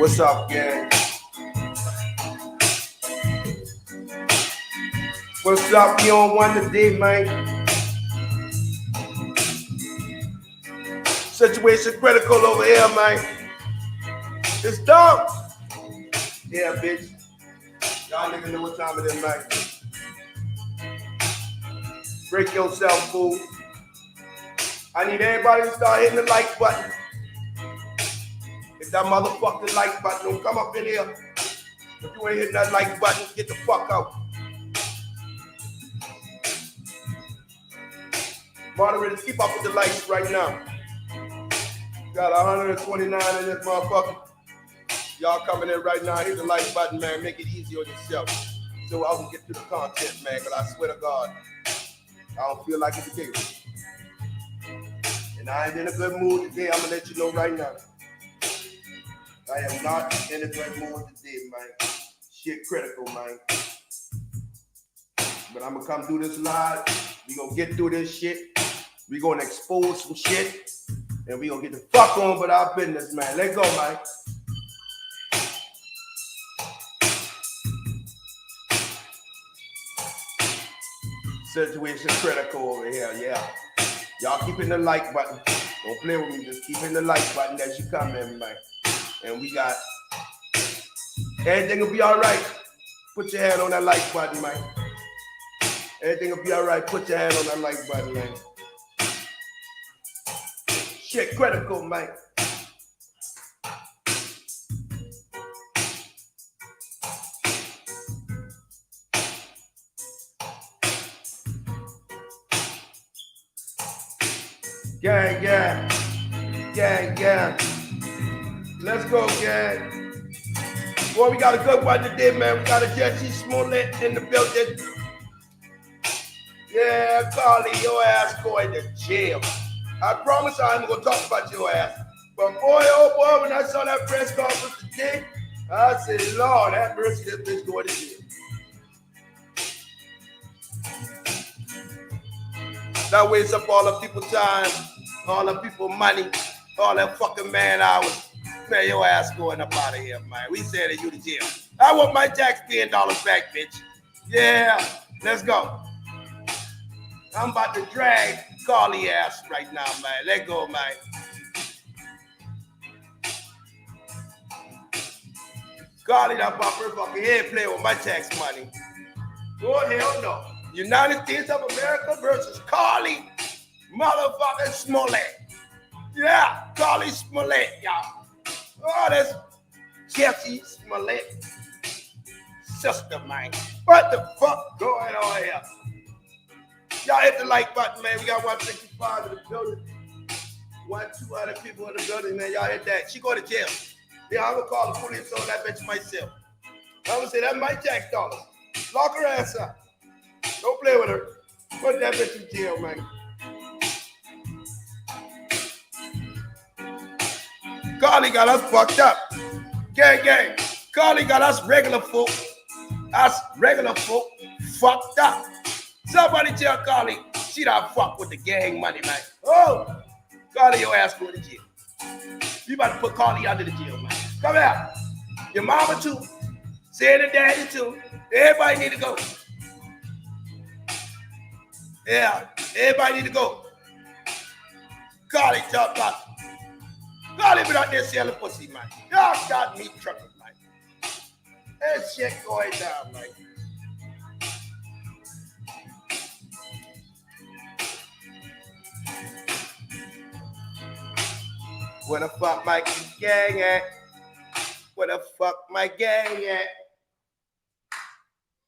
What's up, gang? What's up? We on one today, man. Situation critical over here, man. It's dumb. Yeah, bitch. Y'all niggas know what time it is, man. Break yourself, fool. I need everybody to start hitting the like button. If that motherfucking like button don't come up in here, if you ain't hitting that like button, get the fuck out. Moderators, keep up with the likes right now. Got 129 in this motherfucker. Y'all coming in right now, hit the like button, man. Make it easy on yourself. So I can get to the content, man, because I swear to God, I don't feel like it today. And I ain't in a good mood today. I'm going to let you know right now. I am not in a good mood today, man. Shit critical, man. But I'm going to come do this live. We going to get through this shit. We going to expose some shit. And we going to get the fuck on with our business, man. Let's go, man. Situation critical over here, yeah. Y'all keep hitting the like button. Don't play with me. Just keep hitting the like button as you come in, man. And we got everything will be all right. Put your hand on that like button, man. Everything will be all right. Put your hand on that like button, man. Shit critical, man. Gang, gang. Gang, gang. Let's go, gang. Boy, we got a good one today, man. We got a Jesse Smollett in the building. Yeah, Carly, your ass going to jail. I promise I ain't gonna talk about your ass. But boy, oh boy, when I saw that press conference today, I said, Lord, have mercy, this bitch going to jail. That wastes up all the people time, all the people money, all that fucking man hours. Man, your ass going up out of here, man. We said that you to jail. I want my taxpaying dollars back, bitch. Yeah, let's go. I'm about to drag Carly ass right now, man. Let go, man. Carly, that about her fucking head playing with my tax money. Oh, hell no. United States of America versus Carly motherfucking Smollett. Yeah, Carly Smollett, y'all. Oh, that's Jesse Smollett. Sister, man. What the fuck going on here? Y'all hit the like button, man. We got 165 in the building. 200 people in the building, man. Y'all hit that. She go to jail. Yeah, I'm gonna call the police on that bitch myself. I'm gonna say that's my tax dollars. Lock her ass up. Don't play with her. Put that bitch in jail, man. Carly got us fucked up. Gang, gang. Carly got us regular folk. Fucked up. Somebody tell Carly she done fuck with the gang money, man. Oh, Carly, your ass going to jail. You about to put Carly under the jail, man. Come here. Your mama too. Say the daddy too. Everybody need to go. Yeah, everybody need to go. Carly, talk about it. Carly been out there selling pussy, man. Y'all got me trouble, man. That shit going down, man. Where the fuck my gang at? Where the fuck my gang at?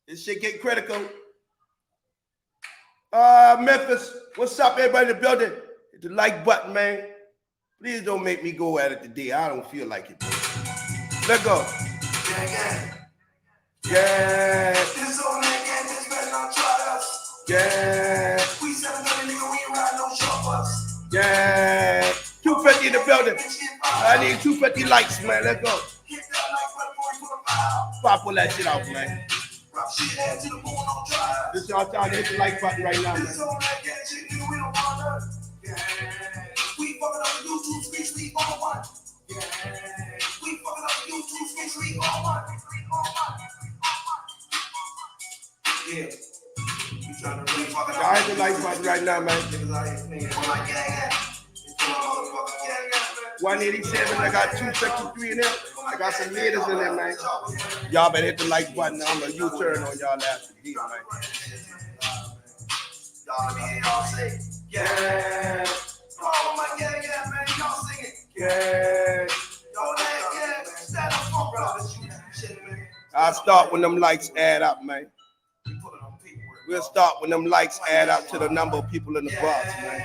This shit get critical. Memphis, what's up, everybody in the building? Hit the like button, man. Please don't make me go at it today. I don't feel like it. Let's go. Yeah. This old man gang just better not try us. Yeah. We 700 nigga, we ain't ride no short bus. Yeah. 250 in the building. I need 250 likes, man. Let's go. Pull that shit out, man. This y'all trying to hit the like button right now, man. We fucking up the YouTube streets, we on one. We fucking up the YouTube right now, man. 187, I got 263 in there. I got some meters in there, man. Y'all better hit the like button. I'm gonna U-turn on y'all after this, man. Y'all say, yeah. Oh my gang, yeah, man. Y'all sing it. Yeah. I'll start when them likes add up, man. We'll start when them likes add up to the number of people in the box, man.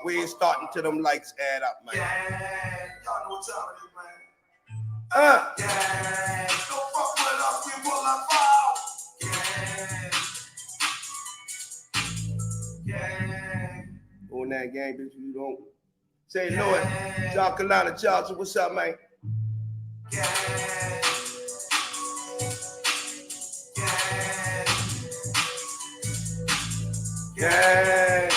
We ain't starting till them likes add up, man. Y'all know what time it is, man. Yeah. Don't fuck with us, we pull up foul. Yeah. On that gang, bitch, you don't. Say no it. South Carolina, Charleston, what's up, man? Yeah. Yeah.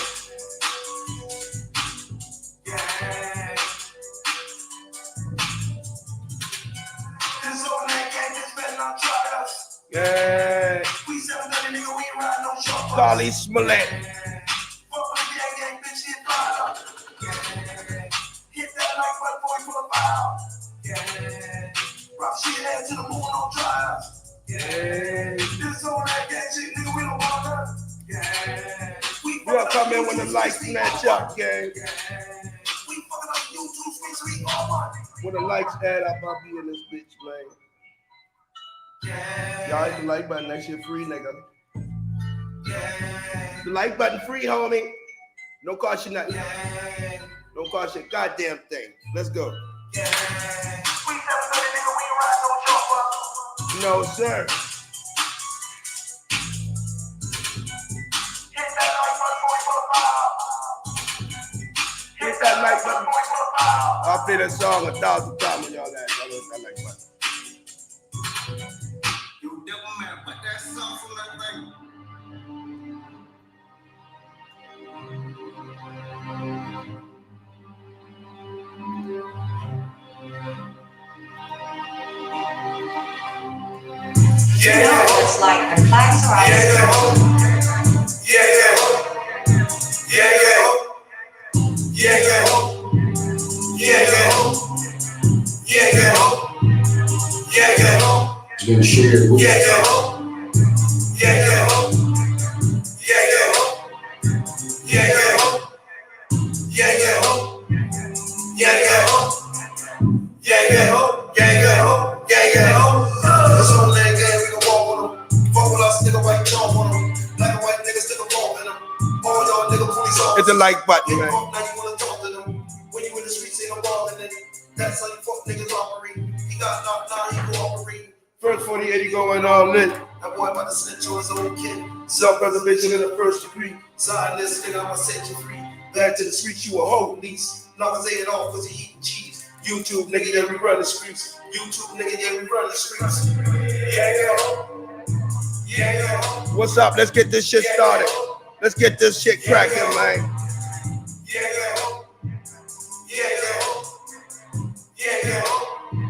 Yeah. We selling that nigga, we ain't riding no short. Carly Smollett. Hit that like what boy for a foul. Yeah. Rock shit head to the moon on drive. Yeah. This on that gang shit, nigga, we don't want her. Yeah. We'll come in when the lights match up, gang. We fucking up YouTube space, we all want it. When the lights add up, I'll be in this bitch, man. Yeah. Y'all hit the like button, that shit free, nigga. Yeah. The like button free, homie. Don't cost you nothing. Yeah. Don't cost you a goddamn thing. Let's go. Yeah. We never know nigga, we ain't ride no chopper. No, sir. Hit that like button, boy, for the foul. Hit that like button, boy, for the foul. I'll play that song 1,000 times when y'all ask. I love that like button. You devil man, put that song from that thing. Yeah, it's like the class or It's been shared with It's a like button, man. When you in the streets, ain't no ball in it. That's how you fuck niggas operate. He got knocked down, he cooperate. First 48 going all lit. That boy about to snitch on his own kid. Self-preservation in the first degree. Sign this nigga, I'ma set you free. Back to the streets, you a hoe, lease. Knock his head off cause he eating cheese. YouTube, nigga, yeah, we run the streets. YouTube nigga, yeah, we run the streets. Yeah. What's up? Let's get this shit started. Let's get this shit cracking, man.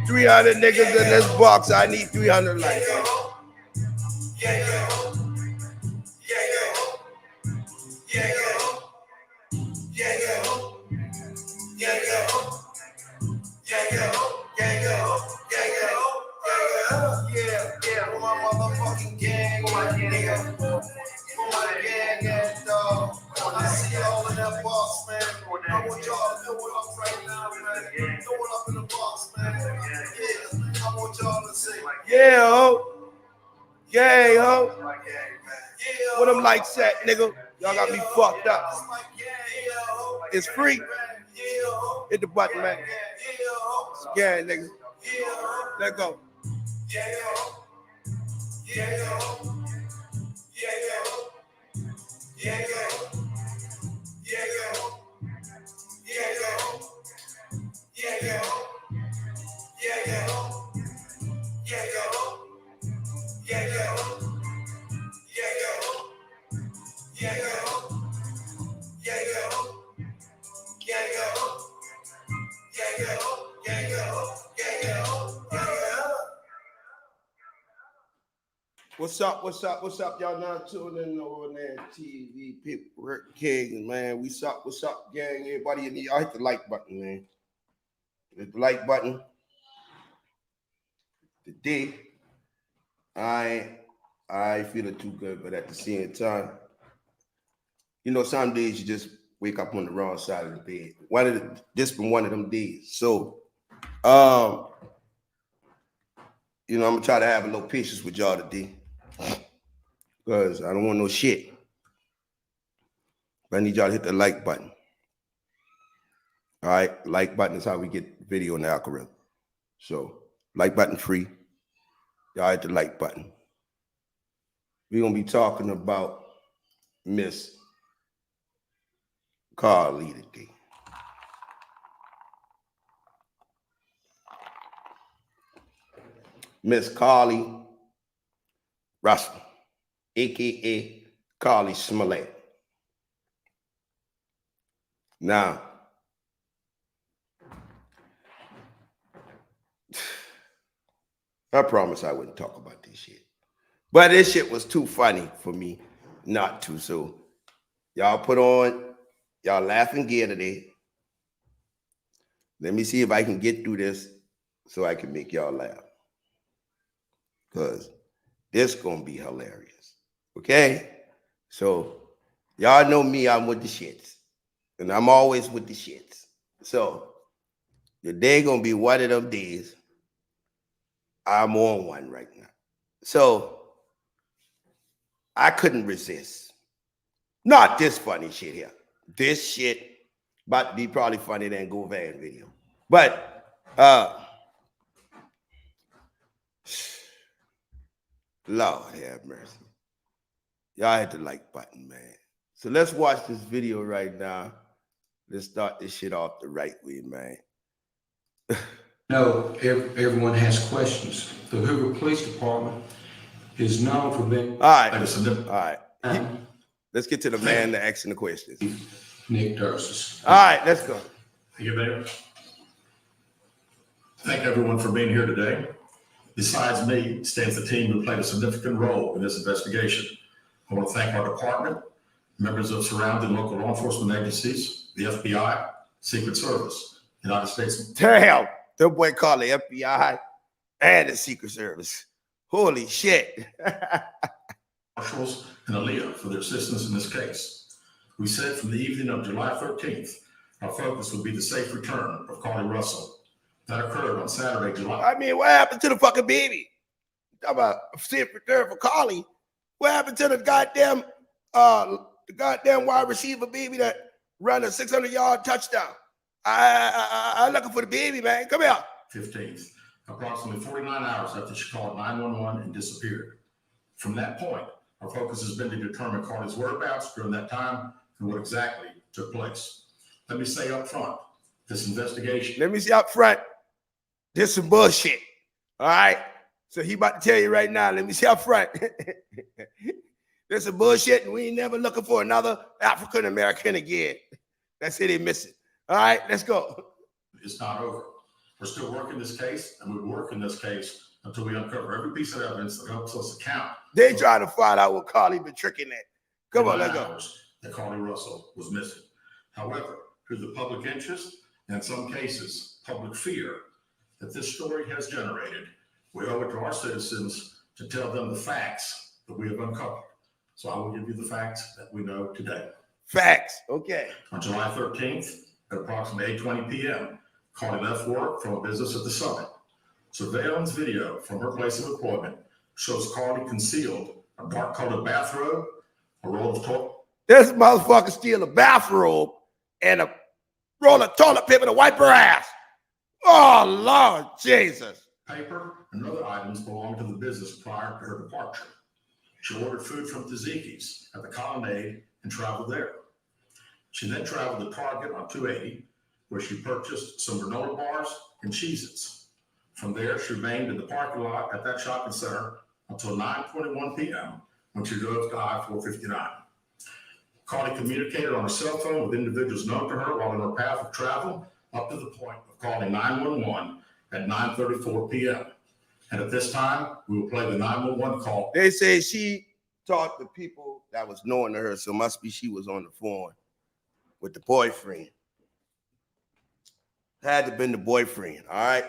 300 niggas in this box. I need 300 likes. For my motherfucking gang, for my nigga, for my gang and dog. I see y'all in that box, man. I want y'all to throw it up right now, man. Throw it up in the box, man. Yeah, I want y'all to say, Yeah, ho. Yeah, ho. What them likes at, nigga? Y'all got me fucked up. It's free. Hit the button, man. Yeah, nigga. Let go. What's up? Y'all now tuning in over there, TV people, Rick King, man. What's up, gang? Everybody in the y'all hit the like button, man. Hit the like button. Today, I feeling too good, but at the same time, you know, some days you just wake up on the wrong side of the bed. This been one of them days. So, you know, I'm gonna try to have a little patience with y'all today, because I don't want no shit. But I need y'all to hit the like button. All right, like button is how we get video in the algorithm. So, like button free. Y'all hit the like button. We're gonna be talking about Miss Carly today. Miss Carly Russell, aka Carly Smollett. Now, I promise I wouldn't talk about this shit. But this shit was too funny for me not to. So y'all put on y'all laughing gear today. Let me see if I can get through this so I can make y'all laugh. Because this gonna be hilarious. Okay? So y'all know me, I'm with the shits. And I'm always with the shits. So the day gonna be one of them days. I'm on one right now. So I couldn't resist. Not this funny shit here. This shit about to be probably funnier than Go Van video. But Lord have mercy. Y'all hit the like button, man. So let's watch this video right now. Let's start this shit off the right way, man. No, everyone has questions. The Hoover Police Department is known for being... All right. Let's get to the man that asking the questions. Nick Dursis. All right, let's go. Thank you, Mayor. Thank everyone for being here today. Besides me, stands the team who played a significant role in this investigation. I want to thank our department, members of surrounding local law enforcement agencies, the FBI, Secret Service, United States. Damn, that boy called the FBI and the Secret Service. Holy shit. Marshals and Aaliyah for their assistance in this case. We said from the evening of July 13th, our focus would be the safe return of Carly Russell. That occurred on Saturday, July. I mean, what happened to the fucking baby? Talk about safe return for Carly. What happened to the goddamn wide receiver baby that ran a 600-yard touchdown? I'm looking for the baby, man. Come here. 15th, approximately 49 hours after she called 911 and disappeared. From that point, our focus has been to determine Carly's whereabouts during that time and what exactly took place. Let me say up front, this investigation. Let me say up front, this some bullshit. All right? So he about to tell you right now, let me say up front. This some bullshit, and we ain't never looking for another African-American again. That's it, they missing. All right, let's go. It's not over. We're still working this case, and we will work in this case until we uncover every piece of evidence that helps us account. They trying to find out what Carly been tricking at. Come on, let's go. That Carly Russell was missing. However, through the public interest, and in some cases, public fear that this story has generated, we owe it to our citizens to tell them the facts that we have uncovered. So I will give you the facts that we know today. Facts, okay. On July 13th, at approximately 8:20 p.m., Carly left work from a business at the Summit. Surveillance video from her place of employment shows Carly concealed a dark-colored bathrobe, a roll of toilet. This motherfucker steal a bathrobe and a roll of toilet paper to wipe her ass. Oh, Lord Jesus. Paper and other items belonging to the business prior to her departure. She ordered food from Tzatziki's at the Colonnade and traveled there. She then traveled to Target on 280, where she purchased some granola bars and Cheez-Its. From there, she remained in the parking lot at that shopping center until 9:21 p.m. when she drove to I-459. Carly communicated on her cell phone with individuals known to her while on her path of travel up to the point of calling 911 at 9:34 p.m. And at this time, we will play the 911 call. They say she talked to people that was known to her, so must be she was on the phone with the boyfriend. Had to been the boyfriend, all right?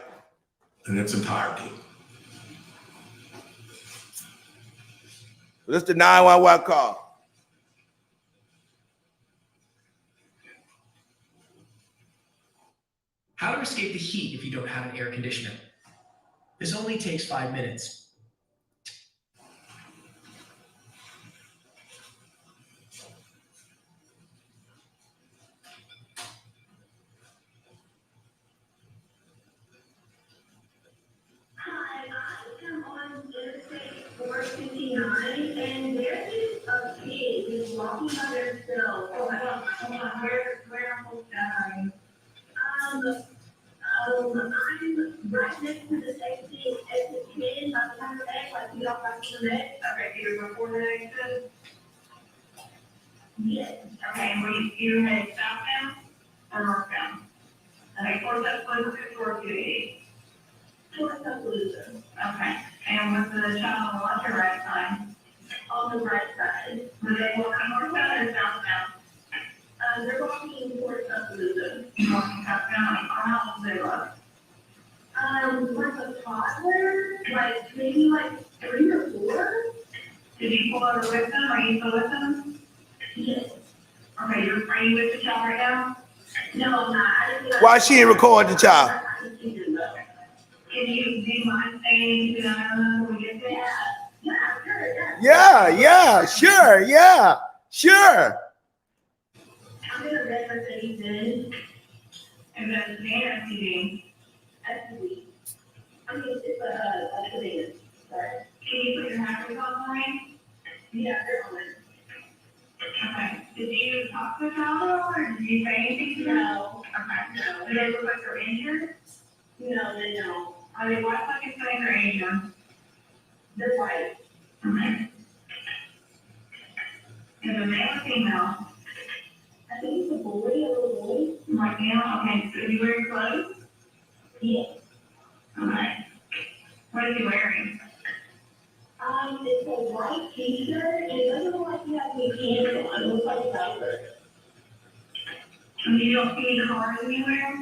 In its entirety. This is the 911 call. How to escape the heat if you don't have an air conditioner. This only takes 5 minutes. Hi, I am on Interstate 459, and there is a kid who's walking by themselves. Hold on, where am I going? I'm right next to the safety exit kid, like behind the neck, like you off back to the neck. Okay, you're before the exit? Yes. Okay, and you're heading southbound or northbound? Okay, towards that place, towards the towards Tuscaloosa. Okay, and was the child on the left or right side? On the right side. Were they walking northbound or southbound? They're walking towards Tuscaloosa. Walking southbound, how old they look? Like a toddler, like maybe like 3 or 4. Did you pull over with them? Are you still with them? Yes. Okay, are you with the child right now? No, I'm not. Why she ain't record the child? Do you mind saying anything when we get there? Yeah, sure, Yeah, sure, yeah, sure. I'm gonna reference anything. And then the SUV. SUV. I mean, it's a sedan. Sorry. Can you put your hazards on the line? Yeah, they're on it. Okay. Did you talk to the child or did you say anything to them? No. Okay. No. Do they look like they're injured? No, they don't. Are they white, like Hispanic or Asian? They're white. Okay. Is it male or female? I think it's a boy, a little boy. Like male? Okay. So is he wearing clothes? Yes. Okay. What is he wearing? It's a white t-shirt, and it doesn't look like he has any pants on. It looks like a diaper. And you don't see any cars anywhere?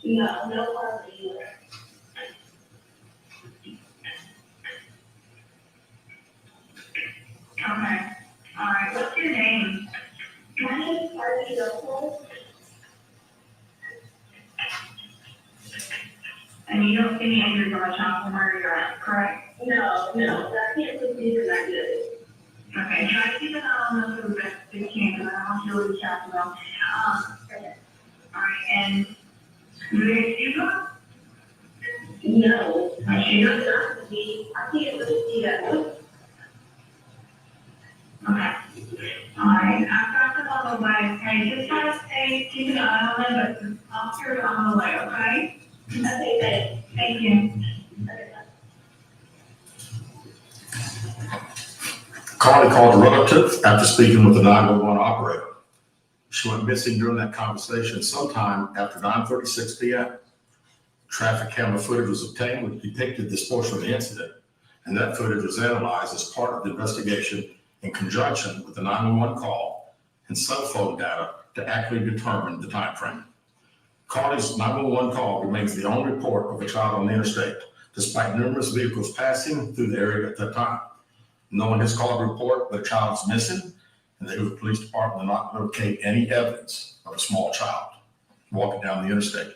No cars anywhere. Okay. All right. What's your name? My name is Arlie Russell. And you don't see any injuries on the child from where you're at, correct? No, I can't put these in that good. Okay, try to keep an eye on those for the best you can, because I don't want you to lose track of them. All right, and do they have shoes on? No. I can't really see that. Okay. All right, I've got them on the way, okay? Just try to stay, keep an eye on them, but the officers are on the way, okay? Okay, thank you. Carly called a relative after speaking with the 911 operator. She went missing during that conversation sometime after 9:36 p.m. Traffic camera footage was obtained which depicted this portion of the incident, and that footage was analyzed as part of the investigation in conjunction with the 911 call and cell phone data to accurately determine the time frame. Carly's 911 call remains the only report of a child on the interstate, despite numerous vehicles passing through the area at that time. No one has called a report that a child is missing, and the Hoover Police Department did not locate any evidence of a small child walking down the interstate.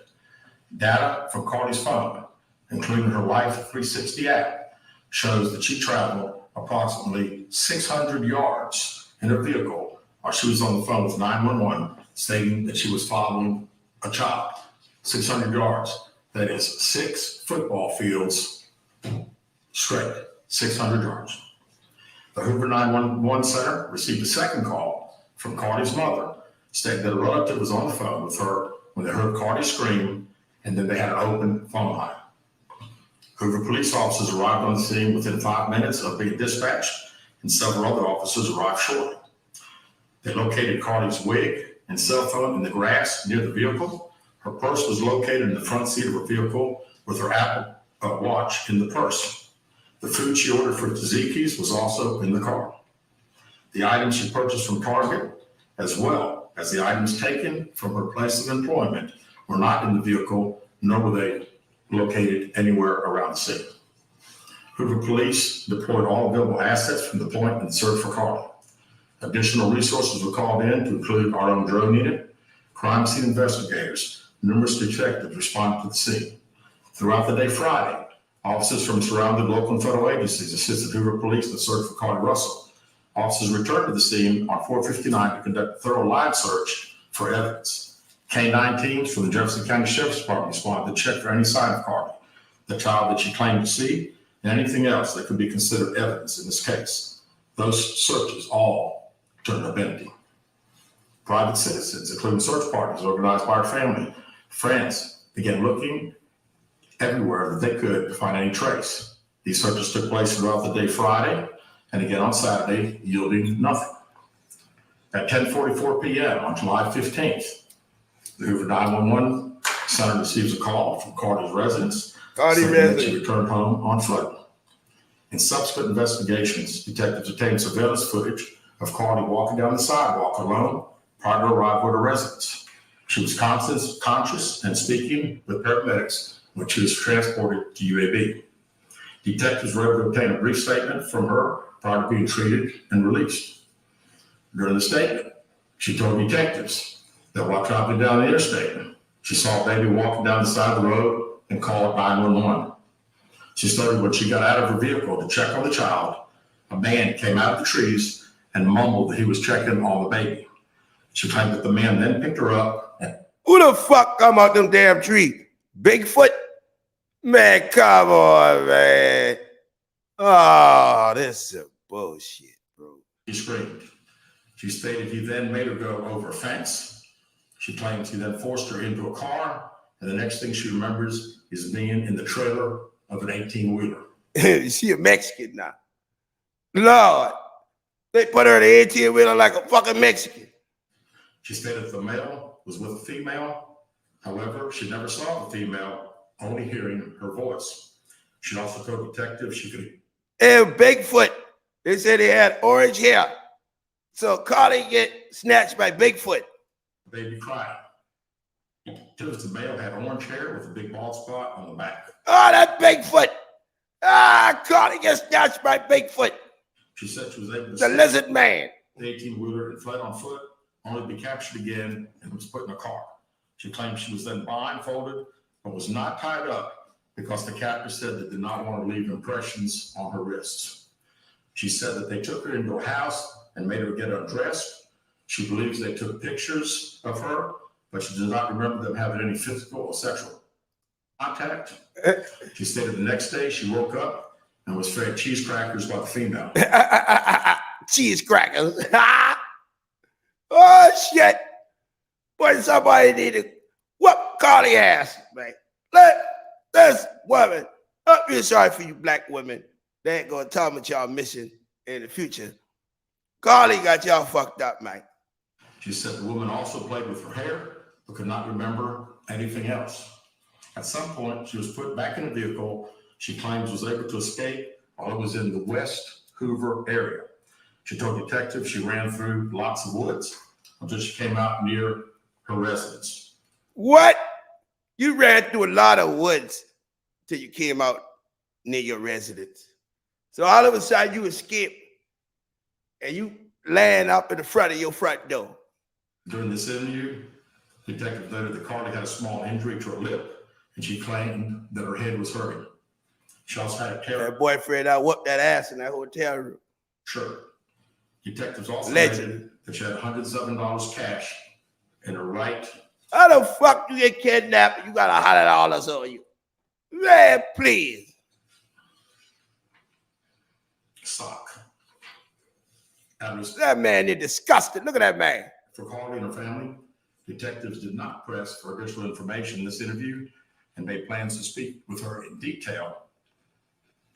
Data from Carly's phone, including her Life 360 app, shows that she traveled approximately 600 yards in her vehicle while she was on the phone with 911, stating that she was following a child. 600 yards. That is 6 football fields straight, 600 yards. The Hoover 911 Center received a second call from Carly's mother, stating that a relative was on the phone with her when they heard Carly scream, and then they had an open phone line. Hoover police officers arrived on the scene within 5 minutes of being dispatched, and several other officers arrived shortly. They located Carly's wig and cell phone in the grass near the vehicle. Her purse was located in the front seat of her vehicle with her Apple Watch in the purse. The food she ordered for Tzatziki's was also in the car. The items she purchased from Target, as well as the items taken from her place of employment, were not in the vehicle, nor were they located anywhere around the city. Hoover Police deployed all available assets from the point in the search for Carly. Additional resources were called in to include our own drone unit, crime scene investigators, numerous detectives responded to the scene. Throughout the day Friday, officers from surrounding local and federal agencies assisted Hoover Police in the search for Carly Russell. Officers returned to the scene on 459 to conduct a thorough line search for evidence. K-9 teams from the Jefferson County Sheriff's Department responded to check for any sign of Carly, the child that she claimed to see, and anything else that could be considered evidence in this case. Those searches all turned up empty. Private citizens, including search parties organized by our family, friends, began looking everywhere that they could to find any trace. These searches took place throughout the day Friday and again on Saturday, yielding nothing. At 10:44 p.m. on July 15th, the Hoover 911 center receives a call from Carly's residence saying that she returned home on foot. In subsequent investigations, detectives obtained surveillance footage of Carly walking down the sidewalk alone prior to arrival at her residence. She was conscious and speaking with paramedics when she was transported to UAB. Detectives were able to obtain a brief statement from her prior to being treated and released. During the statement, she told detectives that while traveling down the interstate, she saw a baby walking down the side of the road and called 911. She stated when she got out of her vehicle to check on the child, a man came out of the trees and mumbled that he was checking on the baby. She claimed that the man then picked her up and Who the fuck come out them damn trees? Bigfoot? Man, come on, man. Oh, this is bullshit, bro. she screamed. She stated he then made her go over a fence. She claims he then forced her into a car, and the next thing she remembers is being in the trailer of an 18-wheeler. She a Mexican now. Lord, they put her in the 18-wheeler like a fucking Mexican. She stated the male was with a female. However, she never saw the female, only hearing her voice. She also told detectives she could. And Bigfoot, they said he had orange hair. So Carly get snatched by Bigfoot. Baby crying. Detectives, the male had orange hair with a big bald spot on the back. Oh, that Bigfoot. Ah, Carly gets snatched by Bigfoot. She said she was able to The stay lizard man. the 18-wheeler and fled on foot, only to be captured again and was put in a car. She claimed she was then blindfolded but was not tied up because the captor said they did not want to leave impressions on her wrists. She said that they took her into a house and made her get undressed. She believes they took pictures of her, but she does not remember them having any physical or sexual contact. She stated the next day she woke up and was fed cheese crackers by the female. Cheese crackers. Oh, shit. Boy, somebody need to whoop Carly ass, man. Let this woman, I feel sorry for you black women. They ain't gonna tell me what y'all missing in the future. Carly got y'all fucked up, man. She said the woman also played with her hair, but could not remember anything else. At some point, she was put back in a vehicle she claims was able to escape while it was in the West Hoover area. She told detectives she ran through lots of woods until she came out near her residence. What? You ran through a lot of woods till you came out near your residence. So all of a sudden you escaped and you land up in the front of your front door. During this interview, detectives noted that Carly had a small injury to her lip, and she claimed that her head was hurting. She also had a tear. That boyfriend, I whooped that ass in that hotel room. Sure. Detectives also Legend. noted that she had $107 cash in her right. How the fuck you get kidnapped and you got $100 on you? Man, please. Sock. And was That man is disgusting. Look at that man. for Carly and her family, detectives did not press for additional information in this interview and made plans to speak with her in detail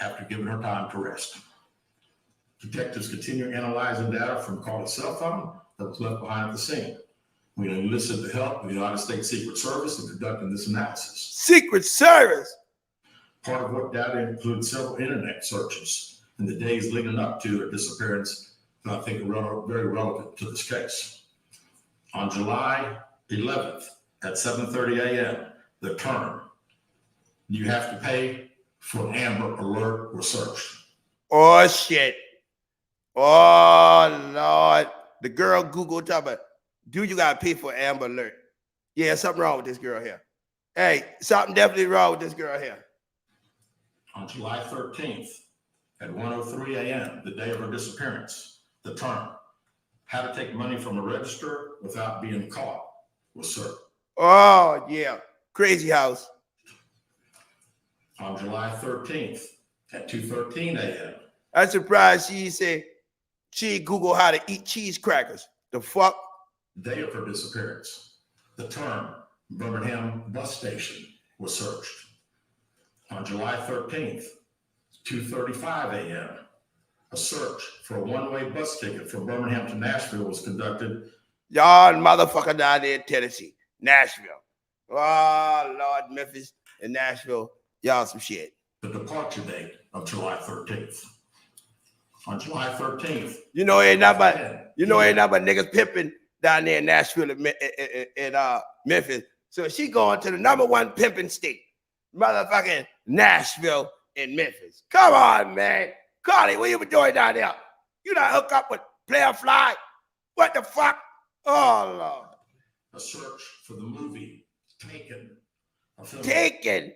after giving her time to rest. Detectives continue analyzing data from Carly's cell phone that was left behind at the scene. We enlisted the help of the United States Secret Service in conducting this analysis. Secret Service. Part of what data includes several internet searches in the days leading up to her disappearance that I think are very relevant to this case. On July 11th at 7:30 a.m., the term, "You have to pay for an Amber Alert" was searched. Oh shit. Oh Lord. The girl Google talk about, dude, you gotta pay for Amber Alert. Yeah, something wrong with this girl here. Hey, something definitely wrong with this girl here. On July 13th at 1:03 a.m., the day of her disappearance, the term, "How to take money from a register without being caught" was searched. Oh yeah. Crazy house. On July 13th at 2:13 a.m., I'm surprised she said she Google how to eat cheese crackers. The fuck? day of her disappearance, the term Birmingham bus station was searched. On July 13th, 2:35 a.m., a search for a one-way bus ticket from Birmingham to Nashville was conducted. Y'all motherfucker down there in Tennessee, Nashville. Oh Lord, Memphis and Nashville. Y'all some shit. The departure date of July 13th. On July 13th, You know ain't nothing but niggas pimping down there in Nashville and Memphis. So she going to the #1 pimping state, motherfucking Nashville and Memphis. Come on, man. Carly, what you been doing down there? You not hook up with Player Fly? What the fuck? Oh Lord. a search for the movie Taken, a film Taken.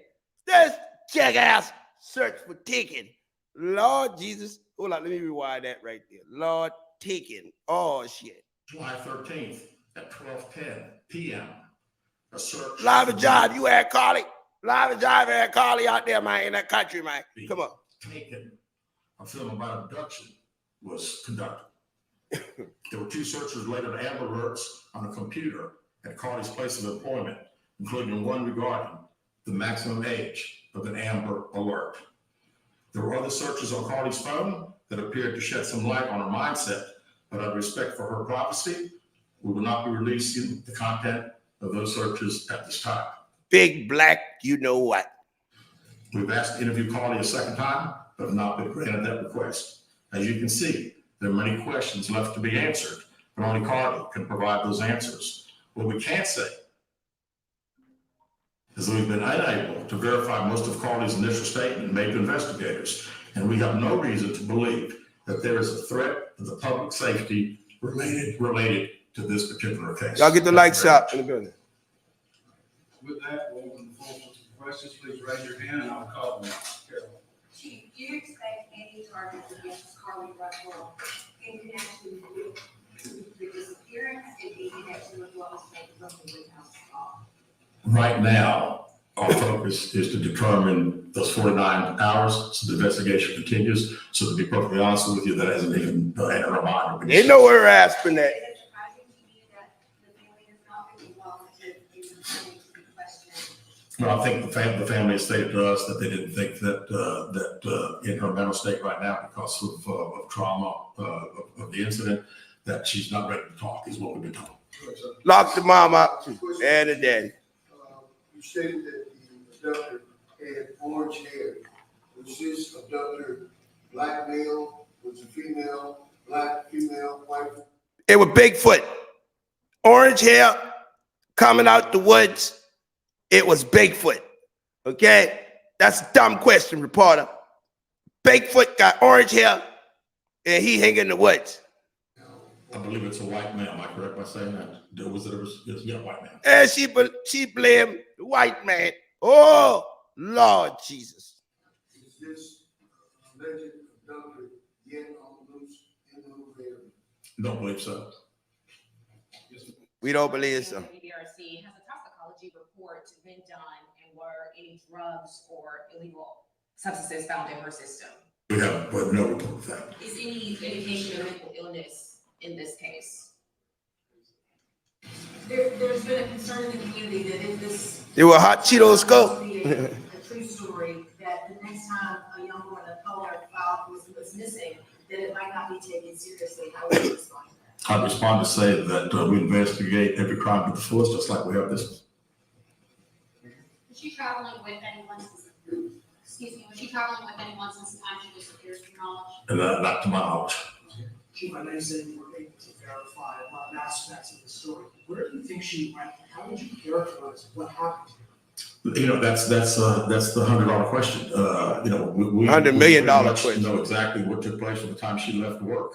This jackass search for Taken. Lord Jesus. Hold on, let me rewind that right there. Lord Taken. Oh shit. July 13th at 12:10 p.m. A search. Live and Jive, you had Carly. Live and Jive had Carly out there, man, in that country, man. Come on. Taken, a film about abduction, was conducted. There were 2 searches related to Amber Alerts on a computer at Carly's place of employment, including one regarding the maximum age of an Amber Alert. There were other searches on Carly's phone that appeared to shed some light on her mindset, but out of respect for her privacy, we will not be releasing the content of those searches at this time. Big black, you know what? We've asked to interview Carly a second time, but have not been granted that request. As you can see, there are many questions left to be answered, but only Carly can provide those answers. What we can't say is that we've been unable to verify most of Carly's initial statement made to investigators, and we have no reason to believe that there is a threat to the public safety related to this particular case. Y'all get the lights out in the building. With that, we'll open the floor for some questions. Please raise your hand and I'll call them out. Carol. Chief, do you expect any charges against Carly Russell in connection with the disappearance and in connection with what was taken from the White House law? Right now, our focus is to determine those 49 hours, so the investigation continues. So to be perfectly honest with you, that hasn't even entered our mind. They know where her ass been at. Is it surprising to you that the family has not been involved in the family to be questioned? Well, I think the family has stated to us that they didn't think that in her mental state right now, because of trauma of the incident, that she's not ready to talk, is what we've been told. Lock the mom up and the daddy. You stated that the abductor had orange hair. Was this abductor black male? Was it female? Black, female, white? It was Bigfoot. Orange hair coming out the woods. It was Bigfoot. Okay? That's a dumb question, reporter. Bigfoot got orange hair and he hang in the woods. I believe it's a white male. Am I correct by saying that? Yeah, white man. And she blamed the white man. Oh, Lord Jesus. Is this alleged abductor yet on the loose in the area? Don't believe so. We don't believe so. BRC, has a toxicology report been done, and were any drugs or illegal substances found in her system? We have no report of that. Is any indication of mental illness in this case? There's been a concern in the community that if this. They were hot Cheetos scope. A true story, that the next time a young woman of color was missing, that it might not be taken seriously. How would you respond to that? I'd respond to say that we investigate every crime to the fullest, just like we have this one. Is she traveling with anyone? Excuse me, was she traveling with anyone since the time she disappeared from knowledge? And not to my knowledge. Chief, I know you said you were able to verify a lot of aspects of the story. Where do you think she went? How would you characterize what happened to her? You know, that's the $100 question. You know, we $100 million pretty much question. know exactly what took place from the time she left work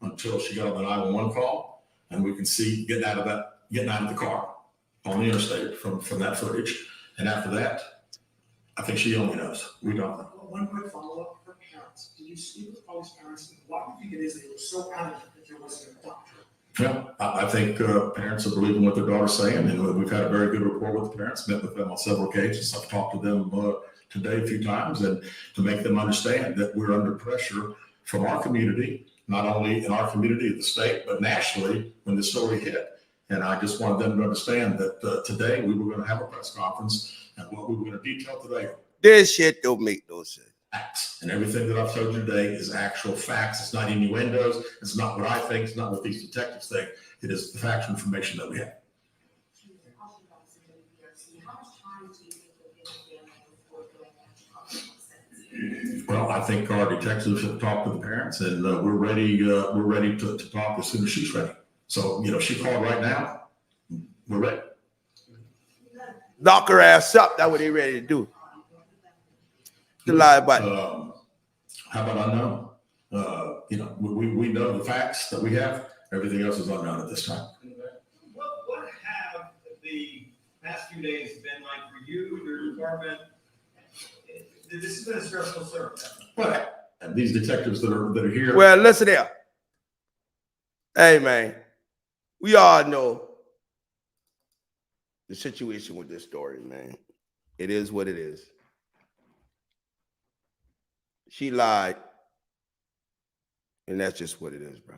until she got on the 911 call, and we can see getting out of the car on the interstate from that footage. And after that, I think she only knows. We don't know. One quick follow-up. Her parents. Did you speak with Polly's parents? And why do you think it is they were so adamant that there was an abductor? Yeah, I think parents are believing what their daughter's saying, and we've had a very good rapport with the parents, met with them on several occasions. I've talked to them today a few times, and to make them understand that we're under pressure from our community, not only in our community, the state, but nationally when the story hit. And I just wanted them to understand that today we were going to have a press conference, and what we were going to detail today This shit don't make no sense. facts. And everything that I've told you today is actual facts. It's not innuendos. It's not what I think. It's not what these detectives think. It is the factual information that we have. How much time do you think will give the family before doing that sentence? Well, I think our detectives have talked to the parents, and we're ready to talk as soon as she's ready. So, you know, she called right now. We're ready. Lock her ass up. That's what they ready to do. The lie about How about unknown? You know, we know the facts that we have. Everything else is unknown at this time. What have the past few days been like for you, your department? This has been a stressful service. What? And these detectives that are here. Well, listen here. Hey, man, we all know the situation with this story, man. It is what it is. She lied, and that's just what it is, bro.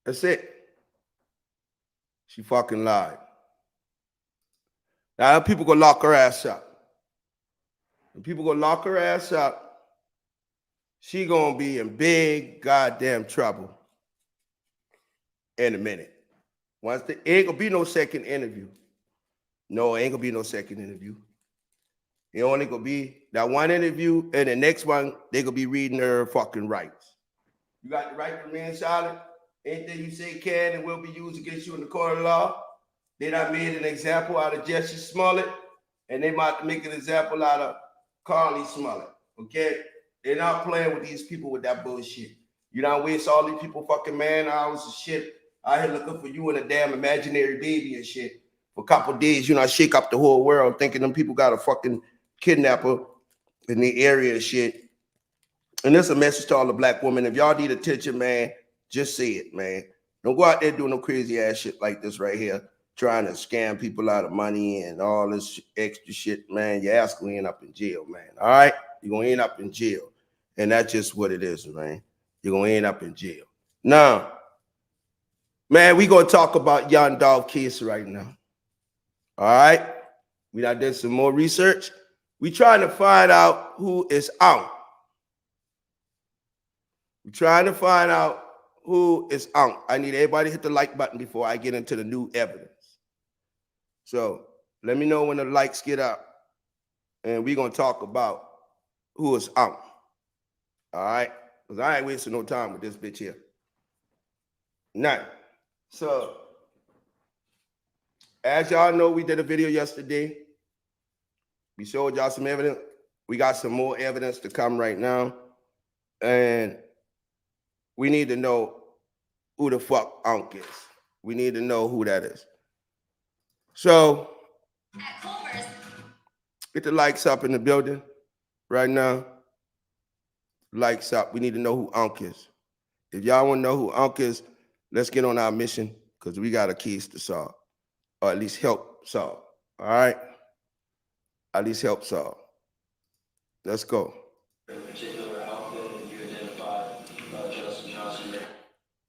That's it. She fucking lied. Now, people gonna lock her ass up. When people gonna lock her ass up, she gonna be in big goddamn trouble in a minute. Ain't gonna be no second interview. No, ain't gonna be no second interview. It only gonna be that one interview, and the next one, they gonna be reading her fucking rights. You got the right to remain silent. Anything you say can and will be used against you in the court of law. They done made an example out of Jesse Smollett, and they might make an example out of Carly Smollett. Okay? They're not playing with these people with that bullshit. You don't waste all these people fucking man hours and shit out here looking for you and a damn imaginary baby and shit. For a couple days, you know, I shake up the whole world thinking them people got a fucking kidnapper in the area and shit. And this is a message to all the black women. If y'all need attention, man, just say it, man. Don't go out there doing no crazy ass shit like this right here, trying to scam people out of money and all this extra shit, man. Your ass gonna end up in jail, man. All right? You're gonna end up in jail. And that's just what it is, man. You're gonna end up in jail. Now, man, we gonna talk about Young Dolph case right now. All right? We done did some more research. We trying to find out who is out. We're trying to find out who is out. I need everybody to hit the like button before I get into the new evidence. So let me know when the likes get up, and we're going to talk about who is out. All right? Because I ain't wasting no time with this bitch here. Now, so as y'all know, we did a video yesterday. We showed y'all some evidence. We got some more evidence to come right now. And we need to know who the fuck Unc is. We need to know who that is. So, get the likes up in the building right now. Likes up. We need to know who Unc is. If y'all want to know who Unc is, let's get on our mission because we got a case to solve, or at least help solve. All right? At least help solve. Let's go. In particular outfit, and you identified Justin Johnson there.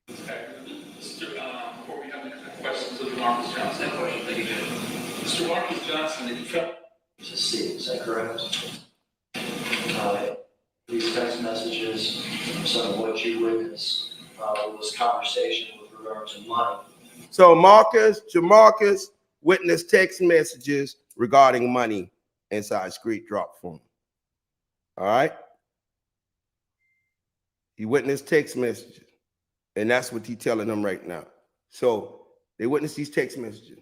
Before we have any questions of Marcus Johnson. That question, thank you, Judge. Mr. Marcus Johnson, did you feel? It's a C, is that correct? These text messages, some of what you witnessed, was conversation with regard to money. So Jamarcus witnessed text messages regarding money. inside Street Drop phone. All right? He witnessed text messages, and that's what he's telling them right now. So they witnessed these text messages.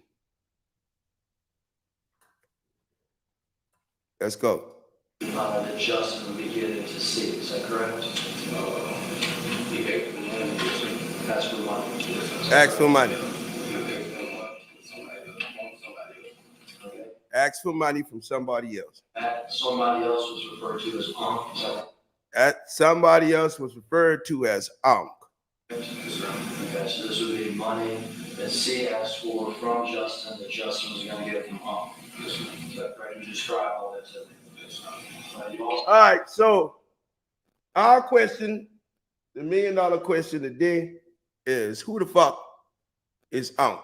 Let's go. That Justin would be getting to see, is that correct? That's for money. Ask for money. Ask for money from somebody else. Somebody else was referred to as Unc, is that right? Somebody else was referred to as Unc. Okay, so this would be money that C asked for from Justin, that Justin was gonna get from Unc. Is that correct? You described all that to me. All right, so our question, the $1 million question today is, who the fuck is Unc?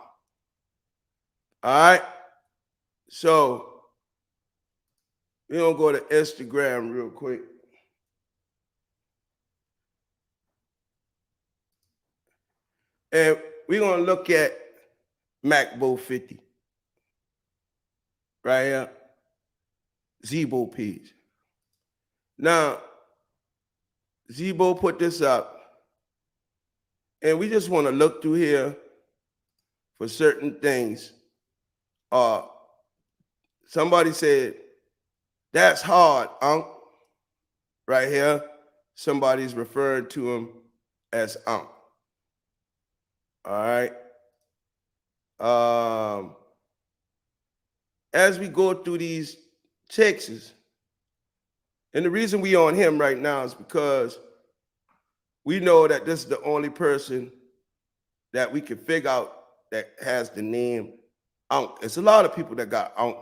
All right, so we're gonna go to Instagram real quick. And we're gonna look at MacBo 50. Right here. Zebo page. Now, Zebo put this up, and we just want to look through here for certain things. Somebody said, that's hard, Unc. Right here, somebody's referring to him as Unc. All right. As we go through these texts, and the reason we on him right now is because we know that this is the only person that we can figure out that has the name Unc. It's a lot of people that got Unc,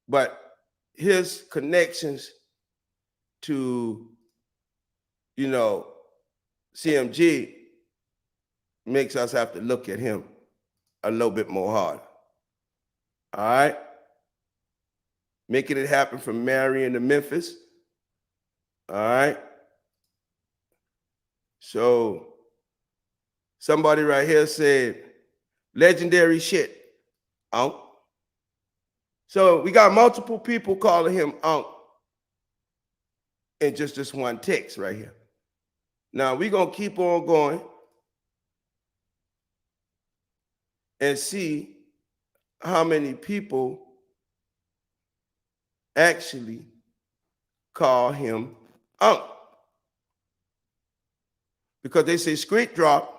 but his connections to, CMG makes us have to look at him a little bit more hard. All right? Making it happen from Marion to Memphis. All right? So somebody right here said, legendary shit, Unc. So we got multiple people calling him Unc in just this one text right here. Now we're going to keep on going and see how many people actually call him Unc. Because they say Street Drop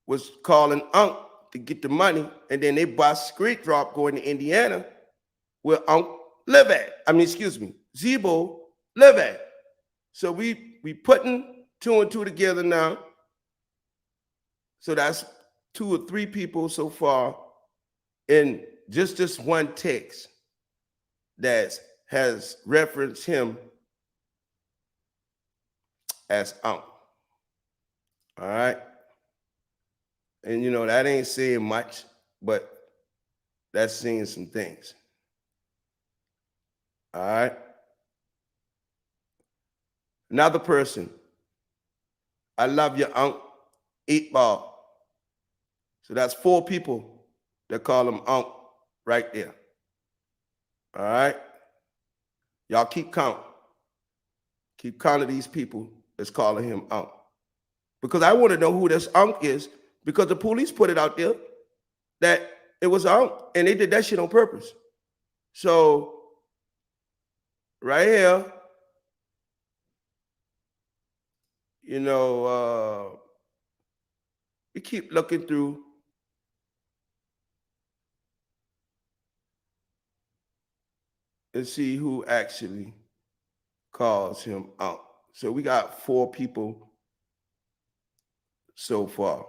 was calling Unc to get the money, and then they bust Street Drop going to Indiana where Unc live at. Zebo live at. So we putting 2 and 2 together now. So that's 2 or 3 people so far in just this one text that has referenced him as Unc. All right. And that ain't saying much, but that's saying some things. All right. Another person. I love you, Unc. 8 Ball. So that's 4 people that call him Unc right there. All right. Y'all keep count. Keep counting these people that's calling him Unc. Because I want to know who this Unc is, because the police put it out there that it was Unc, and they did that shit on purpose. So right here, we keep looking through. And see who actually calls him Unc. So we got 4 people so far.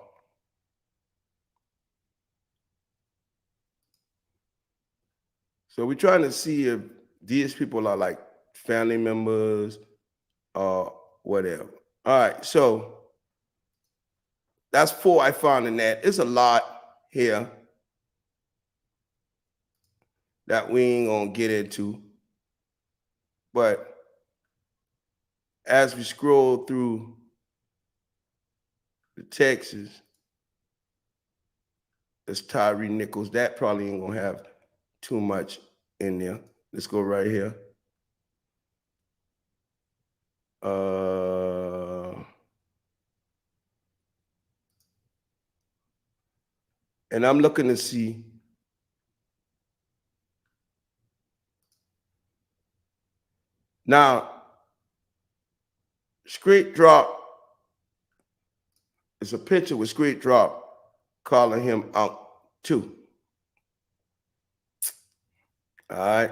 So we're trying to see if these people are like family members or whatever. All right, so that's 4 I found in that. It's a lot here that we ain't gonna get into. But as we scroll through the texts, it's Tyree Nichols. That probably ain't gonna have too much in there. Let's go right here. And I'm looking to see now. Street Drop is a picture with Street Drop calling him out too. All right.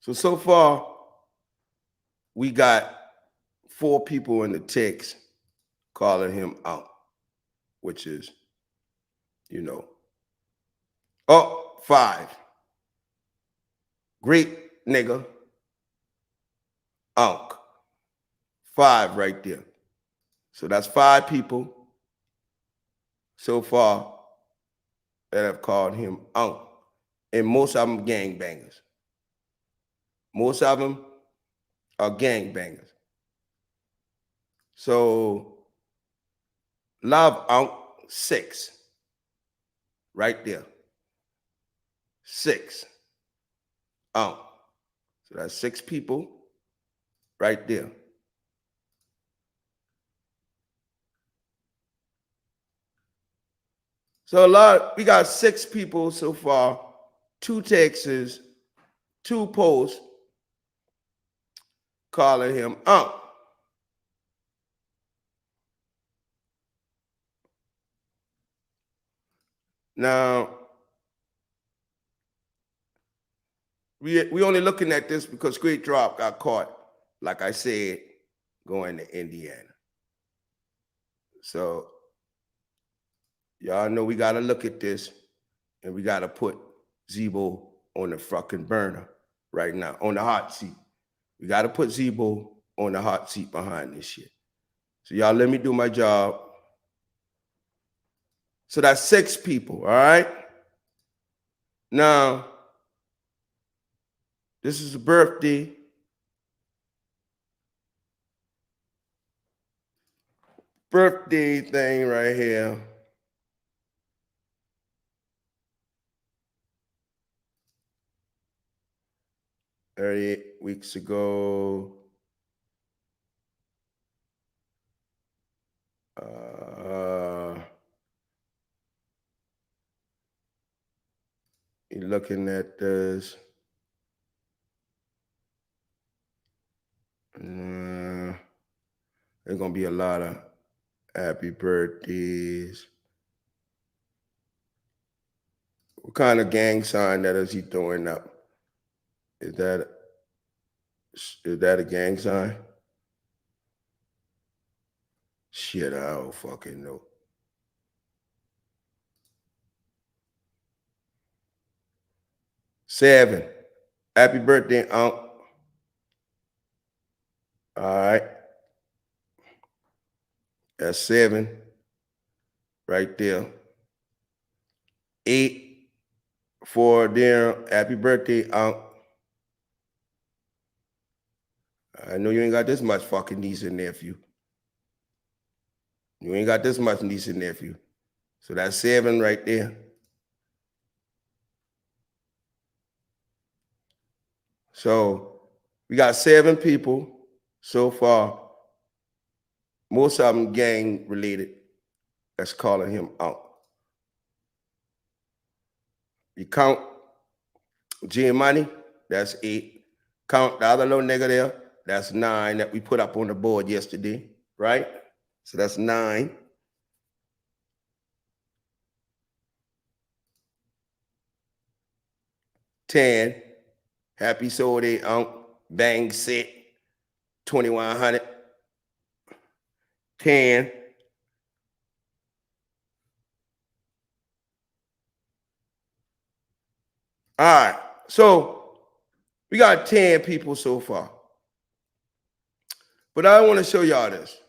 So far, we got 4 people in the text calling him out, which is, you know, 5. Great nigga. Unk. 5 right there. So that's 5 people so far that have called him Unk. And most of them gangbangers. Most of them are gangbangers. So Love Unk 6. Right there. 6. So that's 6 people right there. So we got 6 people so far, 2 texts, 2 posts calling him Unk. Now, we only looking at this because Street Drop got caught, like I said, going to Indiana. So y'all know we got to look at this, and we got to put Zebo on the fucking burner right now, on the hot seat. We got to put Zebo on the hot seat behind this shit. So y'all let me do my job. So that's 6 people, all right? Now, this is a birthday. Birthday thing right here. "38 weeks ago. You're looking at this. There's gonna be a lot of happy birthdays. What kind of gang sign that is he throwing up? Is that a gang sign? Shit, I don't fucking know. "7. Happy birthday, Unc." All right. That's 7 right there. 8 for Darren. "Happy birthday, Unc." I know you ain't got this much fucking niece and nephew. You ain't got this much niece and nephew. So that's 7 right there. So we got 7 people so far. Most of them gang related. That's calling him out. You count G Money, that's 8. Count the other little nigga there, that's 9 that we put up on the board yesterday, right? So that's 9. "10. Happy soul day, Unc. Bang set. 2100. 10. All right. So we got 10 people so far. But I want to show y'all this.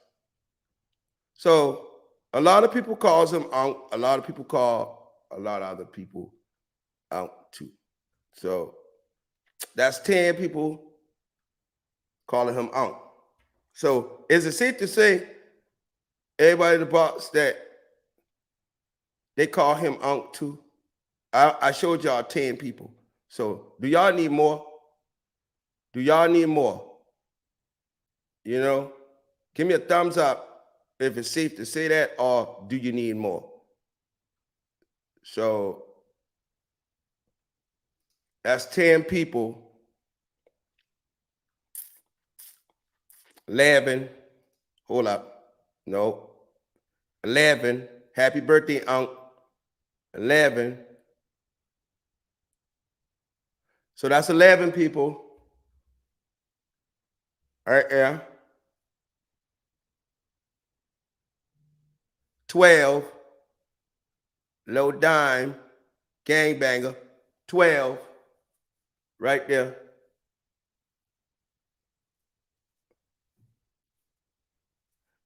So a lot of people calls him Unc. A lot of people call a lot of other people Unc too. So that's 10 people calling him Unc. So is it safe to say Everybody in the box that they call him Unc too. I showed y'all 10 people. So do y'all need more? Do y'all need more? You know, give me a thumbs up if it's safe to say that, or do you need more? So that's 10 people. 11. Hold up. No. 11. Happy birthday, Unc. 11. So that's 11 people. All right, yeah. 12. Low dime. Gangbanger. 12. Right there.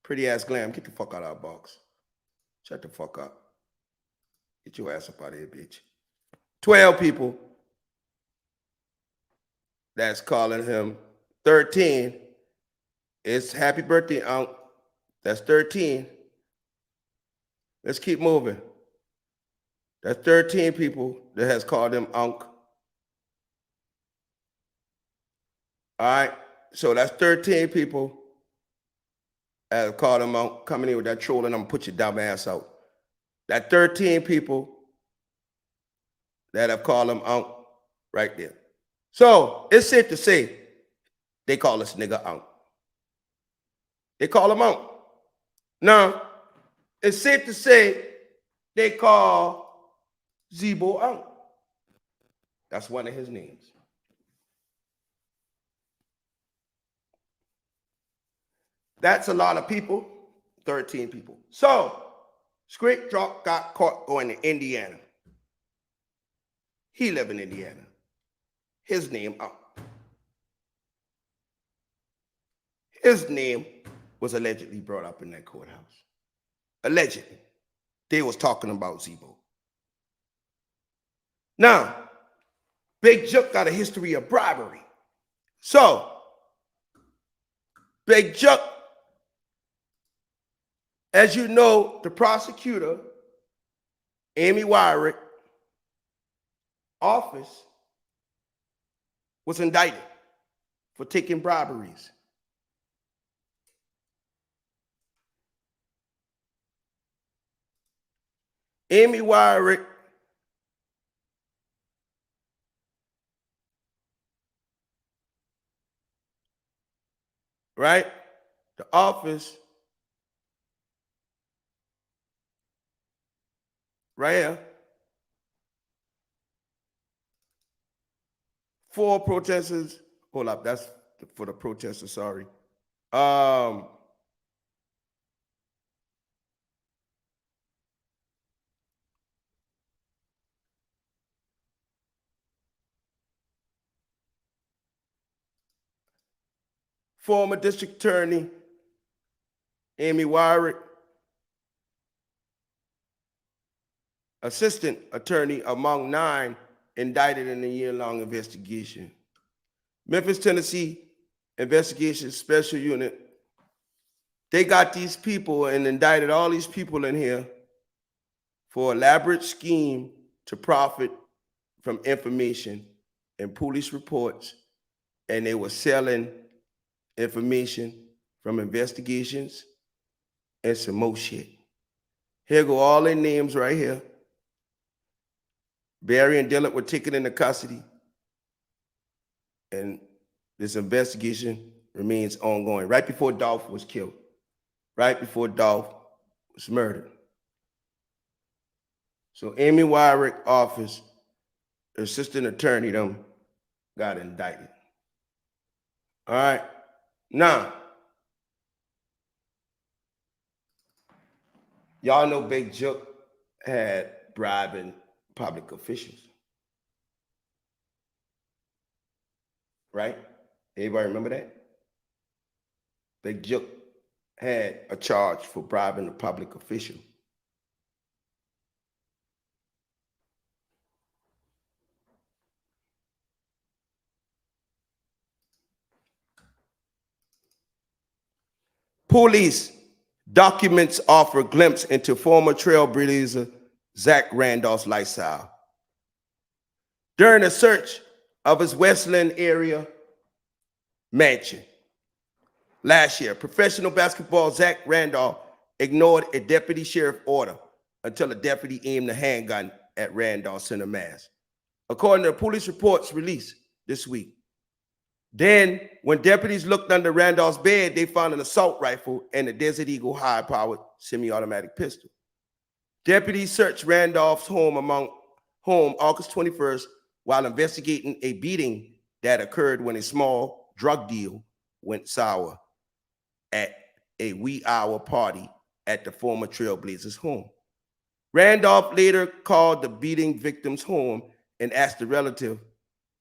Pretty ass glam. Get the fuck out of our box. Shut the fuck up. Get your ass up out of here, bitch. 12 people. That's calling him 13. It's happy birthday, Unc. That's 13. Let's keep moving. That's 13 people that has called him Unc. All right. So that's 13 people that have called him Unc. Coming in with that trolling, I'm gonna put your dumb ass out. That 13 people that have called him Unc right there. So it's safe to say they call this nigga Unc. They call him Unc. Now, it's safe to say they call Zebo Unc. That's one of his names. That's a lot of people, 13 people. So, Script Drop got caught going to Indiana. He live in Indiana. His name Unc. His name was allegedly brought up in that courthouse. Allegedly. They was talking about Zebo. Now, Big Jook got a history of bribery. So, Big Jook, as you know, the prosecutor, Amy Wyrick, office was indicted for taking briberies. Amy Wyrick right? The office right here. 4 protesters. Hold up, that's for the protesters, sorry. Former district attorney Amy Wyrick, assistant attorney among 9 indicted in a year-long investigation. Memphis, Tennessee Investigation Special Unit. They got these people and indicted all these people in here for elaborate scheme to profit from information and police reports, and they were selling information from investigations and some more shit. Here go all their names right here. Barry and Dillard were taken into custody, and this investigation remains ongoing. Right before Dolph was killed, right before Dolph was murdered. So Amy Wyrick office, assistant attorney, them got indicted. All right. Now, y'all know Big Jook had bribing public officials. Right? Everybody remember that? Big Jook had a charge for bribing a public official. Police Documents offer a glimpse into former trailblazer Zach Randolph's lifestyle. During a search of his Westland area mansion last year, professional basketball Zach Randolph ignored a deputy sheriff order until a deputy aimed a handgun at Randolph Center, Mass. According to police reports released this week. Then, when deputies looked under Randolph's bed, they found an assault rifle and a Desert Eagle high-powered semi-automatic pistol. Deputies searched Randolph's home August 21st while investigating a beating that occurred when a small drug deal went sour at a wee hour party at the former Trailblazers' home. Randolph later called the beating victim's home and asked the relative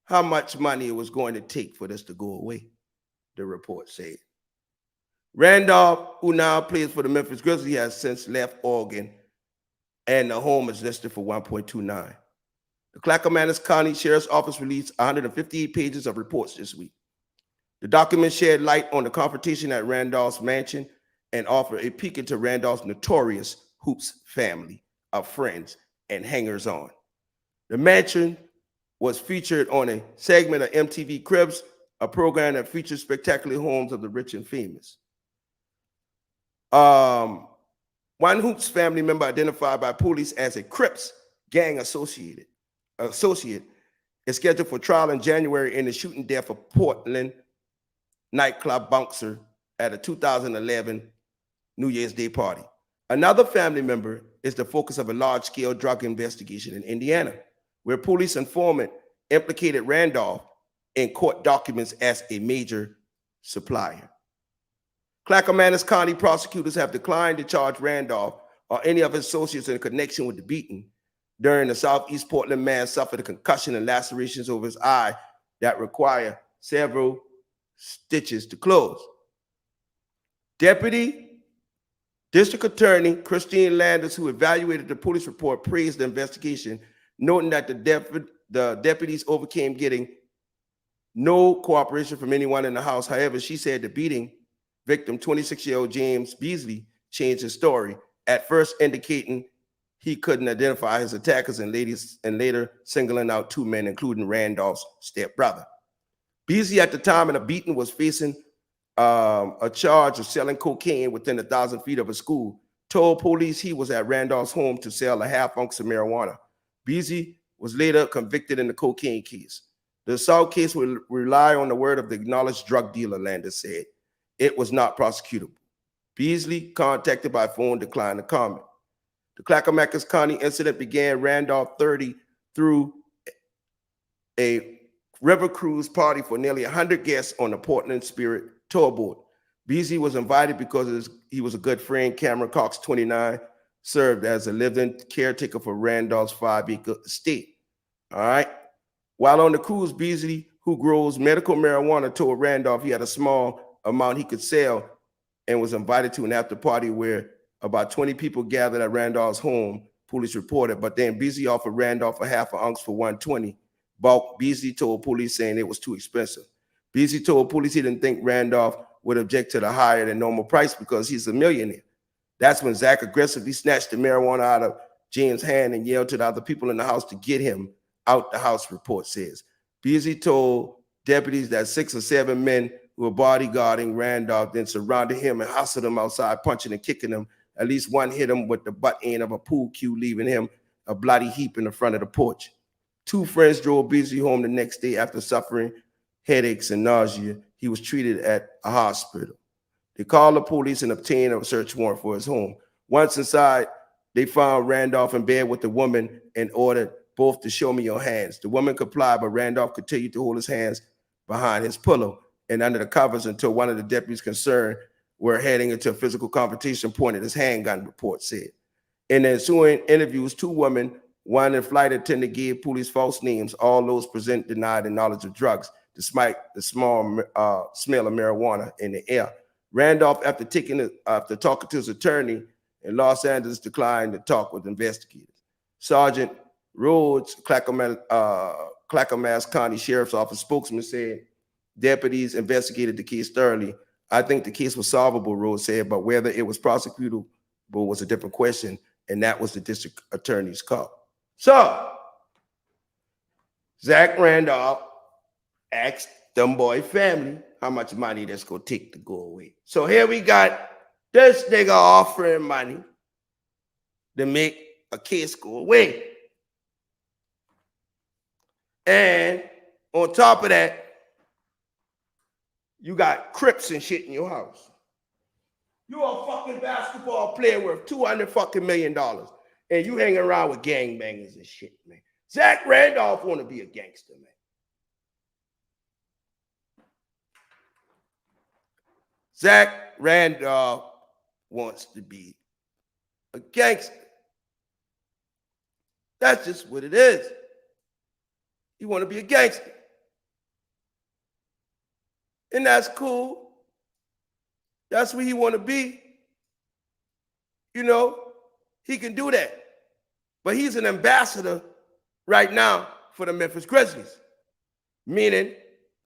how much money it was going to take for this to go away, the report said. Randolph, who now plays for the Memphis Grizzlies, has since left Oregon, and the home is listed for $1.29. The Clackamas County Sheriff's Office released 158 pages of reports this week. The documents shed light on the confrontation at Randolph's mansion and offer a peek into Randolph's notorious Hoops family of friends and hangers-on. The mansion was featured on a segment of MTV Cribs, a program that features spectacular homes of the rich and famous. One Hoops family member identified by police as a Crips gang associate is scheduled for trial in January in the shooting death of Portland nightclub bouncer at a 2011 New Year's Day party. Another family member is the focus of a large-scale drug investigation in Indiana, where police informant implicated Randolph in court documents as a major supplier. Clackamas County prosecutors have declined to charge Randolph or any of his associates in connection with the beating during the Southeast Portland man suffered a concussion and lacerations over his eye that require several stitches to close. Deputy District Attorney Christine Landers, who evaluated the police report, praised the investigation, noting that the deputies overcame getting no cooperation from anyone in the house. However, she said the beating victim, 26-year-old James Beasley, changed his story, at first indicating he couldn't identify his attackers and later singling out two men, including Randolph's stepbrother. Beasley, at the time of the beating, was facing a charge of selling cocaine within 1,000 feet of a school, told police he was at Randolph's home to sell a half ounce of marijuana. Beasley was later convicted in the cocaine case. The assault case will rely on the word of the acknowledged drug dealer, Landers said. It was not prosecutable. Beasley, contacted by phone, declined to comment. The Clackamas County incident began Randolph 30 through a river cruise party for nearly 100 guests on the Portland Spirit tour boat. Beasley was invited because he was a good friend. Cameron Cox, 29, served as a living caretaker for Randolph's 5-acre estate. All right. While on the cruise, Beasley, who grows medical marijuana, told Randolph he had a small amount he could sell and was invited to an after party where about 20 people gathered at Randolph's home, police reported. But then Beasley offered Randolph a half an ounce for $120. Bulk. Beasley told police saying it was too expensive. Beasley told police he didn't think Randolph would object to the higher than normal price because he's a millionaire. That's when Zach aggressively snatched the marijuana out of James' hand and yelled to the other people in the house to get him out the house, report says. Beasley told deputies that 6 or 7 men who were bodyguarding Randolph then surrounded him and hustled him outside, punching and kicking him. At least one hit him with the butt end of a pool cue, leaving him a bloody heap in the front of the porch. 2 friends drove Beasley home the next day after suffering headaches and nausea. He was treated at a hospital. They called the police and obtained a search warrant for his home. Once inside, they found Randolph in bed with the woman and ordered both to show me your hands. The woman complied, but Randolph continued to hold his hands behind his pillow and under the covers until one of the deputies concerned were heading into a physical confrontation, pointed his handgun, report said. In the ensuing interviews, 2 women, one and flight attendant, gave police false names. All those present denied the knowledge of drugs, despite the small smell of marijuana in the air. Randolph, after talking to his attorney in Los Angeles, declined to talk with investigators. Sergeant Rhodes, Clackamas County Sheriff's Office spokesman, said deputies investigated the case thoroughly, I think the case was solvable, Rose said, but whether it was prosecutable was a different question, and that was the district attorney's call. So, Zach Randolph asked them boy family how much money that's gonna take to go away. So here we got this nigga offering money to make a case go away. And on top of that, you got Crips and shit in your house. You a fucking basketball player worth $200 fucking million, and you hanging around with gangbangers and shit, man. Zach Randolph want to be a gangster, man. Zach Randolph wants to be a gangster. That's just what it is. You want to be a gangster. And that's cool. That's where he want to be. You know, he can do that. But he's an ambassador right now for the Memphis Grizzlies, meaning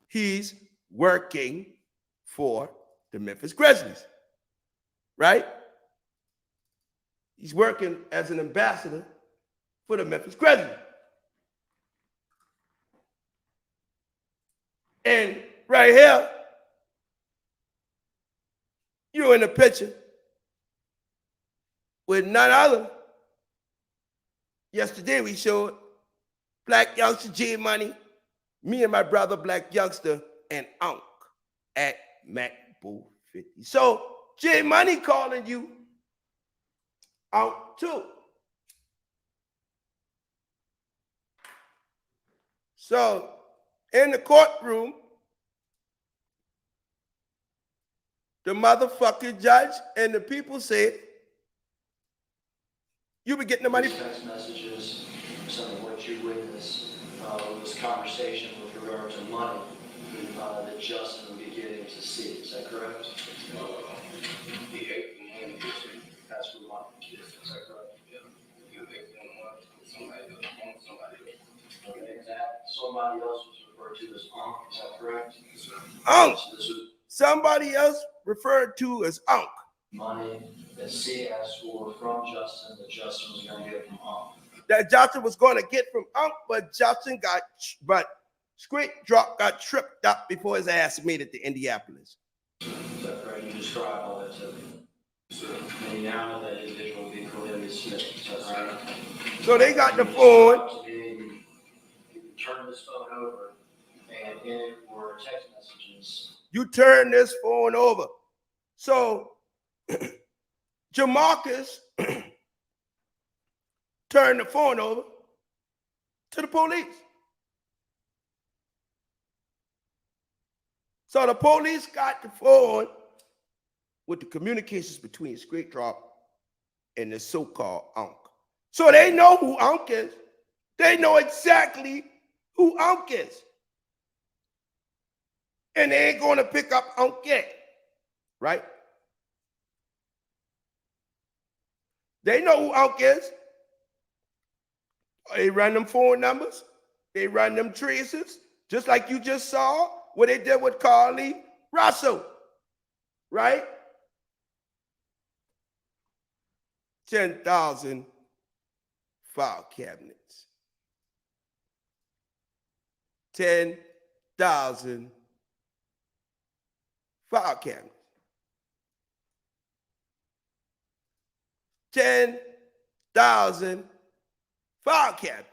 he's working for the Memphis Grizzlies, right? He's working as an ambassador for the Memphis Grizzlies. And right here, you're in the picture with none other. Yesterday we showed Black Youngster J Money, me and my brother Black Youngster, and Unc at MacBull 50. So J Money calling you out too. So in the courtroom, the motherfucking judge and the people said, you be getting the money. Text messages, some of what you witnessed, was conversation with regard to money that Justin would be getting to see. Is that correct? That's what money is. Is that correct? Okay, that somebody else was referred to as Unc. Is that correct? Unc. Somebody else referred to as Unc. Money that CS or from Justin that Justin was going to get from Unc. That Justin was going to get from Unc, but Straight Drop got tripped up before his ass made it to Indianapolis. Is that correct? You described all that to me. And now that individual will be Cornelius Smith. Is that right? So they got the phone. You turn this phone over, and in it were text messages. You turn this phone over. So Jamarcus turned the phone over to the police. So the police got the phone with the communications between Straight Drop and the so-called Unc. So they know who Unc is. They know exactly who Unc is. And they ain't going to pick up Unc yet, right? They know who Unc is. They run them phone numbers. They run them traces, just like you just saw what they did with Carly Russell, right? 10,000 file cabinets. 10,000 file cabinets. 10,000 file cabinets.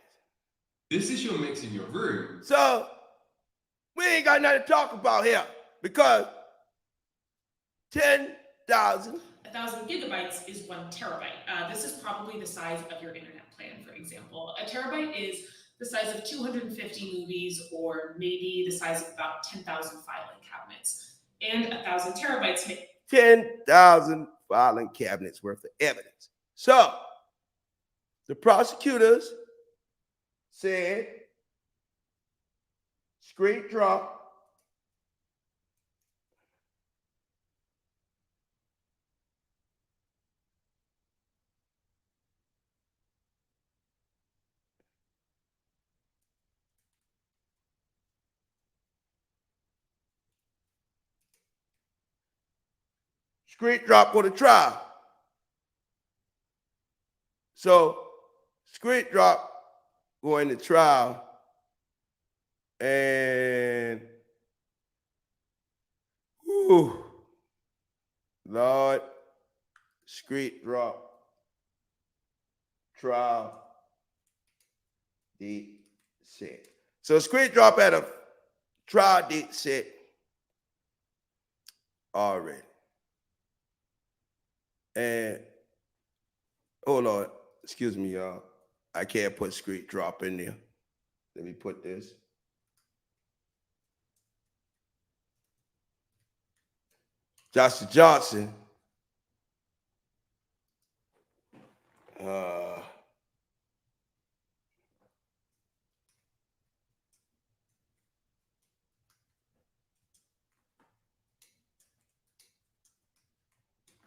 This is your mix in your room. So we ain't got nothing to talk about here because 10,000. 1,000 gigabytes is 1 terabyte. This is probably the size of your internet plan, for example. A terabyte is the size of 250 movies, or maybe the size of about 10,000 filing cabinets. And 1,000 terabytes make 10,000 filing cabinets worth of evidence. So the prosecutors said Straight Drop Street drop go to trial. So street drop go into trial, and whew, Lord, street drop trial date set. So street drop had a trial date set already. And hold on, excuse me, y'all. I can't put street drop in there. Let me put this. Joshua Johnson.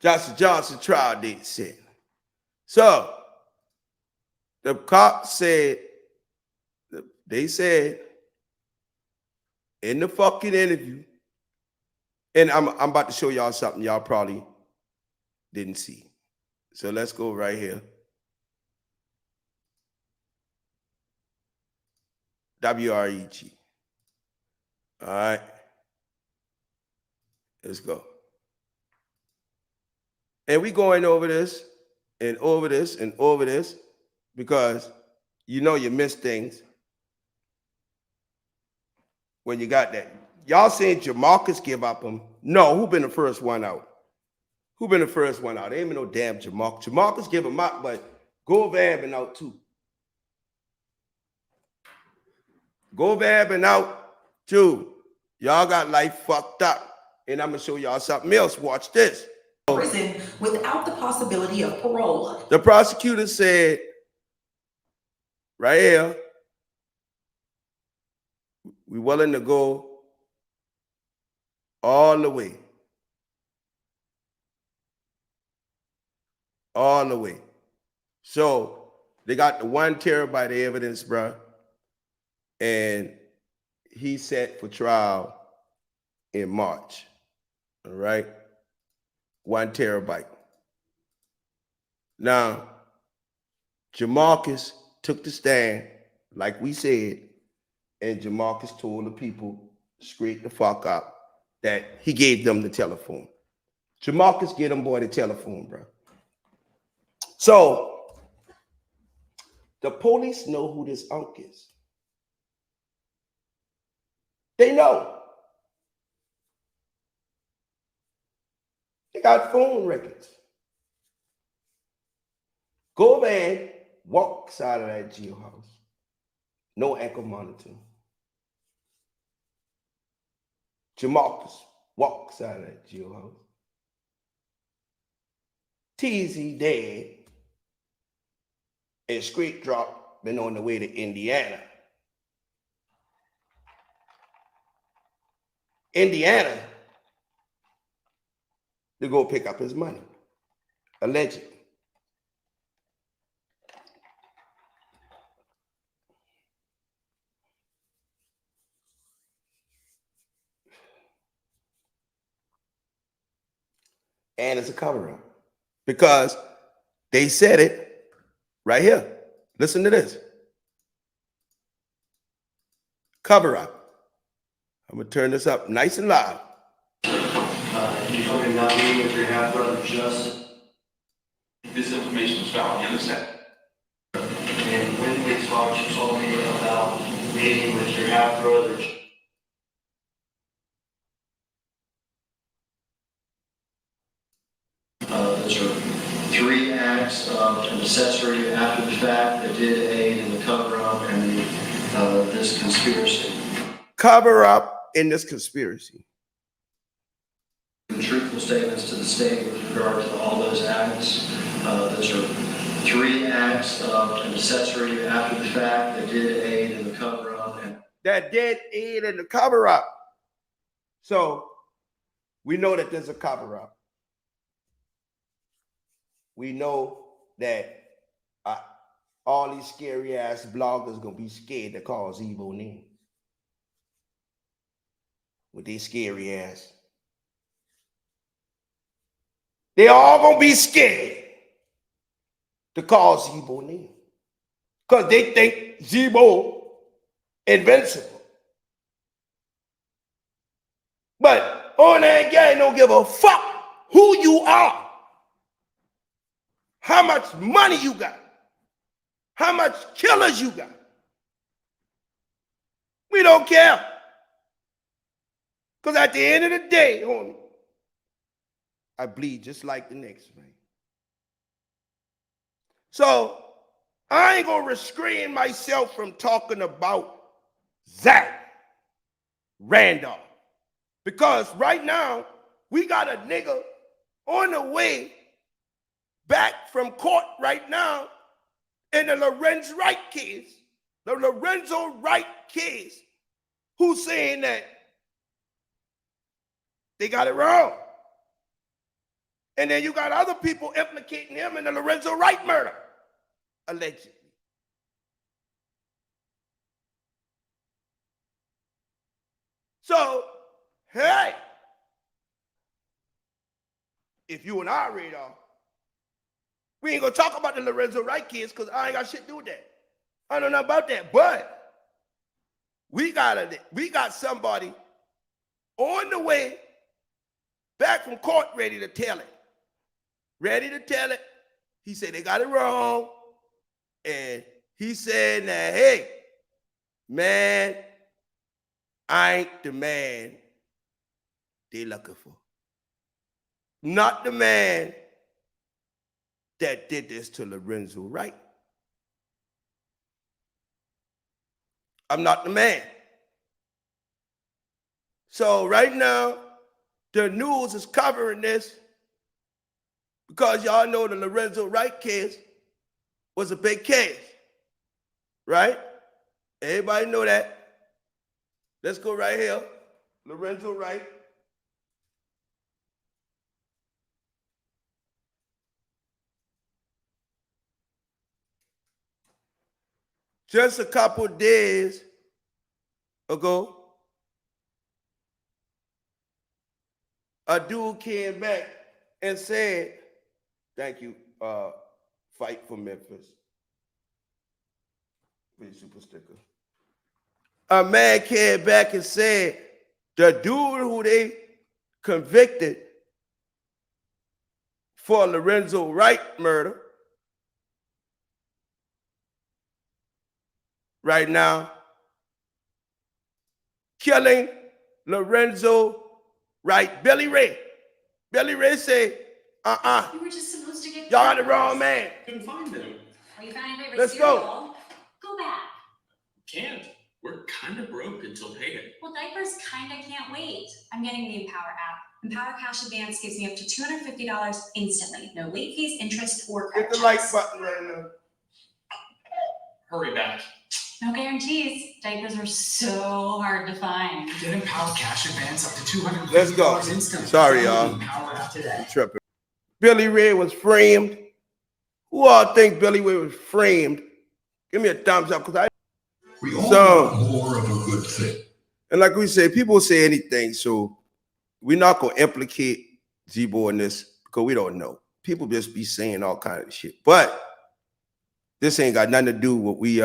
Joshua Johnson trial date set. So the cop said, they said in the fucking interview, and I'm about to show y'all something y'all probably didn't see. So let's go right here. WREG. All right. Let's go. And we going over this and over this and over this because you know you miss things when you got that. Y'all saying Jamarcus give up him. No, who been the first one out? Who been the first one out? There ain't been no damn Jamarcus. Jamarcus give him up, but Govan been out too. Govan been out too. Y'all got life fucked up. And I'm gonna show y'all something else. Watch this. Prison without the possibility of parole. The prosecutor said, right here, we willing to go all the way. All the way. So they got the 1 terabyte of evidence, bro. And he's set for trial in March. All right. 1 terabyte. Now, Jamarcus took the stand, like we said, and Jamarcus told the people straight the fuck up that he gave them the telephone. Jamarcus gave them boy the telephone, bro. So the police know who this unk is. They know. They got phone records. Govan walks out of that jailhouse. No ankle monitor. Jamarcus walks out of that jailhouse. TZ dead. And Street Drop been on the way to Indiana. Indiana to go pick up his money, allegedly. And it's a cover-up because they said it right here. Listen to this. Cover-up. I'm going to turn this up nice and loud. You told me not meeting with your half-brother Justin. This information was found, you understand? And when we talked, you told me about meeting with your half-brother. Those are 3 acts of an accessory after the fact that did aid in the cover-up and this conspiracy. Cover-up in this conspiracy. Truthful statements to the state with regard to all those acts. Those are 3 acts of an accessory after the fact that did aid in the cover-up. That did aid in the cover-up. So we know that there's a cover-up. We know that all these scary ass bloggers gonna be scared to call Zevo name with their scary ass. They all gonna be scared to call Zebo name. Because they think Zebo invincible. But on that gang don't give a fuck who you are, how much money you got, how much killers you got. We don't care. Because at the end of the day, homie, I bleed just like the next man. So I ain't gonna restrain myself from talking about Zach Randolph. Because right now, we got a nigga on the way back from court right now in the Lorenzo Wright case, the Lorenzo Wright case, who's saying that they got it wrong. And then you got other people implicating him in the Lorenzo Wright murder, allegedly. So, hey, if you and I radar, we ain't gonna talk about the Lorenzo Wright kids because I ain't got shit to do with that. I don't know about that, but we got somebody on the way back from court ready to tell it. Ready to tell it. He said they got it wrong. And he said that, hey, man, I ain't the man they looking for. Not the man that did this to Lorenzo Wright. I'm not the man. So right now, the news is covering this because y'all know the Lorenzo Wright case was a big case, right? Everybody know that. Let's go right here. Lorenzo Wright. Just a couple days ago, a dude came back and said, thank you, Fight for Memphis. With a super sticker. A man came back and said, the dude who they convicted for Lorenzo Wright murder right now, killing Lorenzo Wright. Billy Ray. Billy Ray said, You were just supposed to get. y'all got the wrong man. Couldn't find them. Well, you found your favorite Let's cereal. go. Go back. Can't. We're kind of broke until payday. Well, diapers kinda can't wait. I'm getting the Empower app. Empower Cash Advance gives me up to $250 instantly. No late fees, interest, or credit Hit the like checks. button right now. Hurry back. No guarantees. Diapers are so hard to find. Get Empower Cash Advance up to $250 Let's go. instantly. Sorry, Download y'all. the Empower app today. Tripping. Billy Ray was framed. Who all think Billy Ray was framed? Give me a thumbs up, because We all So- want more of a good thing. and like we say, people say anything, so we're not gonna implicate Zebo in this because we don't know. People just be saying all kinds of shit. But this ain't got nothing to do with what we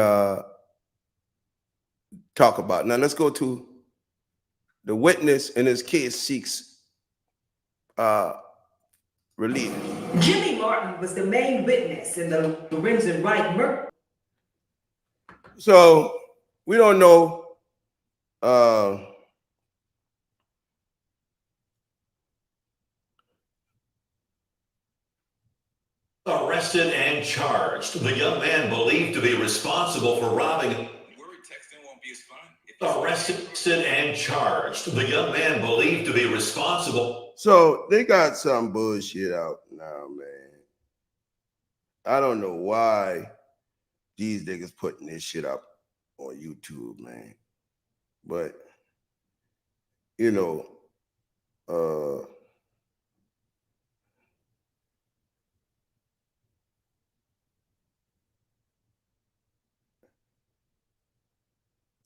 talk about. Now let's go to the witness in this case seeks relief. Jimmy Martin was the main witness in the Lorenzo Wright murder. So we don't know Arrested and charged. The young man believed to be responsible for robbing. Arrested and charged. The young man believed to be responsible. So they got some bullshit out now, man. I don't know why these niggas putting this shit up on YouTube, man. But you know,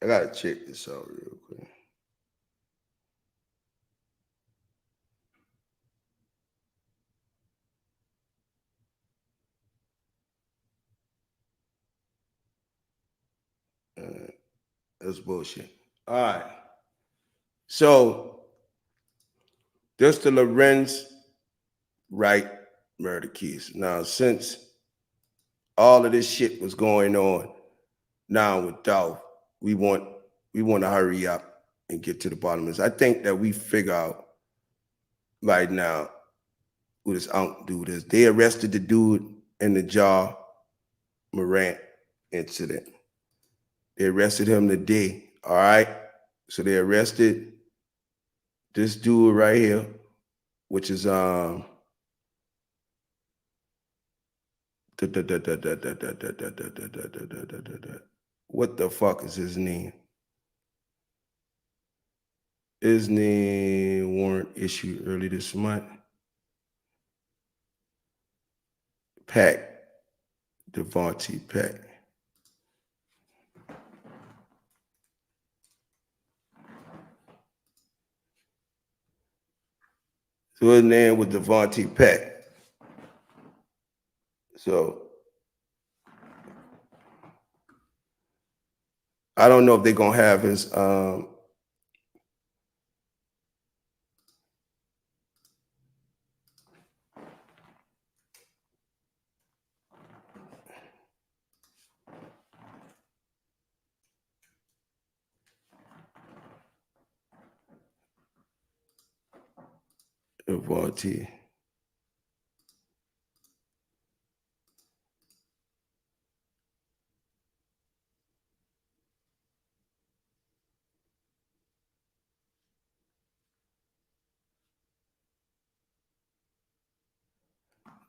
I gotta check this out real quick. That's bullshit. All right. So, just the Lorenz Wright murder case. Now, since all of this shit was going on now with Dolph, we want to hurry up and get to the bottom of this. I think that we figure out right now who this Unc dude is. They arrested the dude in the Ja Morant incident. They arrested him today. All right. So they arrested this dude right here, which is what the fuck is his name? His name warrant issued early this month. Pack, Devontae Pack. So his name was Devontae Pack. So I don't know if they're gonna have his Devontae.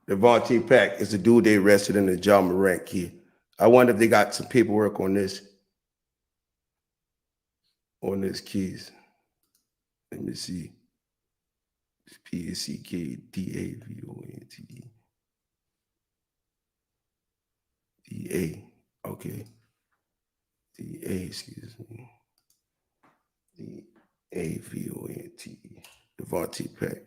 Devontae Pack is the dude they arrested in the Ja Morant case. I wonder if they got some paperwork on this case. Let me see. PACKDAVONTE. DA. Okay. DA, excuse me. DAVONTE. Devontae Pack.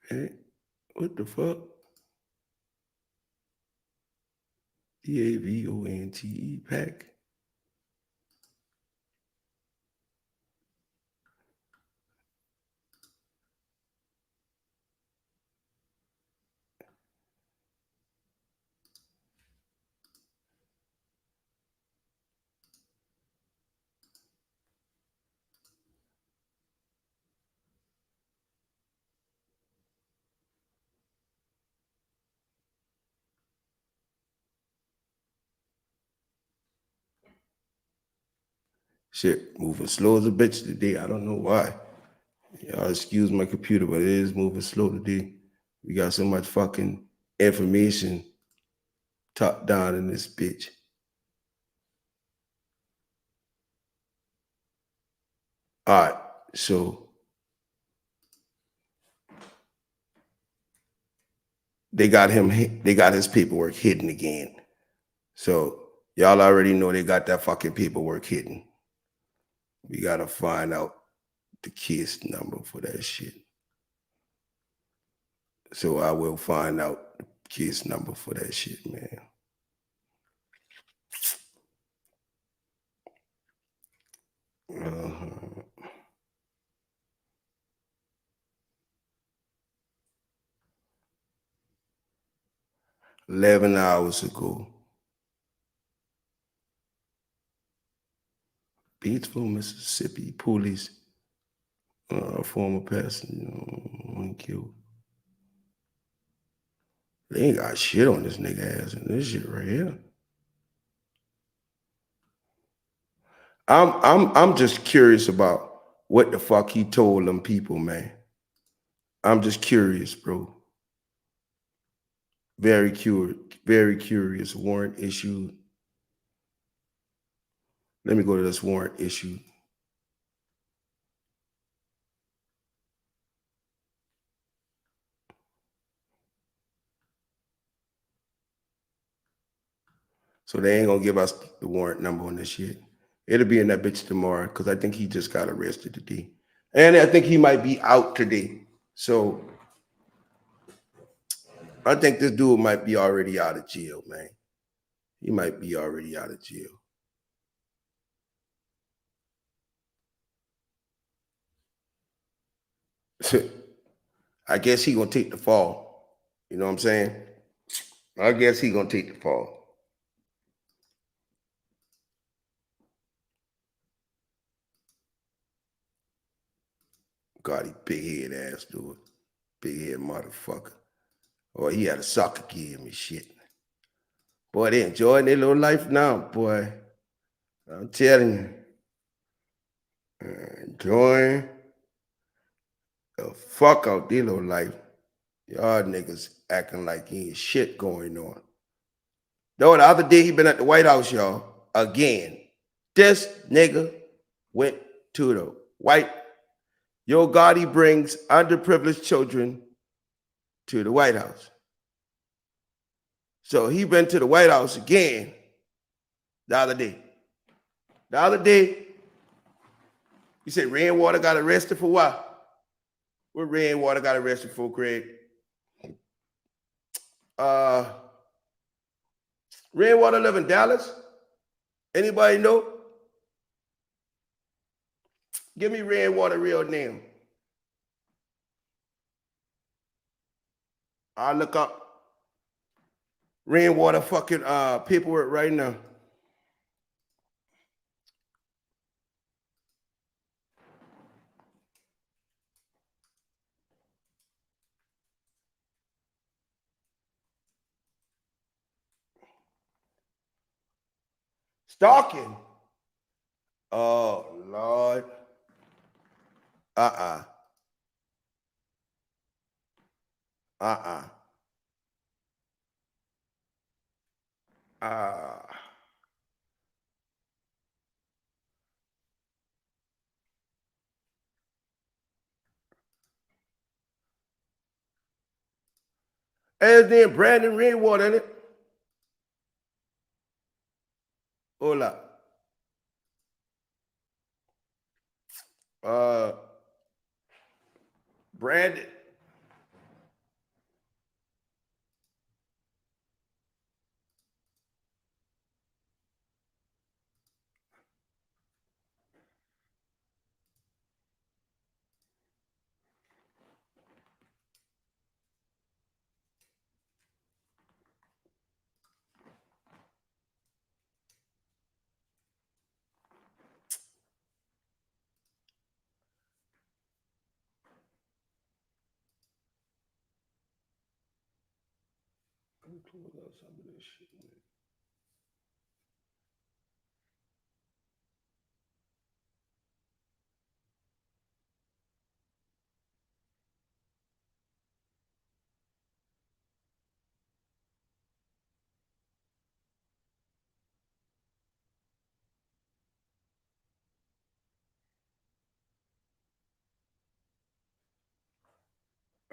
Hey, what the fuck? DAVONTE Pack. Shit, moving slow as a bitch today. I don't know why. Y'all excuse my computer, but it is moving slow today. We got so much fucking information top down in this bitch. All right, so they got his paperwork hidden again. So y'all already know they got that fucking paperwork hidden. We gotta find out the case number for that shit. So I will find out the case number for that shit, man. Uh-huh. 11 hours ago. Beatsville, Mississippi, police, former passenger, one killed. They ain't got shit on this nigga ass in this shit right here. I'm just curious about what the fuck he told them people, man. I'm just curious, bro. Very curious. Warrant issued. Let me go to this warrant issued. So they ain't gonna give us the warrant number on this shit. It'll be in that bitch tomorrow because I think he just got arrested today. And I think he might be out today. So I think this dude might be already out of jail, man. He might be already out of jail. I guess he gonna take the fall. You know what I'm saying? I guess he gonna take the fall. God, he big head ass dude. Big head motherfucker. Or he had a soccer game and shit. Boy, they enjoying their little life now, boy. I'm telling you. Enjoying the fuck out their little life. Y'all niggas acting like ain't shit going on. No, the other day he been at the White House, y'all. Again. This nigga went to the White. Yo Gotti brings underprivileged children to the White House. So he been to the White House again the other day. The other day, you said Rainwater got arrested for what? What Rainwater got arrested for, Craig? Rainwater live in Dallas? Anybody know? Give me Rainwater real name. I'll look up Rainwater fucking paperwork right now. Stalking. Oh, Lord. Uh-uh. Hey, his name Brandon Rainwater, isn't it? Hola. Brandon.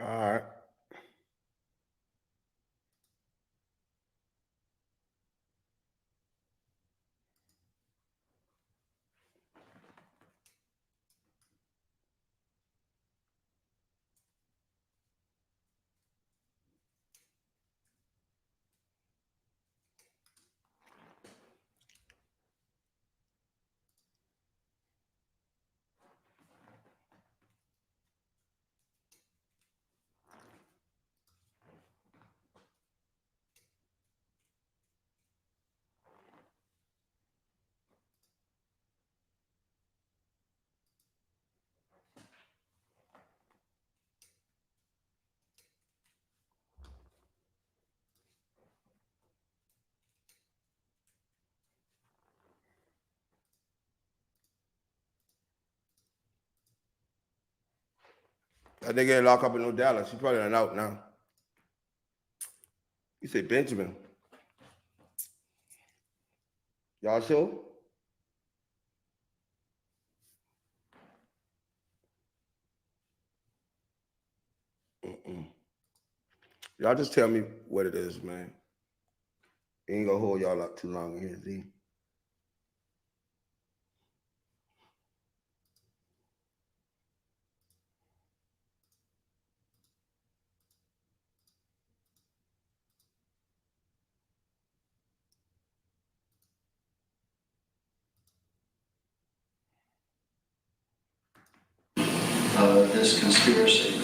All right. That nigga ain't locked up in no Dallas. He probably not out now. You say Benjamin. Y'all sure? Y'all just tell me what it is, man. Ain't gonna hold y'all up too long in here, Z. this conspiracy.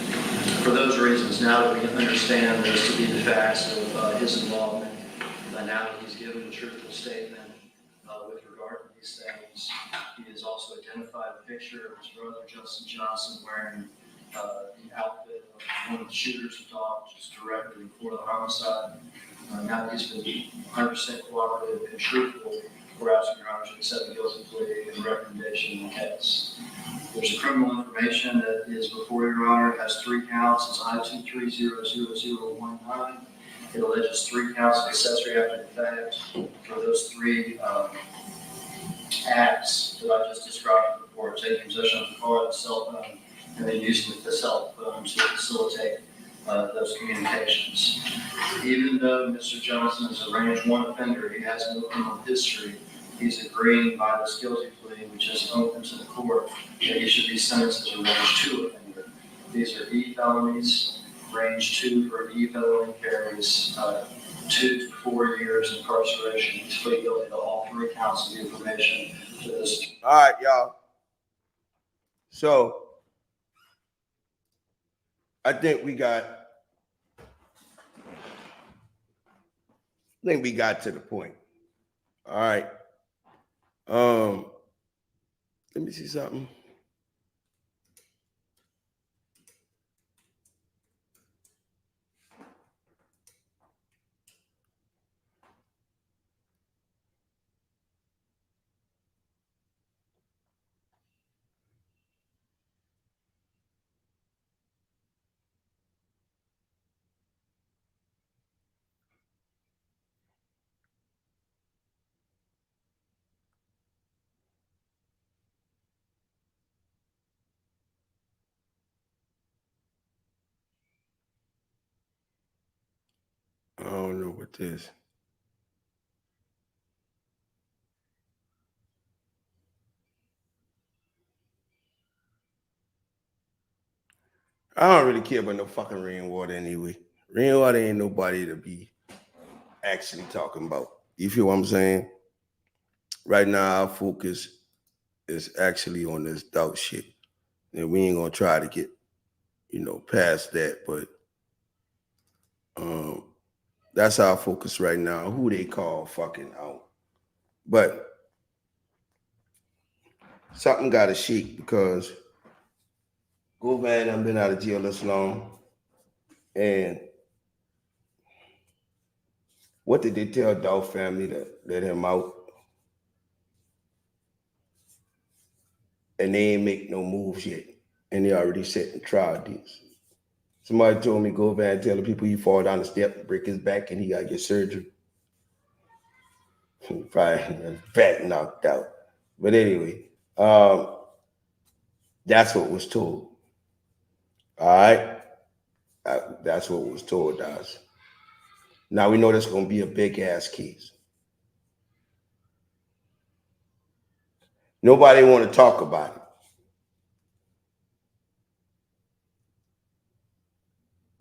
For those reasons, now that we understand those to be the facts of his involvement, now that he's given a truthful statement with regard to these things, he has also identified a picture of his brother Justin Johnson wearing the outfit of one of the shooters who talked just directly before the homicide. Now that he's been 100% cooperative and truthful, we're asking Your Honor to accept the guilty plea and recommendation in the case. There's a criminal information that is before Your Honor. It has 3 counts. It's I-2300019. It alleges 3 counts of accessory after the fact for those 3 acts that I just described before: taking possession of the car, the cell phone, and then using the cell phone to facilitate those communications. Even though Mr. Johnson is a range 1 offender, he has no criminal history. He's agreeing by this guilty plea, which is open to the court, that he should be sentenced as a range 2 offender. These are E felonies. Range 2 for E felony carries 2 to 4 years incarceration. He's plead guilty to all 3 counts of the information to this. All right, y'all. So I think we got to the point. All right. Let me see something. I don't know what this. I don't really care about no fucking rainwater anyway. Rainwater ain't nobody to be actually talking about. You feel what I'm saying? Right now, our focus is actually on this doubt shit. And we ain't gonna try to get, past that, but that's our focus right now, who they call fucking out. But something gotta shake because Govan, I've been out of jail this long. And what did they tell Dolph family to let him out? And they ain't make no moves yet. And they already setting trial dates. Somebody told me, go over and tell the people you fall down the step and break his back and he got to get surgery. Probably back knocked out. But anyway, that's what was told. All right? That's what was told to us. Now we know that's going to be a big-ass case. Nobody want to talk about it.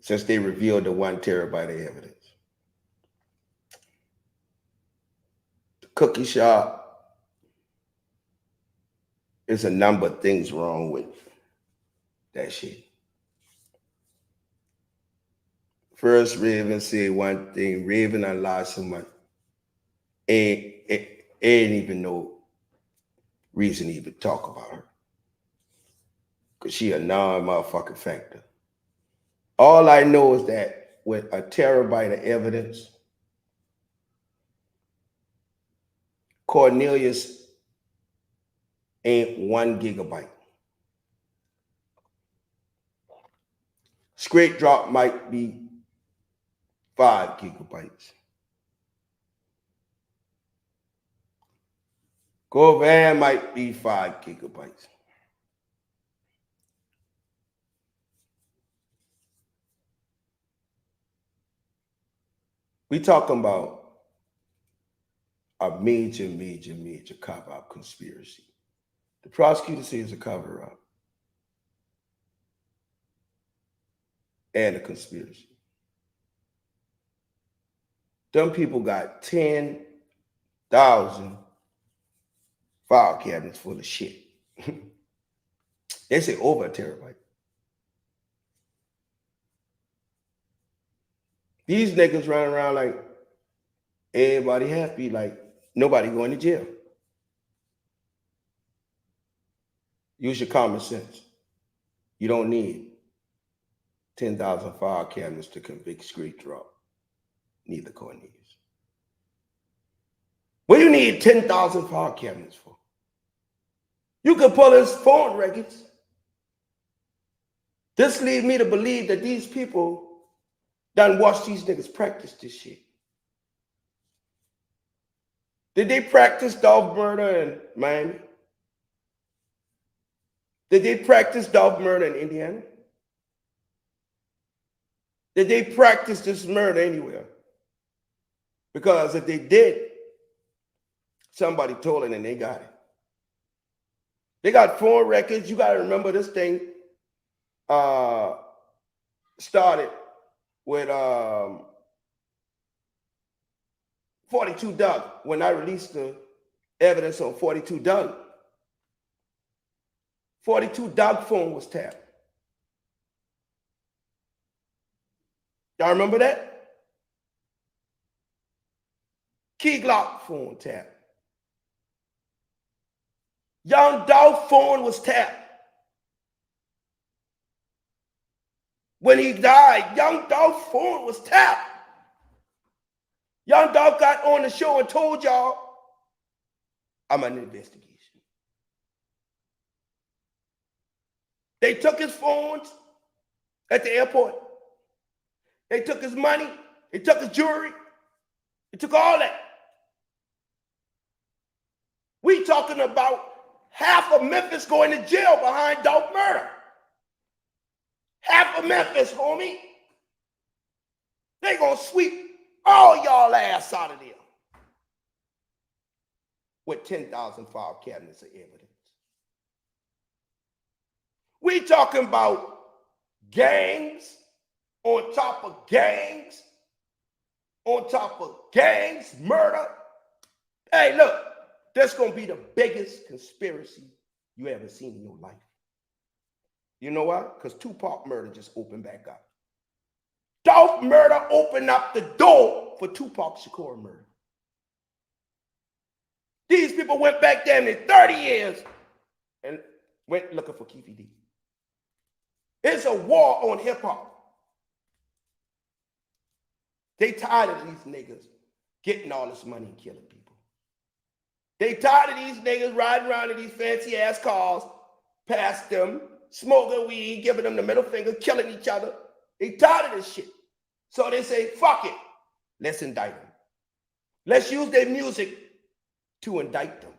Since they revealed the 1 terabyte of evidence. The cookie shop, there's a number of things wrong with that shit. First, Raven said one thing. Raven unlocked someone. Ain't even no reason to even talk about her. Because she a non-motherfucking factor. All I know is that with a terabyte of evidence, Cornelius ain't 1 gigabyte. Straight drop might be 5 gigabytes. Govan might be 5 gigabytes. We talking about a major cover-up conspiracy. The prosecutor says it's a cover-up and a conspiracy. Them people got 10,000 file cabinets full of shit. They say over a terabyte. These niggas running around like everybody happy, like nobody going to jail. Use your common sense. You don't need 10,000 file cabinets to convict Street Drop. Neither Cornelius. What do you need 10,000 file cabinets for? You can pull his phone records. This leads me to believe that these people done watch these niggas practice this shit. Did they practice Dolph murder in Miami? Did they practice Dolph murder in Indiana? Did they practice this murder anywhere? Because if they did, somebody told it and they got it. They got phone records. You got to remember this thing started with 42 Doug. When I released the evidence on 42 Doug, 42 Doug phone was tapped. Y'all remember that? Key Glock phone tapped. Young Dolph phone was tapped. When he died, Young Dolph phone was tapped. Young Dolph got on the show and told y'all, I'm an investigation. They took his phones at the airport. They took his money. They took his jewelry. They took all that. We talking about half of Memphis going to jail behind Dolph murder. Half of Memphis, homie. They gonna sweep all y'all ass out of there with 10,000 file cabinets of evidence. We talking about gangs on top of gangs on top of gangs, murder. Hey, look, that's gonna be the biggest conspiracy you ever seen in your life. You know why? Because Tupac murder just opened back up. Dolph murder opened up the door for Tupac Shakur murder. These people went back there in 30 years and went looking for Keefe D. It's a war on hip hop. They tired of these niggas getting all this money and killing people. They tired of these niggas riding around in these fancy ass cars past them, smoking weed, giving them the middle finger, killing each other. They tired of this shit. So they say, fuck it. Let's indict them. Let's use their music to indict them.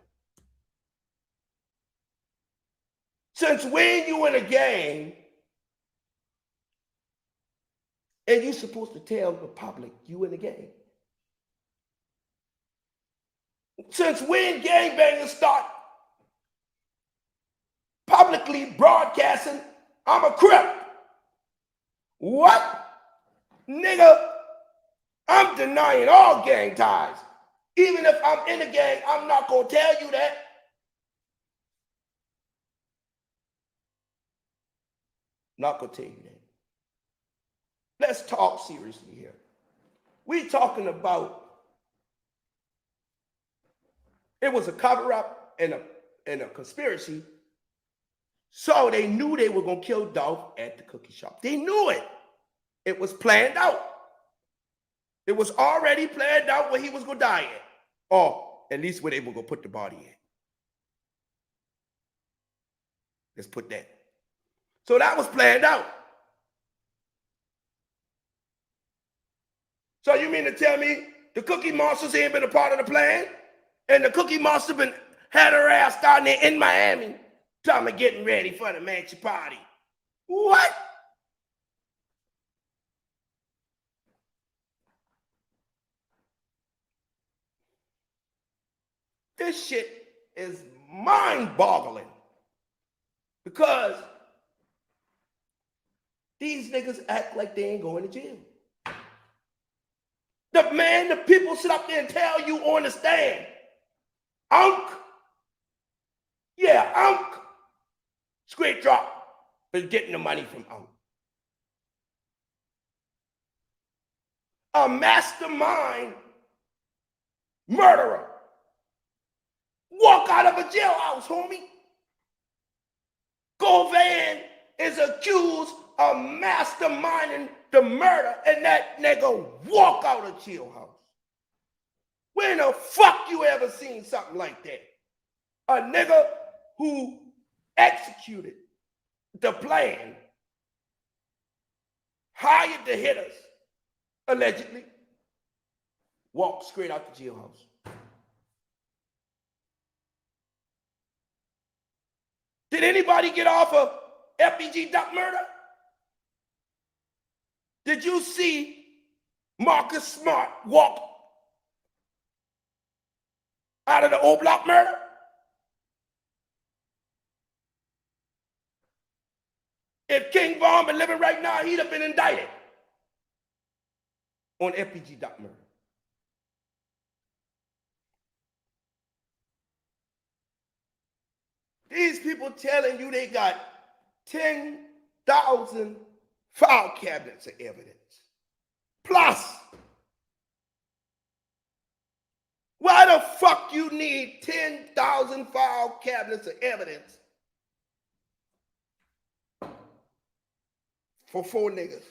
Since when you in a gang and you supposed to tell the public you in a gang? Since when gangbangers start publicly broadcasting, I'm a Crip? What? Nigga, I'm denying all gang ties. Even if I'm in a gang, I'm not gonna tell you that. Not gonna tell you that. Let's talk seriously here. We talking about it was a cover-up and a conspiracy. So they knew they were gonna kill Dolph at the cookie shop. They knew it. It was planned out. It was already planned out where he was gonna die at. Or at least where they were gonna put the body in. Let's put that. So that was planned out. So you mean to tell me the Cookie Monsters ain't been a part of the plan? And the Cookie Monster been had her ass down there in Miami, talking about getting ready for the mansion party. What? This shit is mind-boggling because these niggas act like they ain't going to jail. The people sit up there and tell you on the stand, Unc, yeah, Unc, Straight Drop is getting the money from Unc. a mastermind murderer walk out of a jailhouse, homie. Govan is accused of masterminding the murder, and that nigga walk out of jailhouse. When the fuck you ever seen something like that? A nigga who executed the plan, hired the hitters, allegedly, walked straight out the jailhouse. Did anybody get off of FBG Duck murder? Did you see Marcus Smart walk out of the O Block murder? If King Von been living right now, he'd have been indicted on FBG Duck murder. These people telling you they got 10,000 file cabinets of evidence. Plus, why the fuck you need 10,000 file cabinets of evidence for 4 niggas?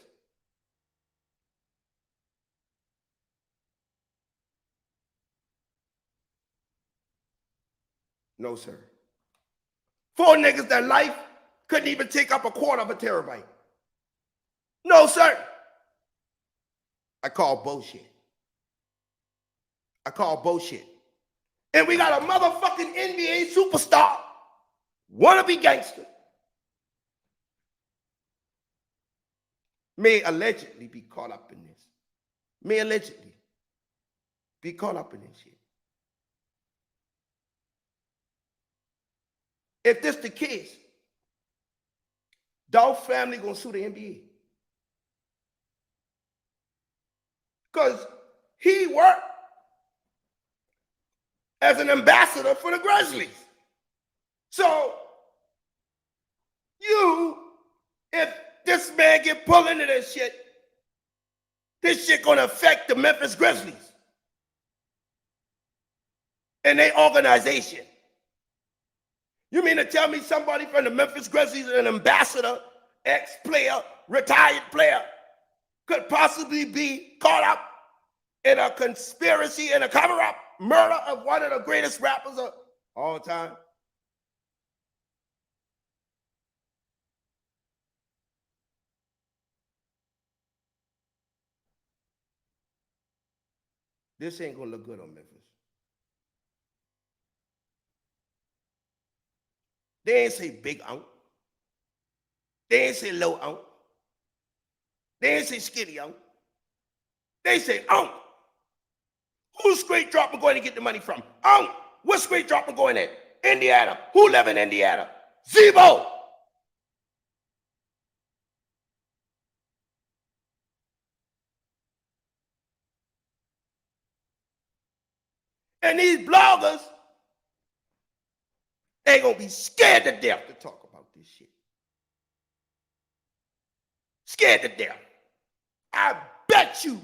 No, sir. 4 niggas that life couldn't even take up a quarter of a terabyte. No, sir. I call bullshit. I call bullshit. And we got a motherfucking NBA superstar, wannabe gangster, may allegedly be caught up in this. May allegedly be caught up in this shit. If this the case, Dolph family gonna sue the NBA. Because he worked as an ambassador for the Grizzlies. So, if this man get pulled into this shit gonna affect the Memphis Grizzlies and their organization. You mean to tell me somebody from the Memphis Grizzlies, an ambassador, ex-player, retired player, could possibly be caught up in a conspiracy and a cover-up murder of one of the greatest rappers of all time? This ain't gonna look good on Memphis. They ain't say big out. They ain't say low out. They ain't say skinny out. They say out. Who's Straight Dropper going to get the money from? Out. What's Straight Dropper going in? Indiana. Who live in Indiana? Zebo. And these bloggers, they gonna be scared to death to talk about this shit. Scared to death. I bet you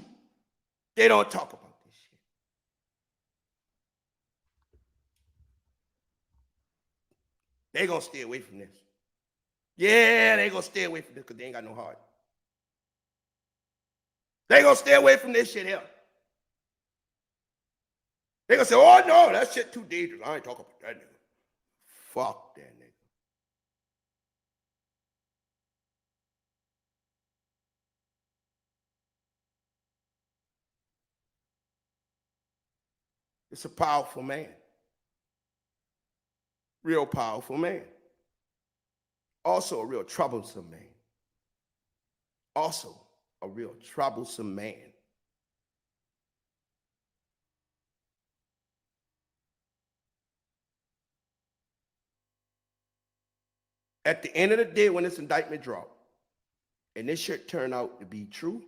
they don't talk about this shit. They gonna stay away from this. Yeah, they gonna stay away from this because they ain't got no heart. They gonna stay away from this shit here. They gonna say, oh no, that shit too dangerous. I ain't talking about that nigga. Fuck that nigga. It's a powerful man. Real powerful man. Also a real troublesome man. Also a real troublesome man. At the end of the day, when this indictment dropped, and this shit turned out to be true,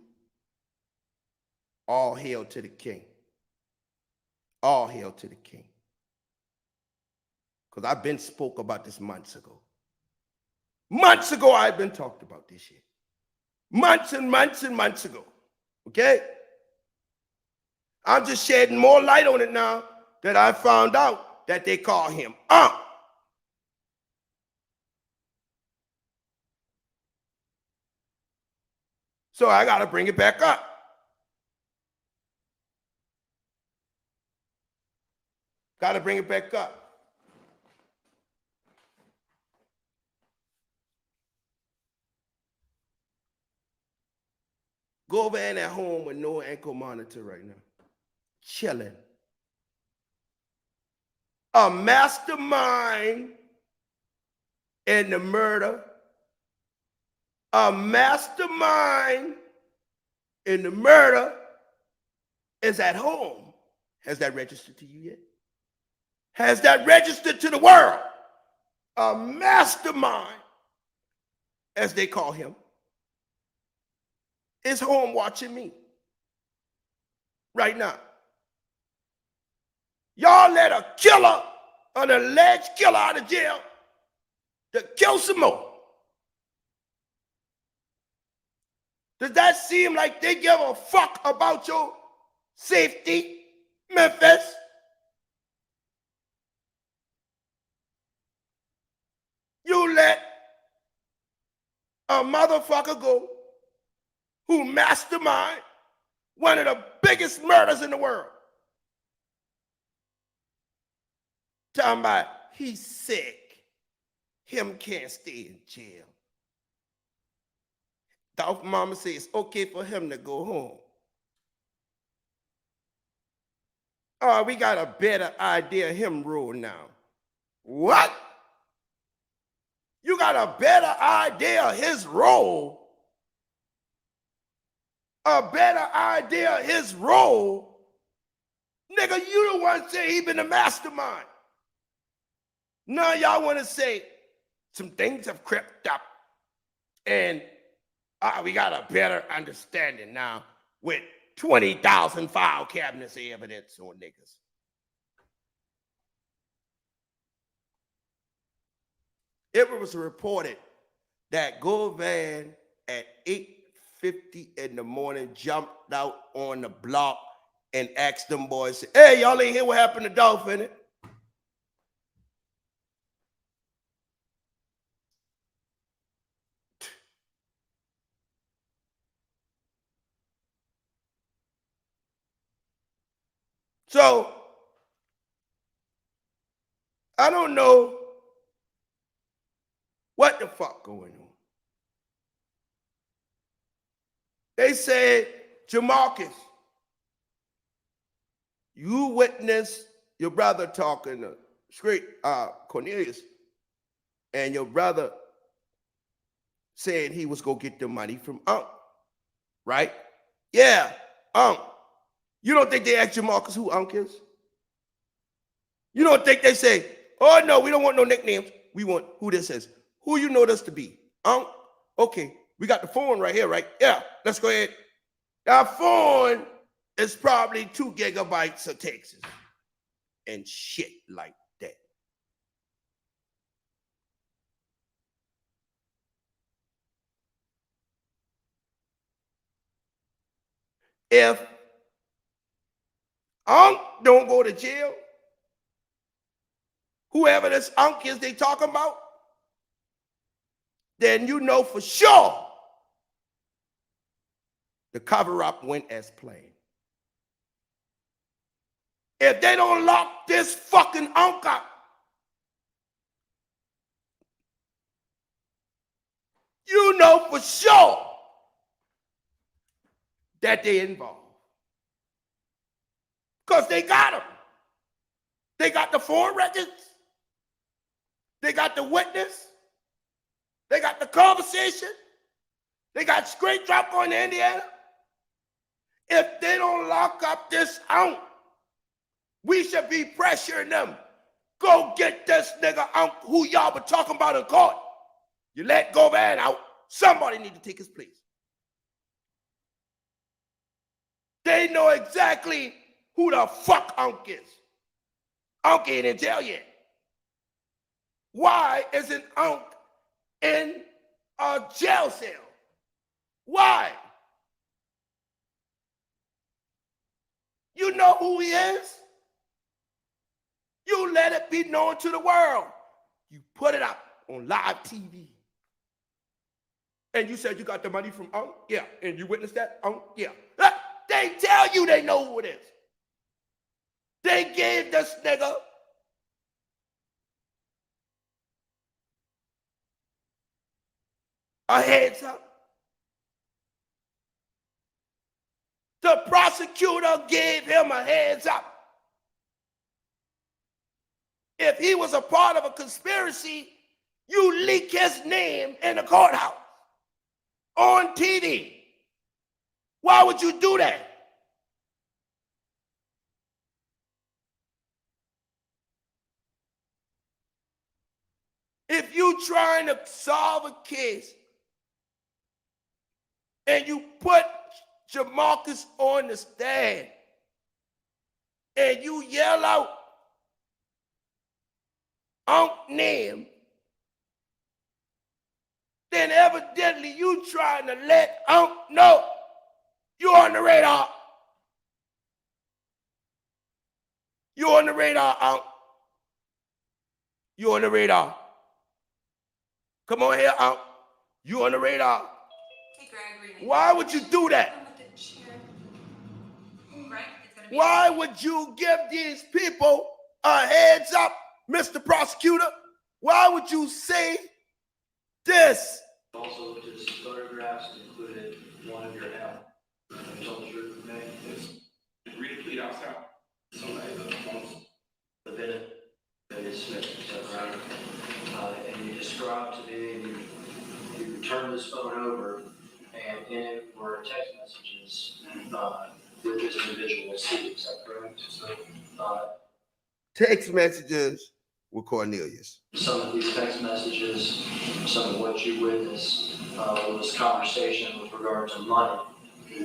all hail to the king. All hail to the king. Because I've been spoke about this months ago. Months ago, I've been talked about this shit. Months and months and months ago. Okay? I'm just shedding more light on it now that I found out that they call him Unc. So I got to bring it back up. Got to bring it back up. Go over in at home with no ankle monitor right now. Chilling. A mastermind in the murder. A mastermind in the murder is at home. Has that registered to you yet? Has that registered to the world? A mastermind, as they call him, is home watching me right now. Y'all let a killer, an alleged killer out of jail to kill some more. Does that seem like they give a fuck about your safety, Memphis? You let a motherfucker go who mastermind one of the biggest murders in the world. Talking about he's sick. Him can't stay in jail. Dolph Mama says it's okay for him to go home. Oh, we got a better idea of him rule now. What? You got a better idea of his role? A better idea of his role? Nigga, you the one say he been a mastermind. Now y'all want to say some things have crept up and we got a better understanding now with 20,000 file cabinets of evidence on niggas. It was reported that Govan at 8:50 in the morning jumped out on the block and asked them boys, hey, y'all ain't hear what happened to Dolph, innit? So, I don't know what the fuck going on. They said, Jamarcus, you witnessed your brother talking to Cornelius, and your brother saying he was going to get the money from Unc, right? Yeah, Unc. You don't think they asked Jamarcus who Unc is? You don't think they say, oh, no, we don't want no nicknames. We want who this is. Who you know this to be? Unc? Okay, we got the phone right here, right? Yeah, let's go ahead. That phone is probably 2 gigabytes of Texas and shit like that. If Unc don't go to jail, whoever this Unc is they talking about, then you know for sure the cover-up went as planned. If they don't lock this fucking Unc up, you know for sure that they involved. Because they got him. They got the phone records. They got the witness. They got the conversation. They got straight drop on to Indiana. If they don't lock up this Unc, we should be pressuring them. Go get this nigga Unc who y'all been talking about in court. You let Govan out, somebody need to take his place. They know exactly who the fuck Unc is. Unc ain't in jail yet. Why isn't Unc in a jail cell? Why? You you know who he is? You let it be known to the world. You put it up on live TV. And you said you got the money from Unc? Yeah. And you witnessed that? Unc? Yeah. They tell you they know who it is. They gave this nigga a heads up. The prosecutor gave him a heads up. If he was a part of a conspiracy, you leak his name in the courthouse on TV. Why would you do that? If you trying to solve a case and you put Jamarcus on the stand and you yell out Unc name, then evidently you trying to let Unc know you on the radar. You on the radar, Unc. You on the radar. Come on here, Unc. You on the radar. Hey, Gregory. Why would you do that? Why would you give these people a heads up, Mr. Prosecutor? Why would you say this? Also looked at some photographs that included one of your health. Tell the truth, man. Read the plea outside. Somebody The Bennett Smith, is that right? And you described to me, you turned this phone over, and in it were text messages with this individual Steve, is that correct? Text messages with Cornelius. Some of these text messages, some of what you witnessed was conversation with regard to money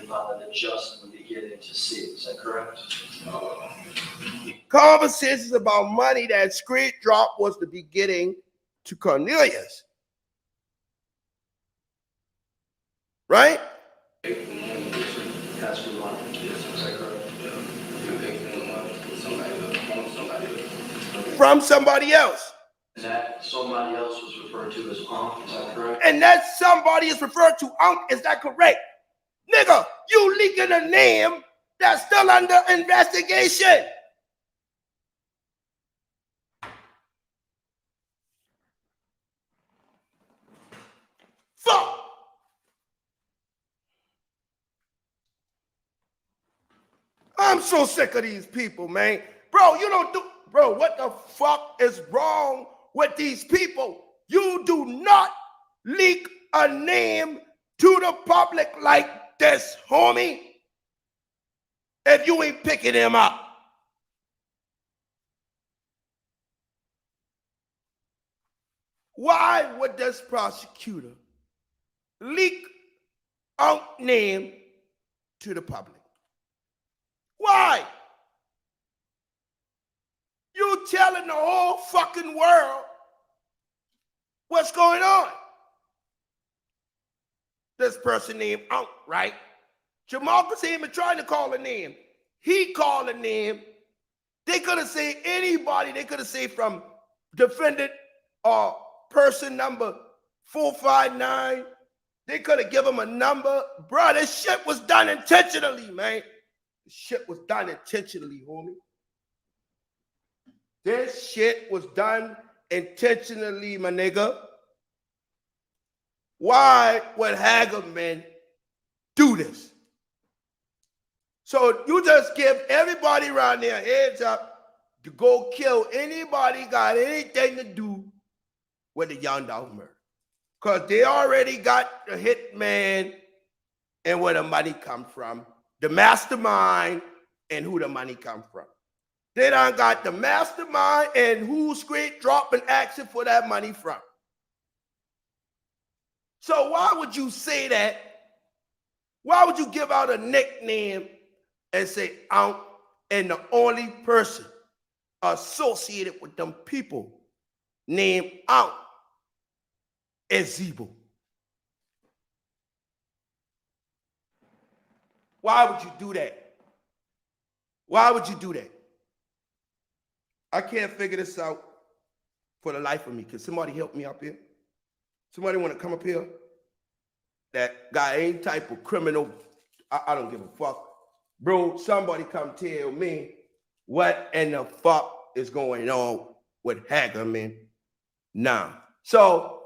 that Justin would be getting to see. Is that correct? Conversations about money that Street Drop was to be getting to Cornelius. Right? That's the money. Is that correct? From somebody else. And that somebody else was referred to as Unc, is that correct? And that somebody is referred to Unc, is that correct? Nigga, you leaking a name that's still under investigation. Fuck. I'm so sick of these people, man. Bro, you don't do, bro, what the fuck is wrong with these people? You do not leak a name to the public like this, homie, if you ain't picking him up. Why would this prosecutor leak Unc name to the public? Why? You telling the whole fucking world what's going on. This person named Unc, right? Jamarcus ain't even trying to call a name. He called a name. They could have said anybody. They could have said from defendant or person number 459. They could have given him a number. Bro, this shit was done intentionally, man. This shit was done intentionally, homie. This shit was done intentionally, my nigga. Why would Hagerman do this? So you just give everybody around there heads up to go kill anybody got anything to do with the Young Dolph murder. Because they already got the hitman and where the money come from, the mastermind and who the money come from. They done got the mastermind and who Street dropping action for that money from. So why would you say that? Why would you give out a nickname and say Unc and the only person associated with them people named Unc is Zebo? Why would you do that? Why would you do that? I can't figure this out for the life of me. Can somebody help me up here? Somebody want to come up here that got any type of criminal? I don't give a fuck. Bro, somebody come tell me what in the fuck is going on with Hagerman now. So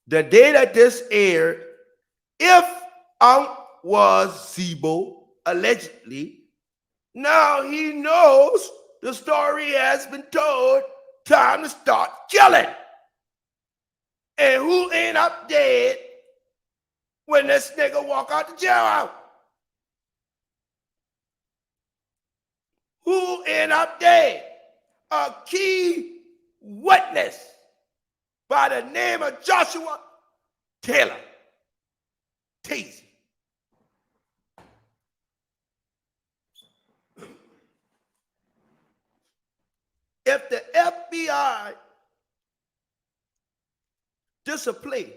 the day that this aired, if was Zebo, allegedly, now he knows the story has been told, time to start killing. And who end up dead when this nigga walk out the jail out? Who end up dead? A key witness by the name of Joshua Taylor. Teasy. If the FBI display,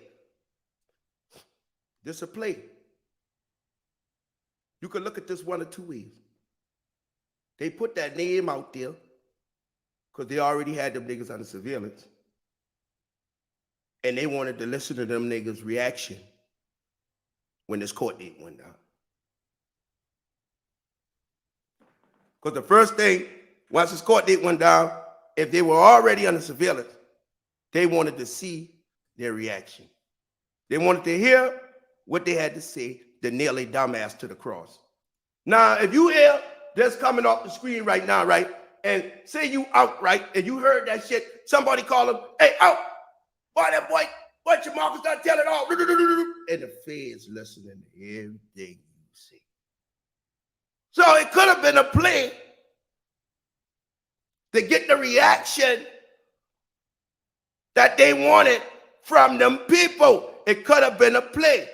you can look at this one of two ways. They put that name out there because they already had them niggas under surveillance. And they wanted to listen to them niggas' reaction when this court date went down. Because the first thing, once this court date went down, if they were already under surveillance, they wanted to see their reaction. They wanted to hear what they had to say to nail a dumbass to the cross. Now, if you hear this coming off the screen right now, right, and say you out, right, and you heard that shit, somebody call him, hey, out. Boy, that boy, your Marcus not telling all. And the feds listening to everything you say. So it could have been a play to get the reaction that they wanted from them people. It could have been a play.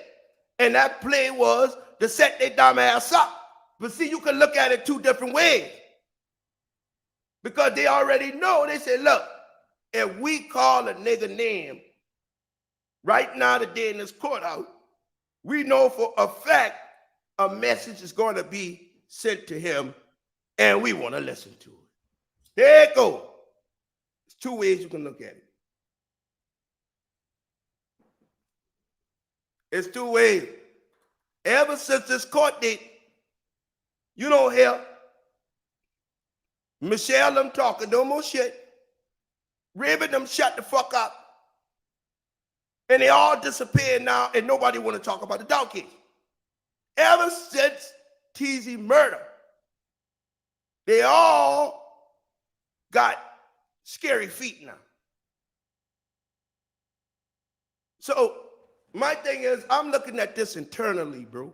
And that play was to set their dumb ass up. But see, you can look at it two different ways. Because they already know. They say, look, if we call a nigga name right now today in this courthouse, we know for a fact a message is going to be sent to him, and we want to listen to it. There it goes. There's two ways you can look at it. It's two ways. Ever since this court date, you don't hear Michelle them talking no more shit. Raven them shut the fuck up. And they all disappeared now, and nobody want to talk about the dog case. Ever since Teasy murder, they all got scary feet now. So my thing is, I'm looking at this internally, bro.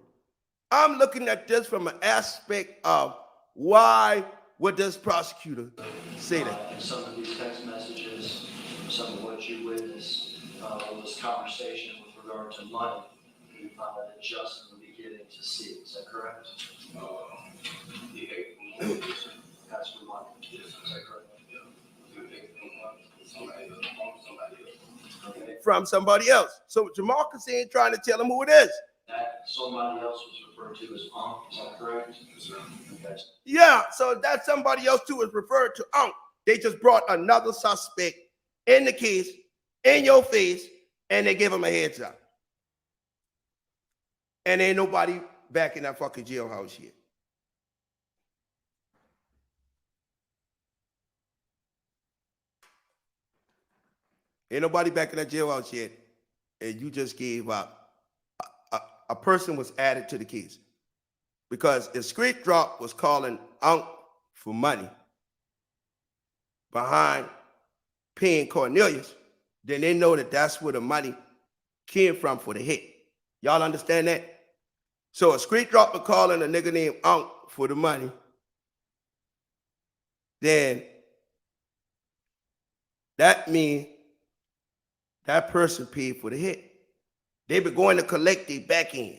I'm looking at this from an aspect of why would this prosecutor say that? Some of these text messages, some of what you witnessed, this conversation with regard to money, you found that Justin would be getting to see. Is that correct? That's for money. Is that correct? From somebody else. So Jamarcus ain't trying to tell him who it is. That somebody else was referred to as Unc. Is that correct? Okay. Yeah, so that somebody else too is referred to Unc. They just brought another suspect in the case, in your face, and they give him a heads up. And ain't nobody back in that fucking jailhouse yet. Ain't nobody back in that jailhouse yet, and you just gave up. A person was added to the case. Because if Street Drop was calling Unc for money behind paying Cornelius, then they know that that's where the money came from for the hit. Y'all understand that? So a Street Drop was calling a nigga named Unc for the money, then that means that person paid for the hit. They been going to collect their back end.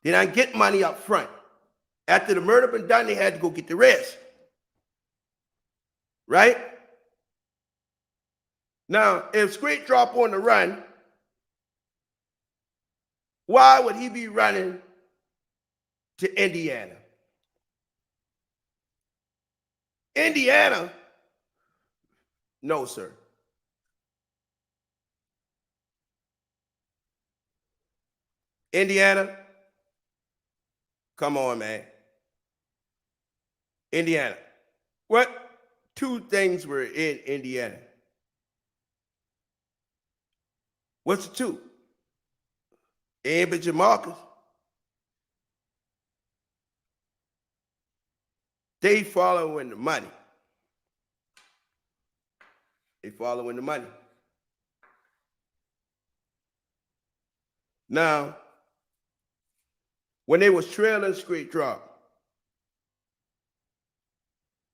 They don't get money up front. After the murder been done, they had to go get the rest. Right? Now, if Street Drop on the run, why would he be running to Indiana? Indiana, no, sir. Indiana, come on, man. Indiana. What two things were in Indiana? What's the two? Abe and Jamarcus. They following the money. They following the money. Now, when they was trailing Street Drop,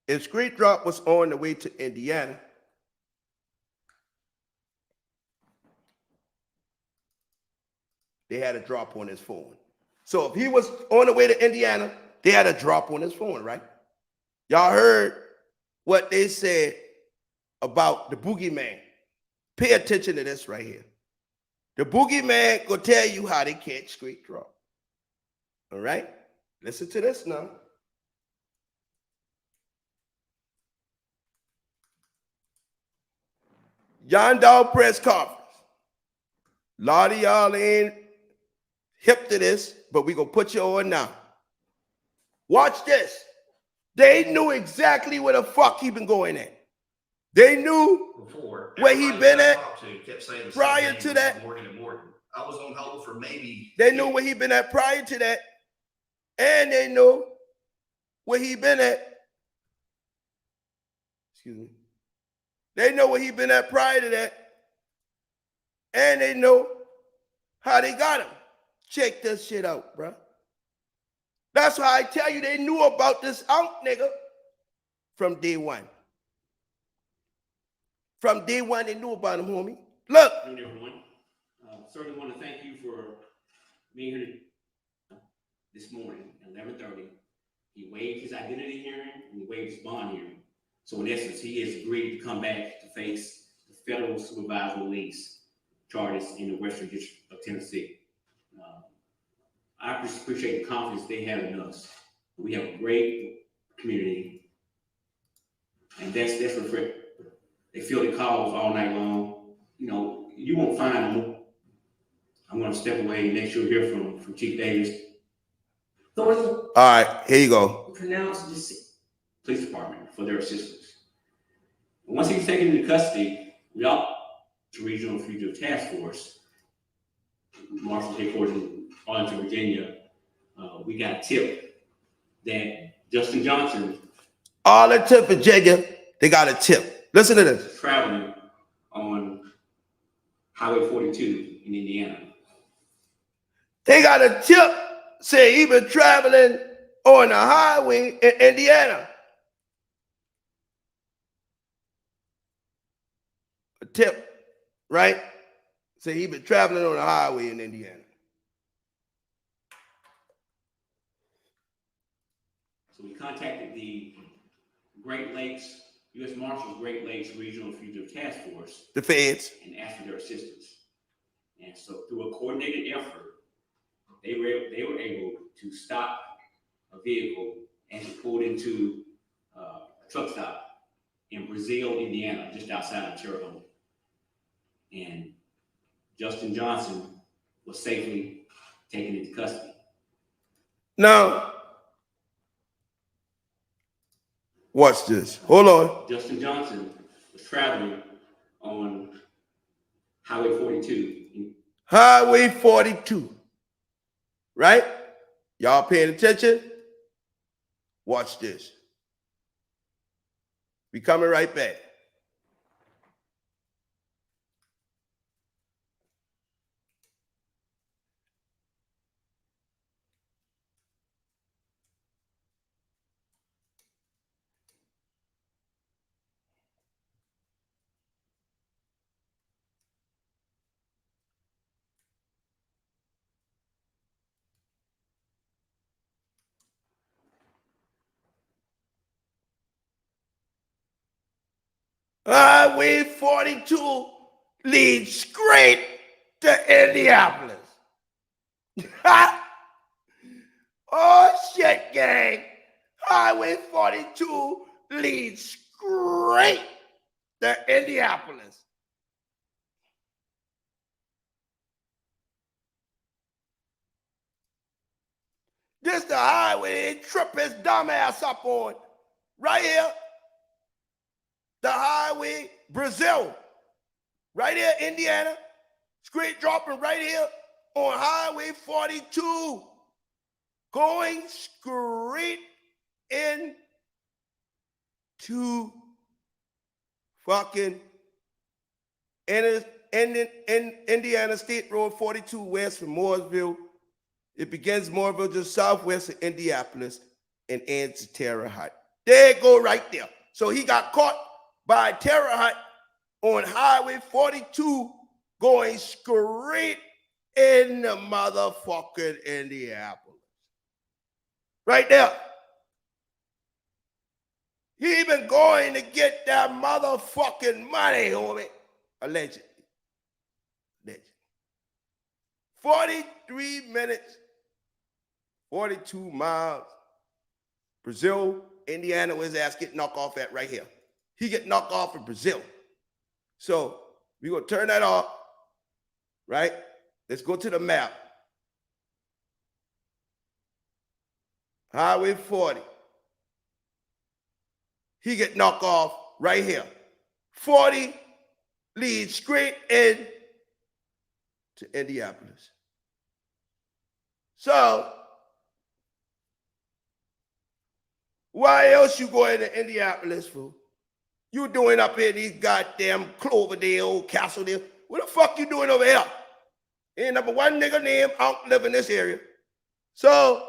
and Street Drop was on the way to Indiana, they had a drop on his phone. So if he was on the way to Indiana, they had a drop on his phone, right? Y'all heard what they said about the boogeyman. Pay attention to this right here. The boogeyman will tell you how they catch Street Drop. All right? Listen to this now. Yandall press conference. A lot of y'all ain't hip to this, but we gonna put you on now. Watch this. They knew exactly where the fuck he been going at. They knew where he been at prior to that. Morgan and Morgan. I was on hold for maybe. They knew where he been at prior to that, and they knew where he been at. Excuse me. They know where he been at prior to that, and they know how they got him. Check this shit out, bro. That's why I tell you they knew about this out, nigga, from day one. From day one, they knew about him, homie. Look. Good afternoon, everyone. Certainly want to thank you for being here this morning at 11:30. He waived his identity hearing and he waived his bond hearing. So in essence, he has agreed to come back to face the federal supervised release charges in the Western District of Tennessee. I just appreciate the confidence they have in us. We have a great community, and that's reflected. They feel the calls all night long. You know, you won't find them. I'm going to step away and make sure you hear from Chief Davis. All right, here you go. Pronounce this police department for their assistance. And once he's taken into custody, we all to Regional Fugitive Task Force, Marshall headquarters in Arlington, Virginia. We got a tip that Justin Johnson, Arlington, Virginia, they got a tip. Listen to this. Traveling on Highway 42 in Indiana. They got a tip say he been traveling on the highway in Indiana. A tip, right? Say he been traveling on the highway in Indiana. So we contacted the Great Lakes, U.S. Marshals Great Lakes Regional Fugitive Task Force. The feds. And asked for their assistance. And so through a coordinated effort, they were able to stop a vehicle and she pulled into a truck stop in Brazil, Indiana, just outside of Terre Haute. And Justin Johnson was safely taken into custody. Now, watch this. Hold on. Justin Johnson was traveling on Highway 42. Highway 42. Right? Y'all paying attention? Watch this. We coming right back. Highway 42 leads straight to Indianapolis. Oh, shit, gang. Highway 42 leads straight to Indianapolis. This the highway he trip his dumb ass up on. Right here. The highway, Brazil. Right here, Indiana. Straight dropping right here on Highway 42. Going straight into fucking Indiana State Road 42 west from Mooresville. It begins Mooresville just southwest of Indianapolis and ends at Terre Haute. There it go right there. So he got caught by Terre Haute on Highway 42 going straight in the motherfucking Indianapolis. Right there. He been going to get that motherfucking money, homie. Allegedly. 43 minutes, 42 miles. Brazil, Indiana, where his ass get knocked off at right here. He get knocked off in Brazil. So we're going to turn that off, right? Let's go to the map. Highway 40. He get knocked off right here. 40 leads straight in to Indianapolis. So, why else you going to Indianapolis for? You doing up here these goddamn Cloverdale, Castledale? What the fuck you doing over here? Ain't number one nigga named Unc live in this area. So,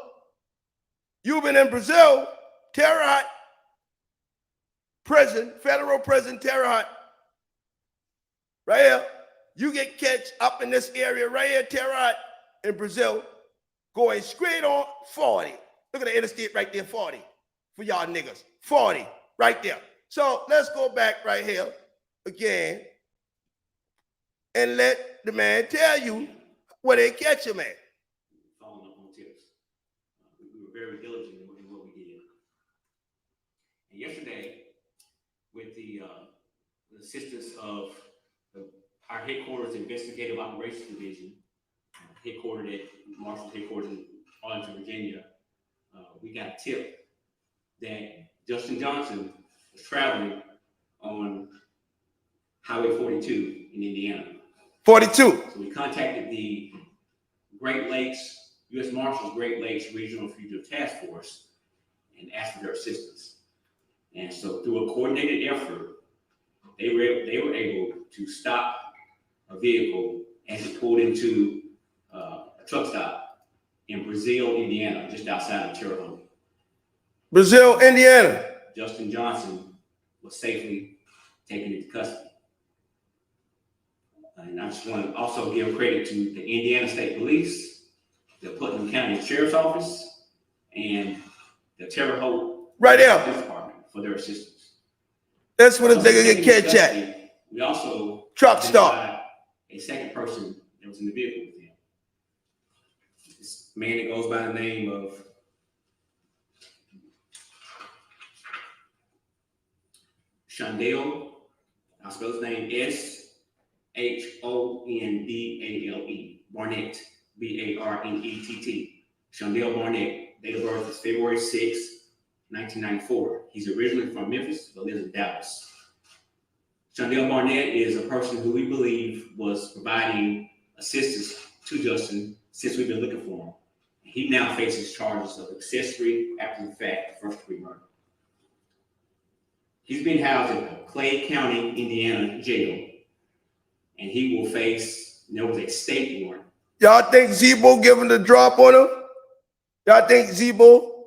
you've been in Brazil, Terre Haute prison, federal prison, Terre Haute. Right here. You get catch up in this area right here, Terre Haute in Brazil, going straight on 40. Look at the interstate right there, 40. For y'all niggas, 40 right there. So let's go back right here again and let the man tell you where they catch him at. Following up on tips. We were very diligent in what we did. And yesterday, with the assistance of our headquarters Investigative Operations Division, headquartered at Marshall's headquarters in Arlington, Virginia, we got a tip that Justin Johnson was traveling on Highway 42 in Indiana. 42. So we contacted the Great Lakes, U.S. Marshals Great Lakes Regional Fugitive Task Force and asked for their assistance. And so through a coordinated effort, they were able to stop a vehicle as it pulled into a truck stop in Brazil, Indiana, just outside of Terre Haute. Brazil, Indiana. Justin Johnson was safely taken into custody. And I just want to also give credit to the Indiana State Police, the Putnam County Sheriff's Office, and the Terre Haute right there Department for their assistance. That's what a nigga get catch at. We also truck stop. A second person that was in the vehicle with him. This man that goes by the name of Shondale. I'll spell his name S-H-O-N-D-A-L-E. Barnett. B-A-R-N-E-T-T. Shondale Barnett. Date of birth is February 6, 1994. He's originally from Memphis, but lives in Dallas. Shondale Barnett is a person who we believe was providing assistance to Justin since we've been looking for him. He now faces charges of accessory after the fact, first-degree murder. He's being housed at the Clay County, Indiana jail, and he will face, there was a state warrant. Y'all think Zebo giving the drop on him? Y'all think Zebo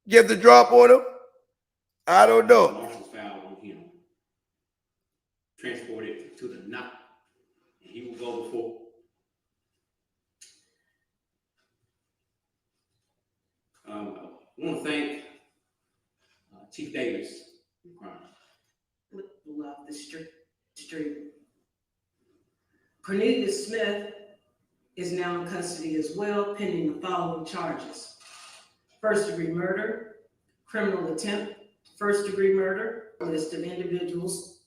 give the drop on him? I don't know. Marshals filed on him, transported to the knot, and he will go before. I want to thank Chief Davis. Love the street. Cornelius Smith is now in custody as well, pending the following charges: first-degree murder, criminal attempt first-degree murder, list of individuals.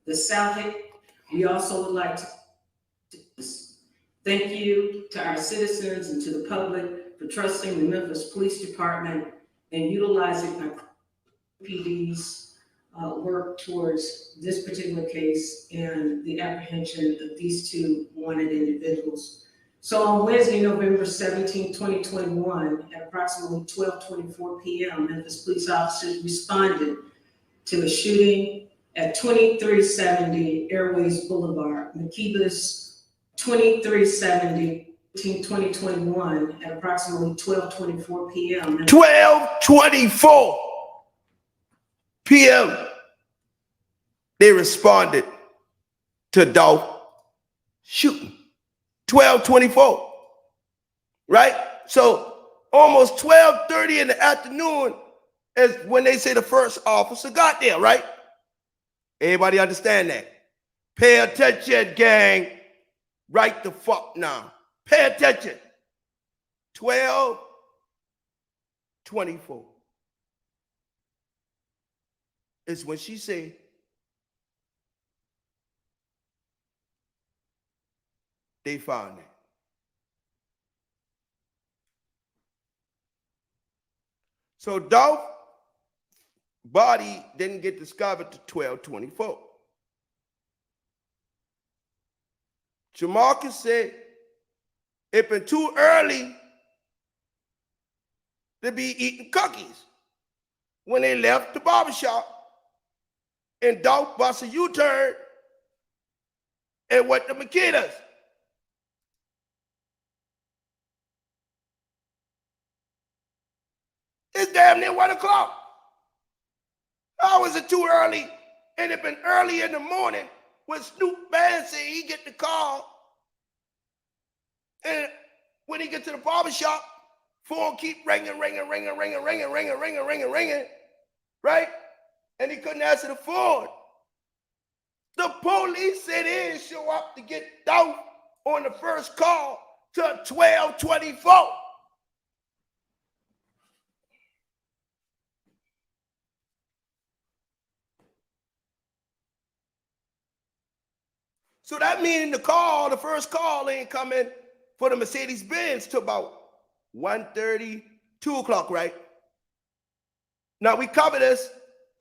The Southwick, we also would like to thank you to our citizens and to the public for trusting the Memphis Police Department and utilizing our PD's work towards this particular case and the apprehension of these two wanted individuals. So on Wednesday, November 17, 2021, at approximately 12:24 p.m., Memphis police officers responded to a shooting at 2370 Airways Boulevard, McKeebus 2370, 2021, at approximately 12:24 p.m. 12:24 p.m. They responded to Dolph shooting. 12:24, right? So almost 12:30 in the afternoon is when they say the first officer got there, right? Everybody understand that? Pay attention, gang. Right the fuck now. Pay attention. 12:24 is when she said, they found it. So Dolph's body didn't get discovered to 12:24. Jamarcus said it been too early to be eating cookies when they left the barbershop, and Dolph bust a U-turn and went to Makeda's. It's damn near 1 o'clock. How is it too early? And it been early in the morning when Snoop Band said he get the call. And when he get to the barbershop, phone keep ringing, right? And he couldn't answer the phone. The police said they didn't show up to get Dolph on the first call till 12:24. So that means the first call ain't coming for the Mercedes-Benz till about 1:30, 2 o'clock, right? Now we cover this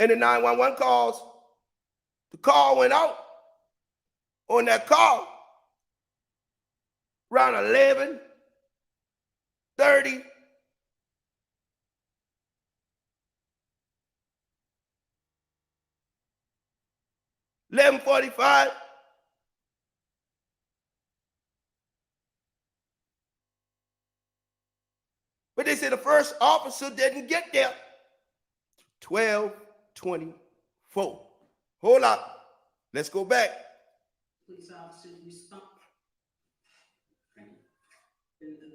in the 911 calls. The call went out on that call around 11:30. $11:45. But they said the first officer didn't get there. 12:24. Hold up. Let's go back. Police officers respond.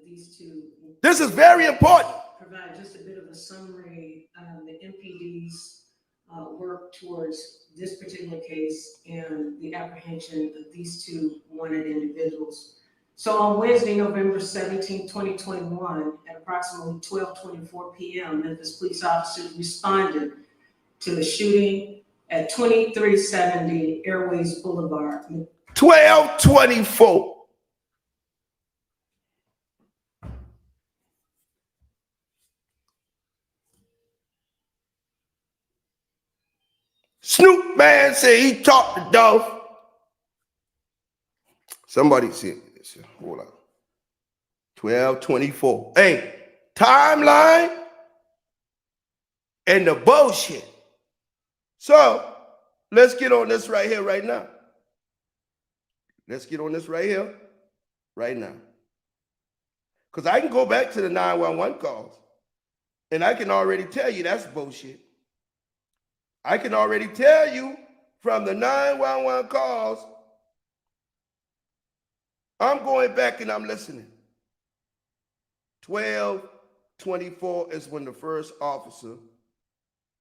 These two. This is very important. Provide just a bit of a summary of the MPD's work towards this particular case and the apprehension of these two wanted individuals. So on Wednesday, November 17, 2021, at approximately 12:24 p.m., Memphis police officers responded to a shooting at 2370 Airways Boulevard. 12:24. Snoop Man said he talked to Dolph. Somebody said this. Hold on. 12:24. Hey, timeline and the bullshit. So let's get on this right here, right now. Let's get on this right here, right now. Because I can go back to the 911 calls and I can already tell you that's bullshit. I can already tell you from the 911 calls, I'm going back and I'm listening. 12:24 is when the first officer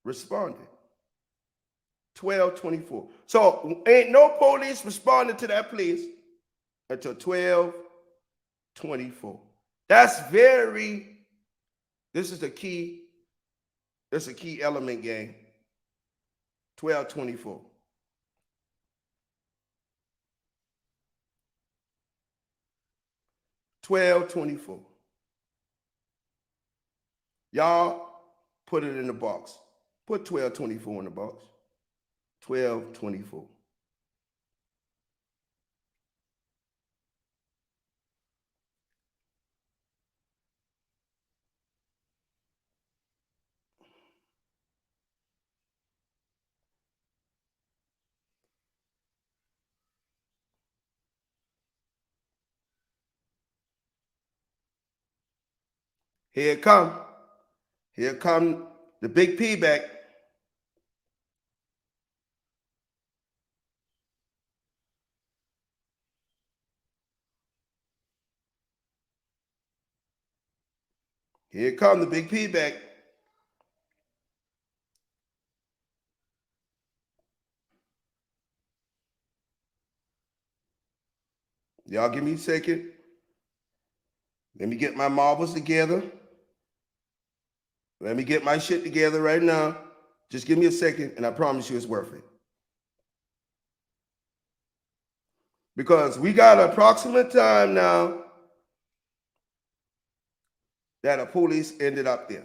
responded. 12:24. So ain't no police responded to that place until 12:24. This is the key That's a key element, gang. 1224. Y'all put it in the box. Put 1224 in the box. 1224. Here it come. Here come the big P back. Here come the big P back. Y'all give me a second. Let me get my marbles together. Let me get my shit together right now. Just give me a second, and I promise you it's worth it. Because we got an approximate time now that a police ended up there.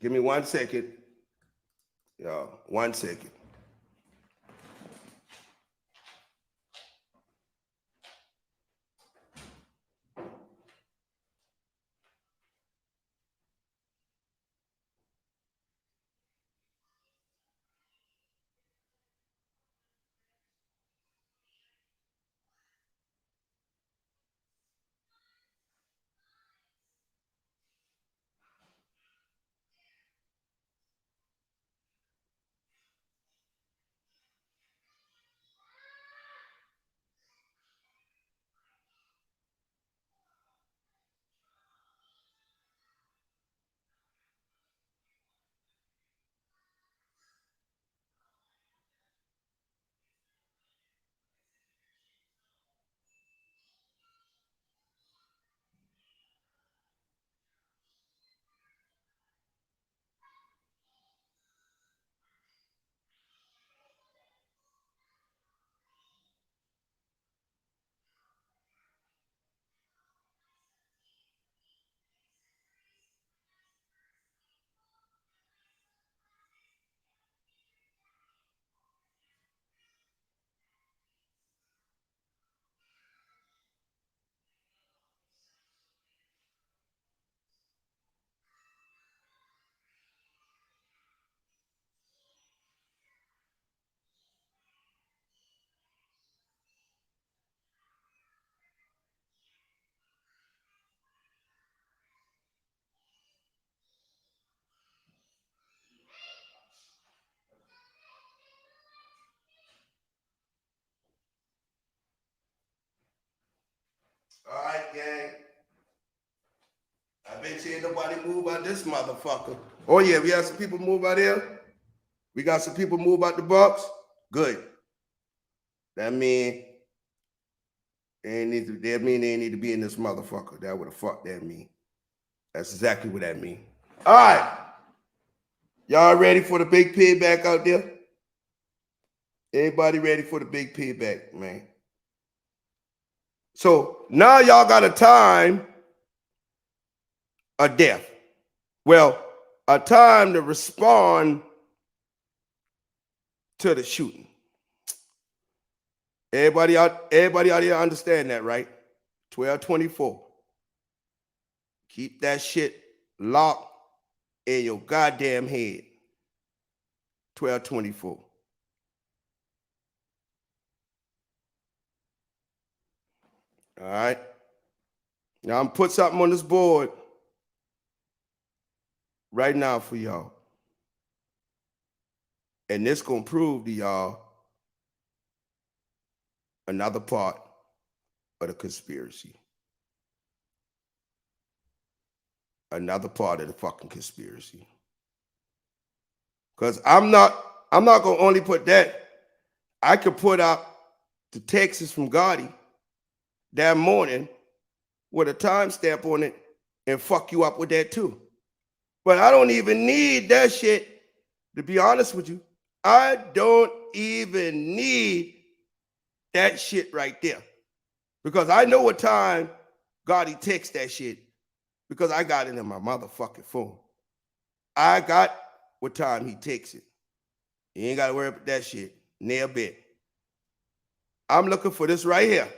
Give me 1 second. Y'all, 1 second. All right, gang. I bet you ain't nobody move out this motherfucker. Oh, yeah, we have some people move out here. We got some people move out the box. Good. That mean they need to be in this motherfucker. That what the fuck that mean. That's exactly what that mean. All right. Y'all ready for the big payback out there? Anybody ready for the big payback, man? So now y'all got a time of death. Well, a time to respond to the shooting. Everybody out here understand that, right? 1224. Keep that shit locked in your goddamn head. 1224. All right. Now I'm put something on this board right now for y'all. And this gonna prove to y'all another part of the conspiracy. Another part of the fucking conspiracy. Because I'm not gonna only put that. I could put out the Texas from Gotti that morning with a timestamp on it and fuck you up with that too. But I don't even need that shit, to be honest with you. I don't even need that shit right there. Because I know what time Gotti texts that shit, because I got it in my motherfucking phone. I got what time he takes it. You ain't got to worry about that shit. Near bit. I'm looking for this right here.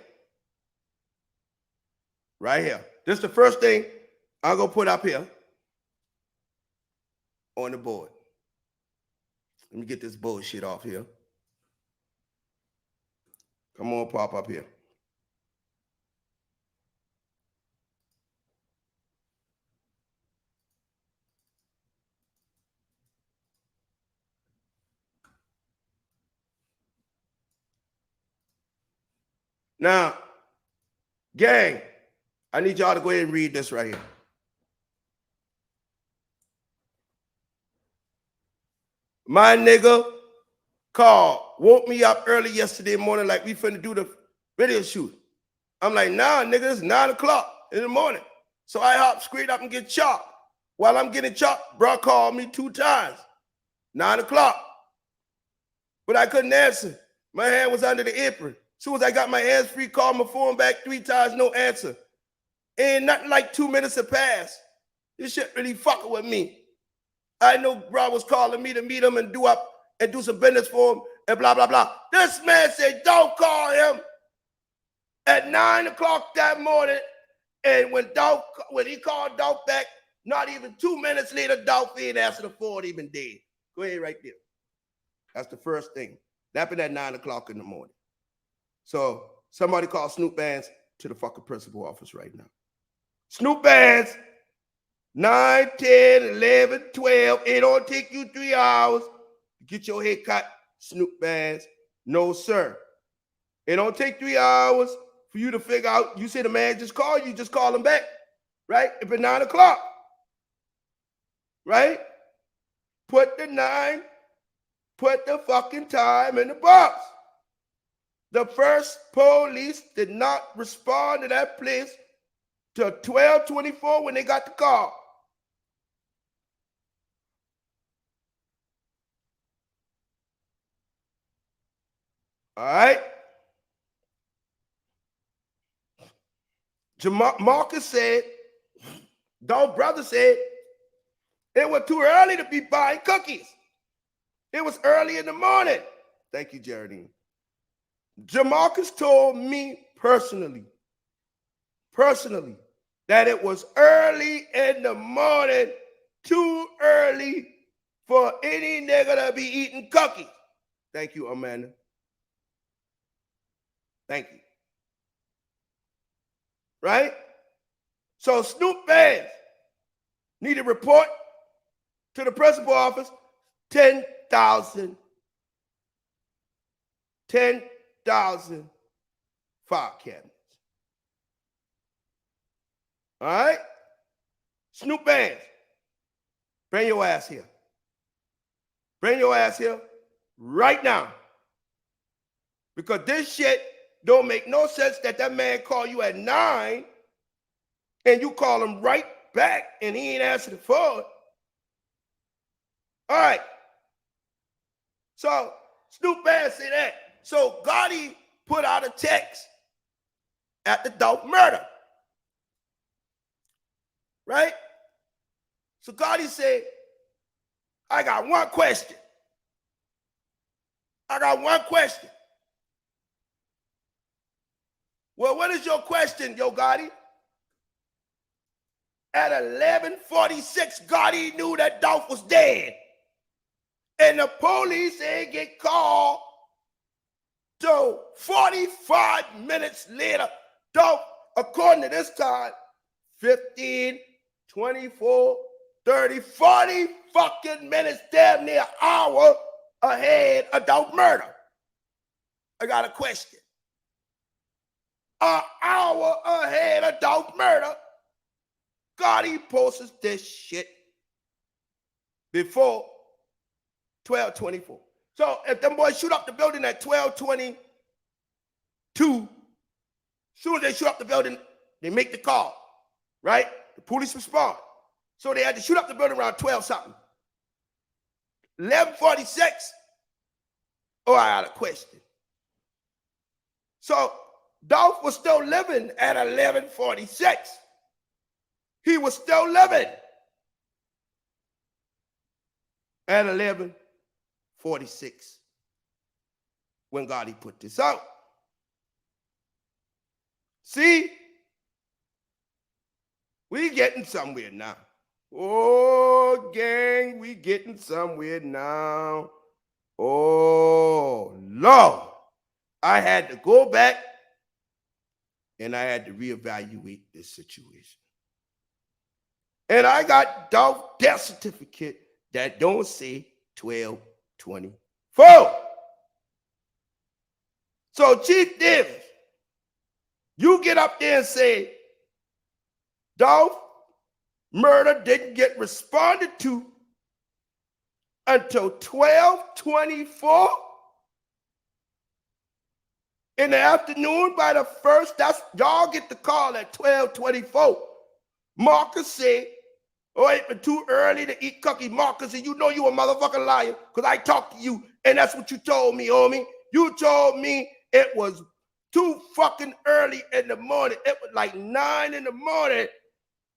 Right here. This is the first thing I'm going to put up here on the board. Let me get this bullshit off here. Come on, pop up here. Now, gang, I need y'all to go ahead and read this right here. My nigga Carl woke me up early yesterday morning like we finna do the video shoot. I'm like, nah, nigga, it's 9 o'clock in the morning. So I hop straight up and get chopped. While I'm getting chopped, bro called me 2 times. 9 o'clock. But I couldn't answer. My hand was under the apron. As soon as I got my hands free, called my phone back 3 times, no answer. Ain't nothing like 2 minutes have passed. This shit really fucking with me. I know bro was calling me to meet him and do some business for him and blah, blah, blah. This man said, don't call him at 9 o'clock that morning. And when he called Dolph back, not even 2 minutes later, Dolph ain't answered the phone, even dead. Go ahead right there. That's the first thing. That happened at 9 o'clock in the morning. So somebody call Snoop Bands to the fucking principal office right now. Snoop Bands, 9, 10, 11, 12. It don't take you 3 hours to get your hair cut, Snoop Bands. No, sir. It don't take 3 hours for you to figure out. You say the man just called you, just call him back, right? If it's 9 o'clock, right? Put the fucking time in the box. The first police did not respond to that place till 12:24 when they got the call. All right. Marcus said, Dolph brother said, it was too early to be buying cookies. It was early in the morning. Thank you, Geraldine. Jamarcus told me personally, that it was early in the morning, too early for any nigga to be eating cookies. Thank you, Amanda. Thank you. Right? So Snoop Bands need to report to the principal office 10,000 file cabinets. All right? Snoop Bands, bring your ass here. Bring your ass here right now. Because this shit don't make no sense that man call you at 9 and you call him right back and he ain't answered the phone. All right. So Snoop Bands say that. So Gotti put out a text at the Dolph murder. Right? So Gotti said, I got one question. Well, what is your question, yo Gotti? At 11:46, Gotti knew that Dolph was dead. And the police ain't get called till 45 minutes later. Dolph, according to this time, 15, 24, 30, 40 fucking minutes, damn near an hour ahead of Dolph murder. I got a question. An hour ahead of Dolph murder, Gotti posts this shit before 12:24. So if them boys shoot up the building at 12:22, as soon as they shoot up the building, they make the call, right? The police respond. So they had to shoot up the building around 12 something. 11:46. Oh, I got a question. So Dolph was still living at 11:46. He was still living at 11:46 when Gotti put this out. See? We getting somewhere now. Oh, gang, we getting somewhere now. Oh, Lord. I had to go back and I had to reevaluate this situation. And I got Dolph death certificate that don't say 12/24. So Chief Davis, you get up there and say, Dolph murder didn't get responded to until 12/24 in the afternoon by the first. That's y'all get the call at 12/24. Marcus said, oh, it been too early to eat cookie. Marcus said, you know you a motherfucking liar because I talked to you and that's what you told me, homie. You told me it was too fucking early in the morning. It was like 9 in the morning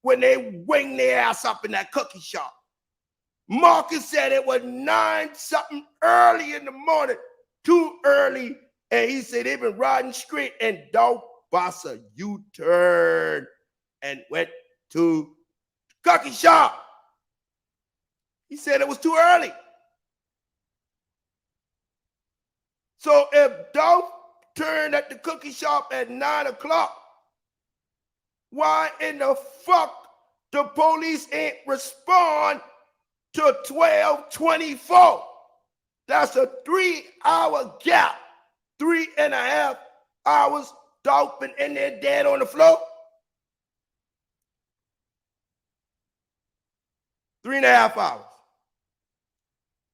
when they wing their ass up in that cookie shop. Marcus said it was 9 something early in the morning, too early. And he said they've been riding straight and Dolph Bossa U-turn and went to the cookie shop. He said it was too early. So if Dolph turned at the cookie shop at 9 o'clock, why in the fuck the police ain't respond to 12/24? That's a 3-hour gap. 3.5 hours. Dolph been in there dead on the floor. 3.5 hours.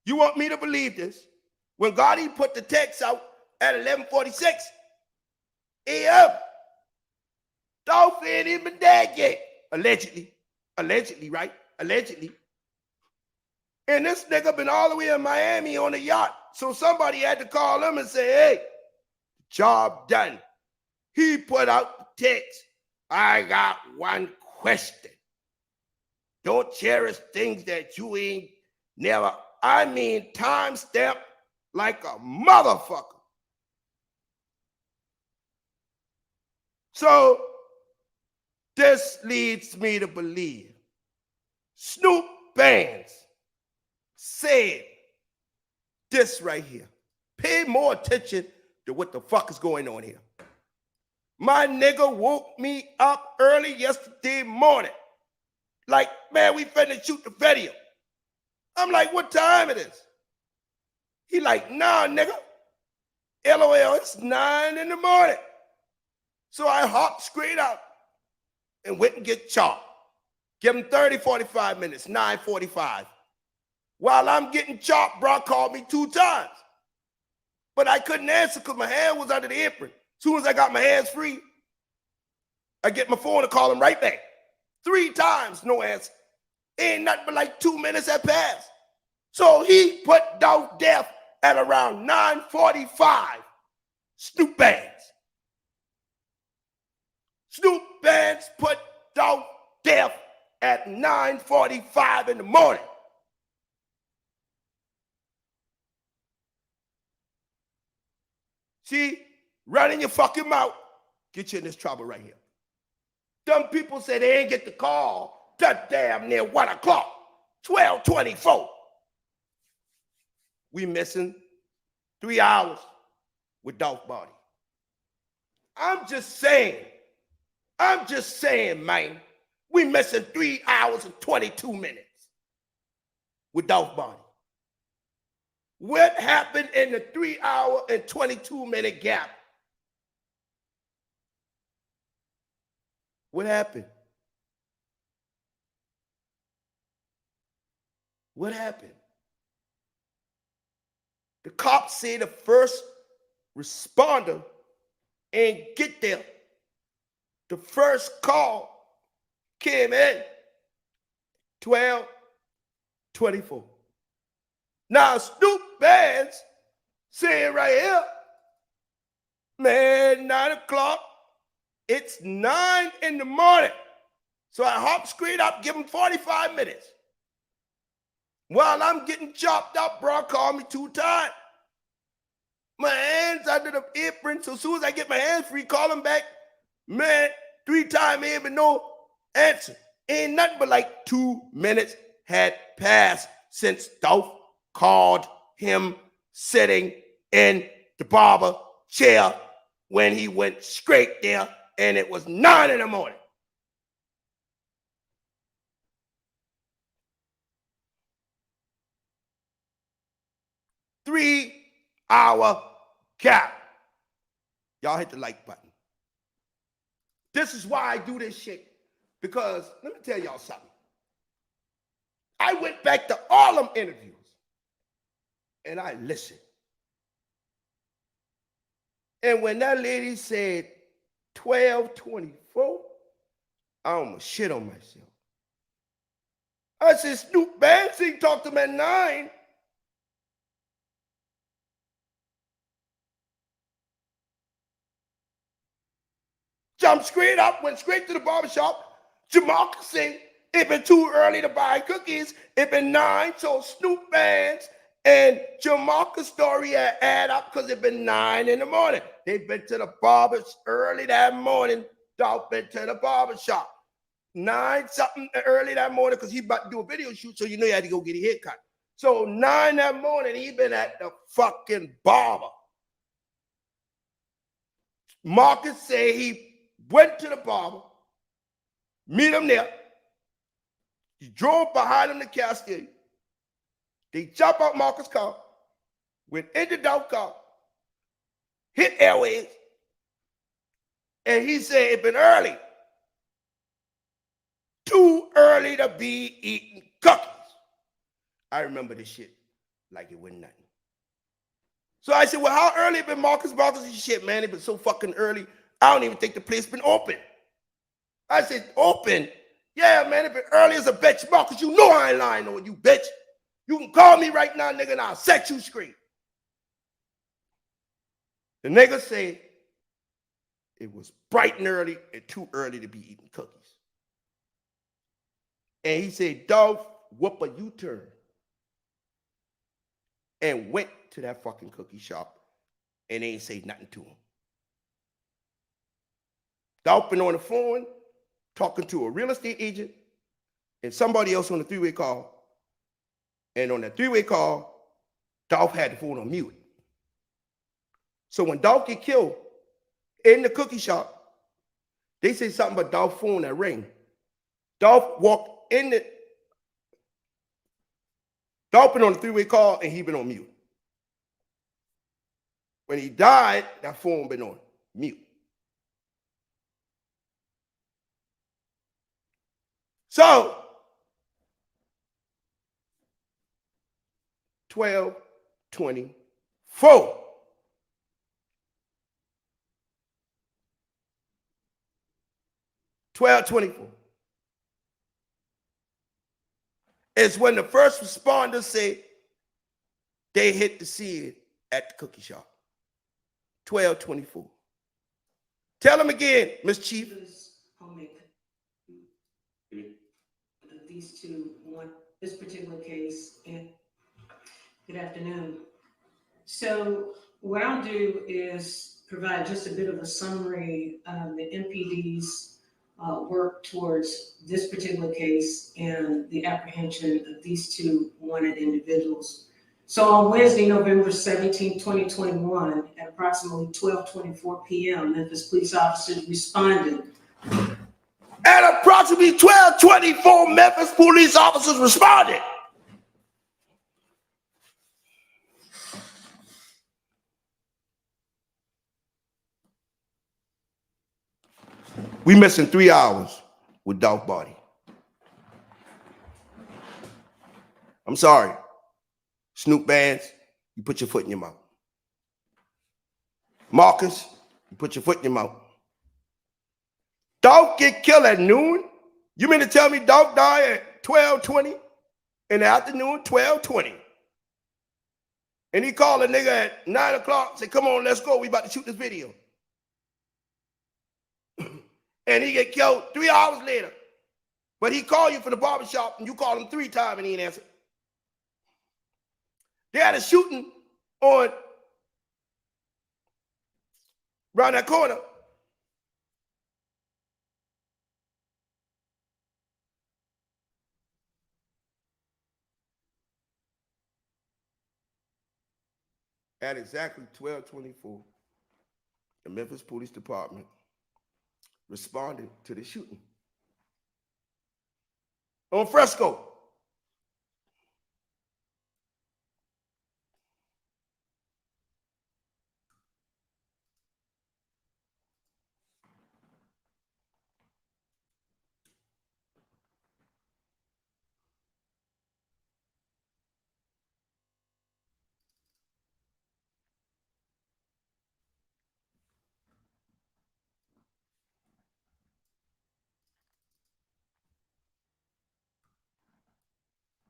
You want me to believe this? When Gotti put the text out at 11:46 a.m., Dolph ain't even been dead yet. Allegedly. Allegedly, right? Allegedly. And this nigga been all the way in Miami on a yacht. So somebody had to call him and say, hey, job done. He put out the text. I got one question. Don't cherish things that you ain't never, I mean, timestamp like a motherfucker. So this leads me to believe Snoop Bands said this right here. Pay more attention to what the fuck is going on here. My nigga woke me up early yesterday morning. Like, man, we finna shoot the video. I'm like, what time it is? He like, nah, nigga. LOL, it's 9 in the morning. So I hopped straight out and went and get chopped. Give him 30, 45 minutes, 9:45. While I'm getting chopped, Brock called me 2 times. But I couldn't answer because my hand was under the apron. As soon as I got my hands free, I get my phone and call him right back. 3 times, no answer. Ain't nothing but like 2 minutes had passed. So he put Dolph death at around 9:45. Snoop Bands. Snoop Bands put Dolph death at 9:45 in the morning. See, running your fucking mouth, get you in this trouble right here. Them people say they ain't get the call till damn near 1 o'clock, 12:24. We missing 3 hours with Dolph body. I'm just saying, man, we missing 3 hours and 22 minutes with Dolph body. What happened in the 3 hour and 22-minute gap? What happened? What happened? The cops say the first responder ain't get there. The first call came in 12:24. Now Snoop Bands saying right here, man, 9 o'clock. It's 9 in the morning. So I hop straight up, give him 45 minutes. While I'm getting chopped up, bro, call me 2 times. My hands under the apron. So as soon as I get my hands free, call him back. Man, 3 times, ain't been no answer. Ain't nothing but like 2 minutes had passed since Dolph called him sitting in the barber chair when he went straight there, and it was 9 in the morning. Three-hour gap. Y'all hit the like button. This is why I do this shit. Because let me tell y'all something. I went back to all them interviews and I listened. And when that lady said 12:24, I almost shit on myself. I said, Snoop Banksy talked to him at 9. Jumped straight up, went straight to the barbershop. Jamarcus said, it been too early to buy cookies. It been 9, so Snoop Bands and Jamarcus' story add up because it been 9 in the morning. They been to the barbers early that morning. Dolph been to the barbershop. 9 something early that morning because he about to do a video shoot, so you know he had to go get a haircut. So 9 that morning, he been at the fucking barber. Marcus said he went to the barber, meet him there. He drove behind him to Cascade. They jump out Marcus' car, went into Dolph's car, hit Airways, and he said it been early. Too early to be eating cookies. I remember this shit like it wasn't nothing. So I said, well, how early it been, Marcus? Marcus said, shit, man, it been so fucking early. I don't even think the place been open. I said, open? Yeah, man, it been early as a bitch. Marcus, you know I ain't lying on you, bitch. You can call me right now, nigga, and I'll set you straight. The nigga said it was bright and early and too early to be eating cookies. And he said, Dolph, whoop a U-turn. And went to that fucking cookie shop and they ain't say nothing to him. Dolph been on the phone talking to a real estate agent and somebody else on the 3-way call. And on that 3-way call, Dolph had the phone on mute. So when Dolph get killed in the cookie shop, they say something about Dolph's phone that ring. Dolph walked in the... Dolph been on the 3-way call and he been on mute. When he died, that phone been on mute. So, 12:24. 12:24. It's when the first responders say they hit the scene at the cookie shop. 12:24. Tell them again, Miss Chief. These two, one, this particular case, and good afternoon. So what I'll do is provide just a bit of a summary of the MPD's work towards this particular case and the apprehension of these two wanted individuals. So on Wednesday, November 17, 2021, at approximately 12:24 p.m., Memphis police officers responded. At approximately 12:24, Memphis police officers responded. We missing 3 hours with Dolph body. I'm sorry. Snoop Bands, you put your foot in your mouth. Marcus, you put your foot in your mouth. Dolph get killed at noon. You mean to tell me dog died at 12:20 in the afternoon, 12:20? And he called a nigga at 9 o'clock, said, come on, let's go. We about to shoot this video. And he get killed 3 hours later. But he called you from the barbershop and you called him 3 times and he didn't answer. They had a shooting on around that corner. At exactly 12:24, the Memphis Police Department responded to the shooting on Fresco.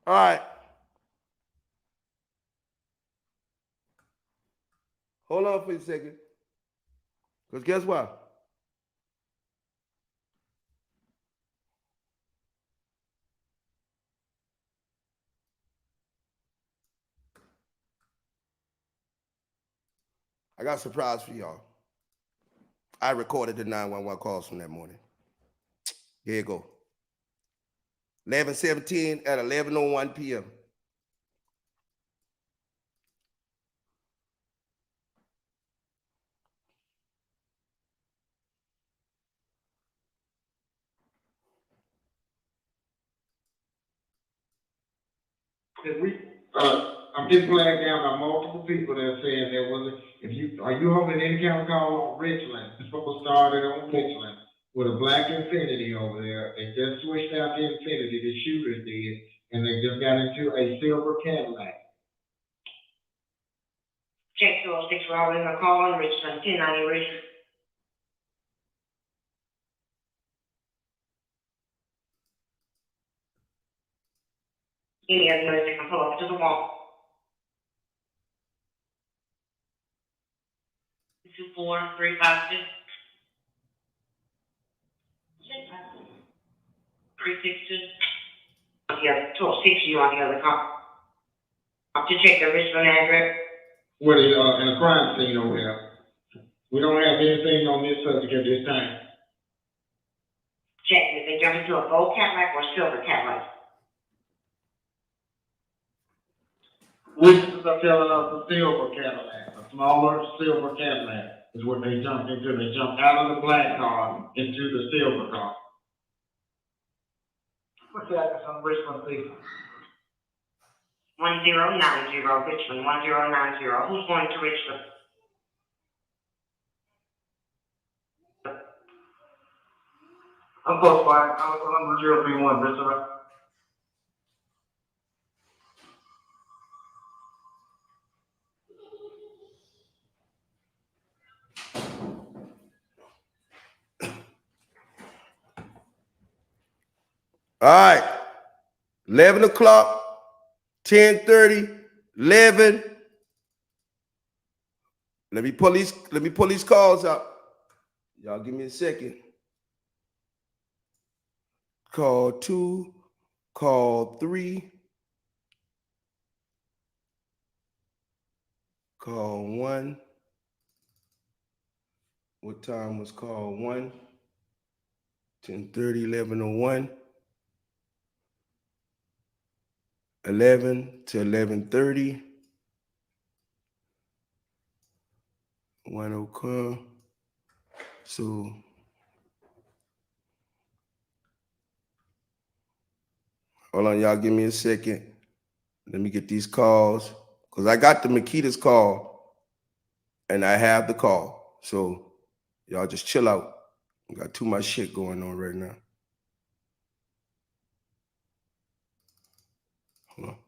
All right. Hold on for a second. Because guess what? I got a surprise for y'all. I recorded the 911 calls from that morning. Here you go. 11:17 at 11:01 p.m. I'm getting flagged down by multiple people that are saying there wasn't. Are you holding any kind of call on Richland? This people started on Richland with a black Infinity over there. They just switched out the Infinity, the shooters did, and they just got into a silver Cadillac. Check 206, Robin, a call on Richland, 1090 Richland. Any other noise that can pull up to the wall. This is 4352. 362. Yeah, 206, you on the other call. To check the Richland address. What is in a crime scene over there? We don't have anything on this subject at this time. Check if they jump into a gold Cadillac or silver Cadillac. Witnesses are telling us a silver Cadillac, a smaller silver Cadillac is what they jumped into. They jumped out of the black car into the silver car. What's the address on Richland, please? 1090 Richland, 1090. Who's going to Richland? I'm close by. I'm number 031, Richland. All right. 11 o'clock, 10:30, 11. Let me pull these calls up. Y'all give me a second. Call 2, call 3, call 1. What time was call 1? 10:30, 11:01. 11 to 11:30. 1 o'clock. So hold on, y'all give me a second. Let me get these calls. Because I got the Makita's call and I have the call. So y'all just chill out. I got too much shit going on right now. Hold on.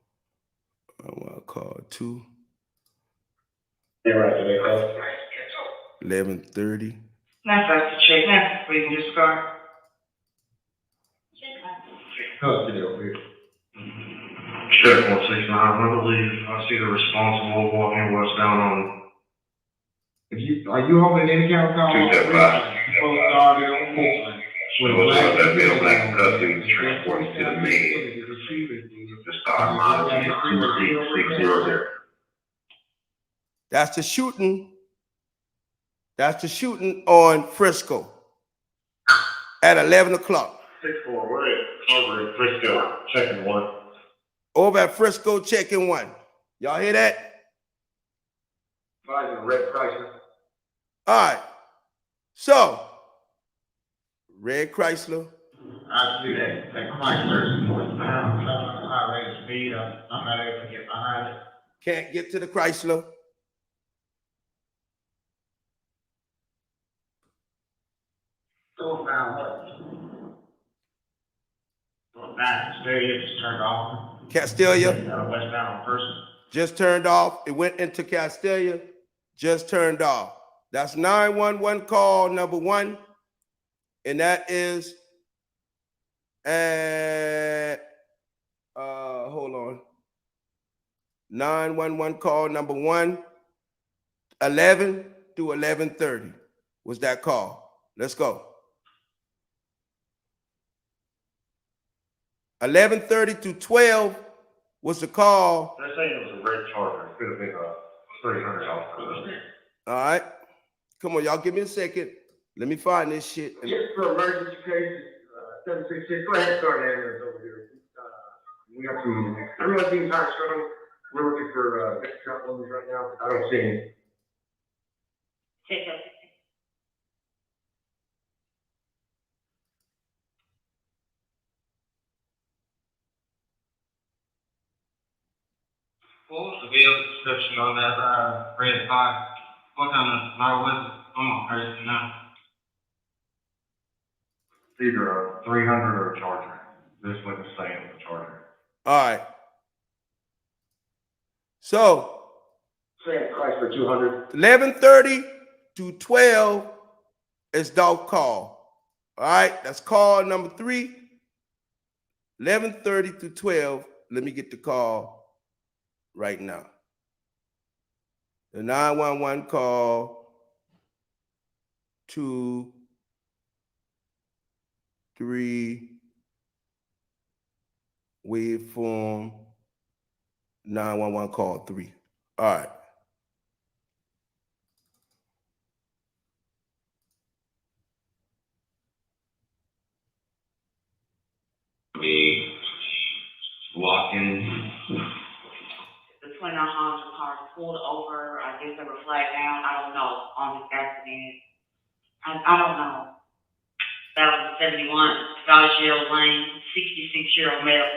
I want to call 2. Yeah, right. 11:30. That's right to check. Now, we can discard. custody over here. Check 169, I believe I see the responsible walking westbound on Are you holding any kind of call on Richland? 275. Before it started on Richland. So that bill back in custody was transported to the med. The star model 26600. That's the shooting. That's the shooting on Frisco at 11 o'clock. 6-4, we're over at Frisco, checking one. Over at Frisco, checking one. Y'all hear that? Finding Red Chrysler. All right. So, Red Chrysler. I see that Chrysler is northbound, traveling at a high rate of speed. I'm not able to get behind it. Can't get to the Chrysler. Northbound what? Northbound, stereo just turned off. Castelia. Westbound person. Just turned off. It went into Castelia. Just turned off. That's 911 call number 1. And that is at, hold on. 911 call number 1, 11 to 11:30 was that call. Let's go. 11:30 to 12 was the call. They're saying it was a red Charger. It could have been a $300. All right. Come on, y'all give me a second. Let me find this shit. Yes, for emergency cases, 766, go ahead and start ambulance over here. We got some, everyone's being tired, so we're looking for, next shot ones right now. I don't see any. What was the vehicle description on that red 5? What kind of model was it? I'm on crazy now. Either a 300 or a Charger. This was the same with the Charger. All right. So, Say Chrysler 200. 11:30 to 12 is dog call. All right, that's call number 3. 11:30 to 12. Let me get the call right now. The 911 call 2, 3, waveform, 911 call 3. All right. Me walking. Between our homes, the cars pulled over, I guess they were flagged down, I don't know, on this accident. I don't know. That was 71, Scottsdale Lane, 66-year-old male.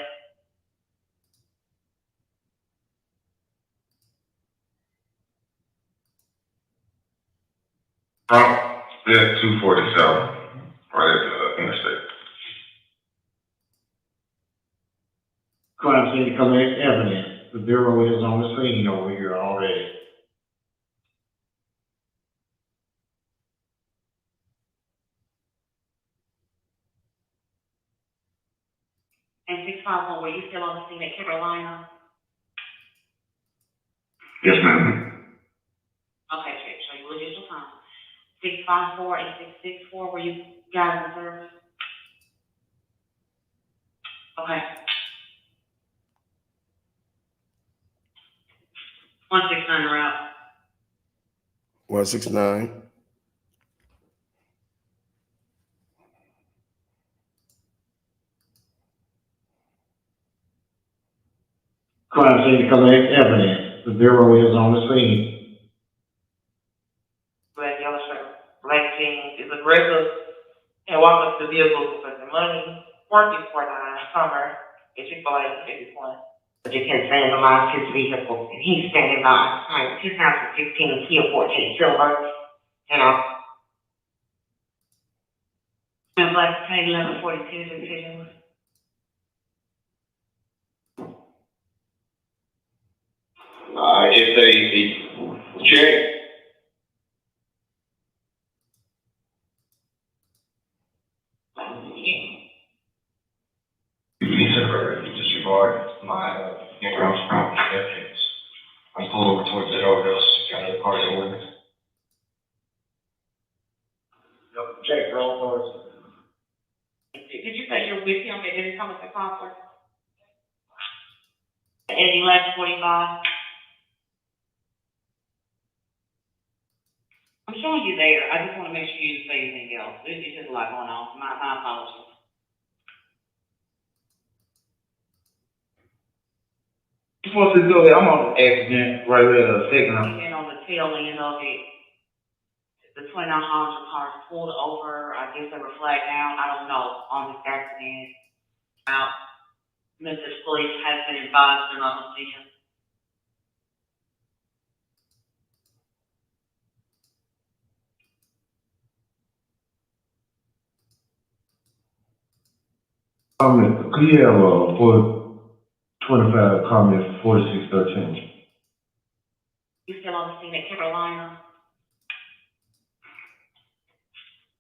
Yeah, 247, right at the interstate. Crime scene to collect evidence. The Bureau is on the scene over here already. And 651, were you still on the scene at Carolina? Yes, ma'am. Okay, check, so you legit your time. 654 and 664, were you guys in service? Okay. 169 route. 169. Crime scene to collect evidence. The Bureau is on the scene. Black yellow shirt, black jeans, is aggressive, and walk up to the vehicle to put the money, working for the summer, at Chick-fil-A, 51. But you can vandalize his vehicle, and he's standing by, 2015 Kia 14 Silver, you know. And black paint 1142 decision. It's a check. further if you disregard my grounds for evidence. I'm pulled over towards that overdose, got a part of the ordinance. Check, roll call. Did you say you're with him at any time at the conference? At 11:45? I'm showing you there, I just wanna make sure you didn't say anything else, there's just a lot going on, my apologies. You're supposed to do it. I'm on accident right there, second. And on the tail end of it, the 29 Honda cars pulled over, I guess they were flagged down, I don't know, on this accident. Now, Memphis Police has been advised and on the scene. Could you have for 25 comments 4613? You still on the scene at Carolina?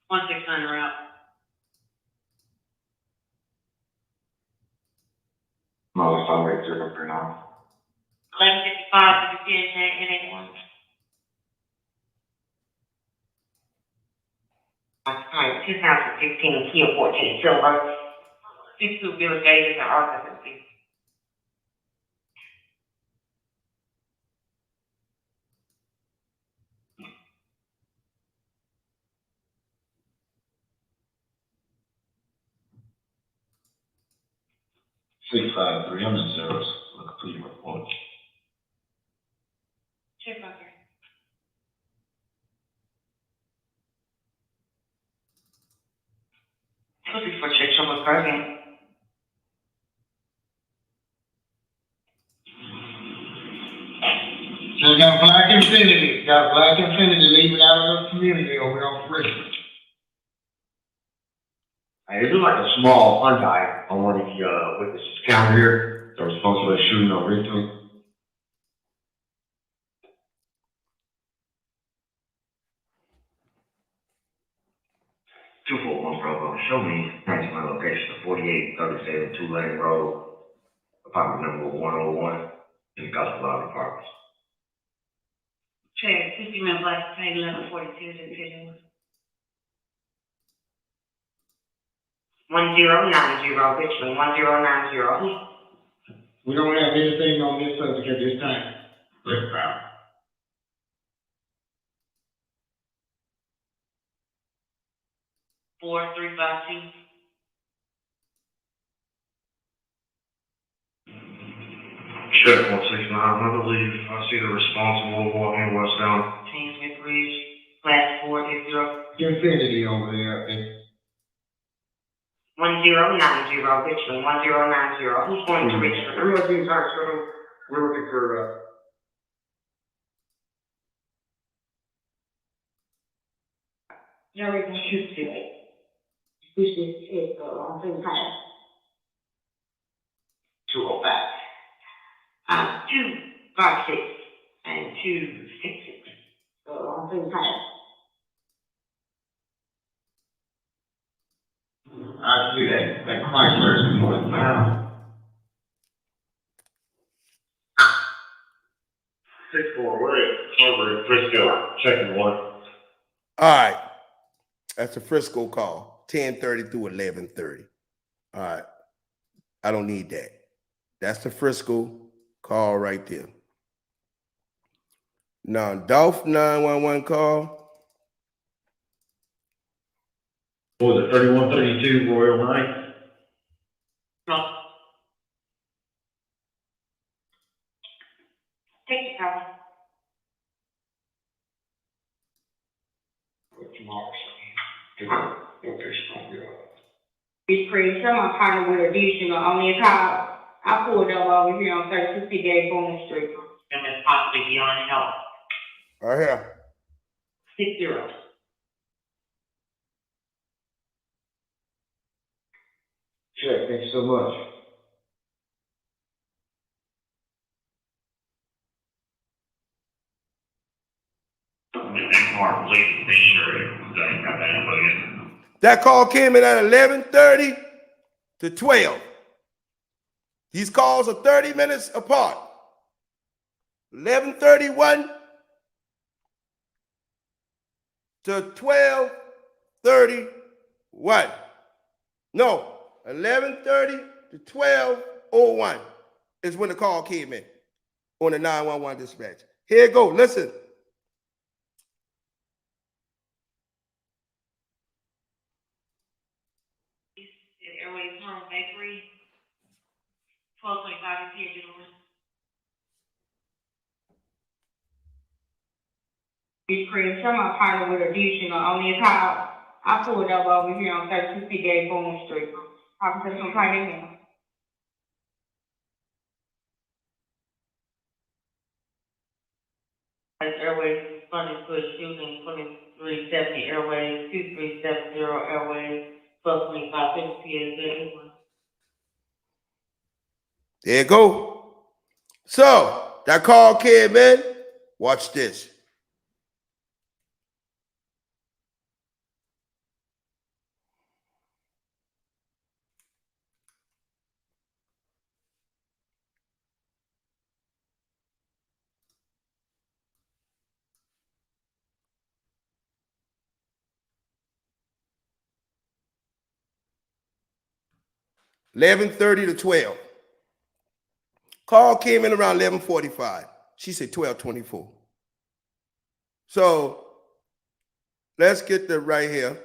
169 route. No, that's all right, 039. 11:55, did you see anyone? Alright, 2016 Kia 14 Silver. 62 Bill Davis and Arkansas. I'm in service. Look for your report. Check my here. Looking for check someone's program. So got Black Infinity, leaving out of the community over on Richmond. Hey, this is like a small Hyundai on one of the witnesses' counter here. They were supposed to be shooting over into him. Bravo, show me my location of 4837 Two Lane Road, apartment number 101 in the Gospel Island Apartments. Check, 50 minutes left, 11:42, didn't fit in. 1090, Richmond, 1090. We don't have anything on this subject at this time. Yes, ma'am. 4352. Check 169, I believe I see the responsible walking westbound. Kingsmith Bridge, last 480. Infinity over there. 1090, Richmond, 1090. Who's going to Richmond? We're looking for, Jerry, don't shoot today. This is on same time. 205. 256 and 266. On same time. I see that Chrysler is northbound. 64, we're over at Frisco, checking one. All right. That's a Frisco call, 10:30 through 11:30. All right. I don't need that. That's the Frisco call right there. Now, Dolph 911 call. What was it, 3132 Royal Knight? No. Take your call. It's pretty, someone partnered with additional on your call. I pulled up over here on 3258 Bowman Street. And it's possibly beyond help. Right here. 60. Check, thank you so much. That call came in at 11:30 to 12. These calls are 30 minutes apart. 11:31 to 12:31. No, 11:30 to 12:01 is when the call came in on the 911 dispatch. Here it go. Listen. Airways Home Bakery, 1225 is here, gentlemen. It's Chris, I'm a partner with Additional on this house. I pulled up over here on 3258 Boone Street. Officer, some kind of him. Airways funding for shooting 2370 Airways, 2370 Airways, 1225 PSA. There you go. So that call came in. Watch this. $11:30 to 12. Call came in around 11:45. She said 12:24. So let's get the right here.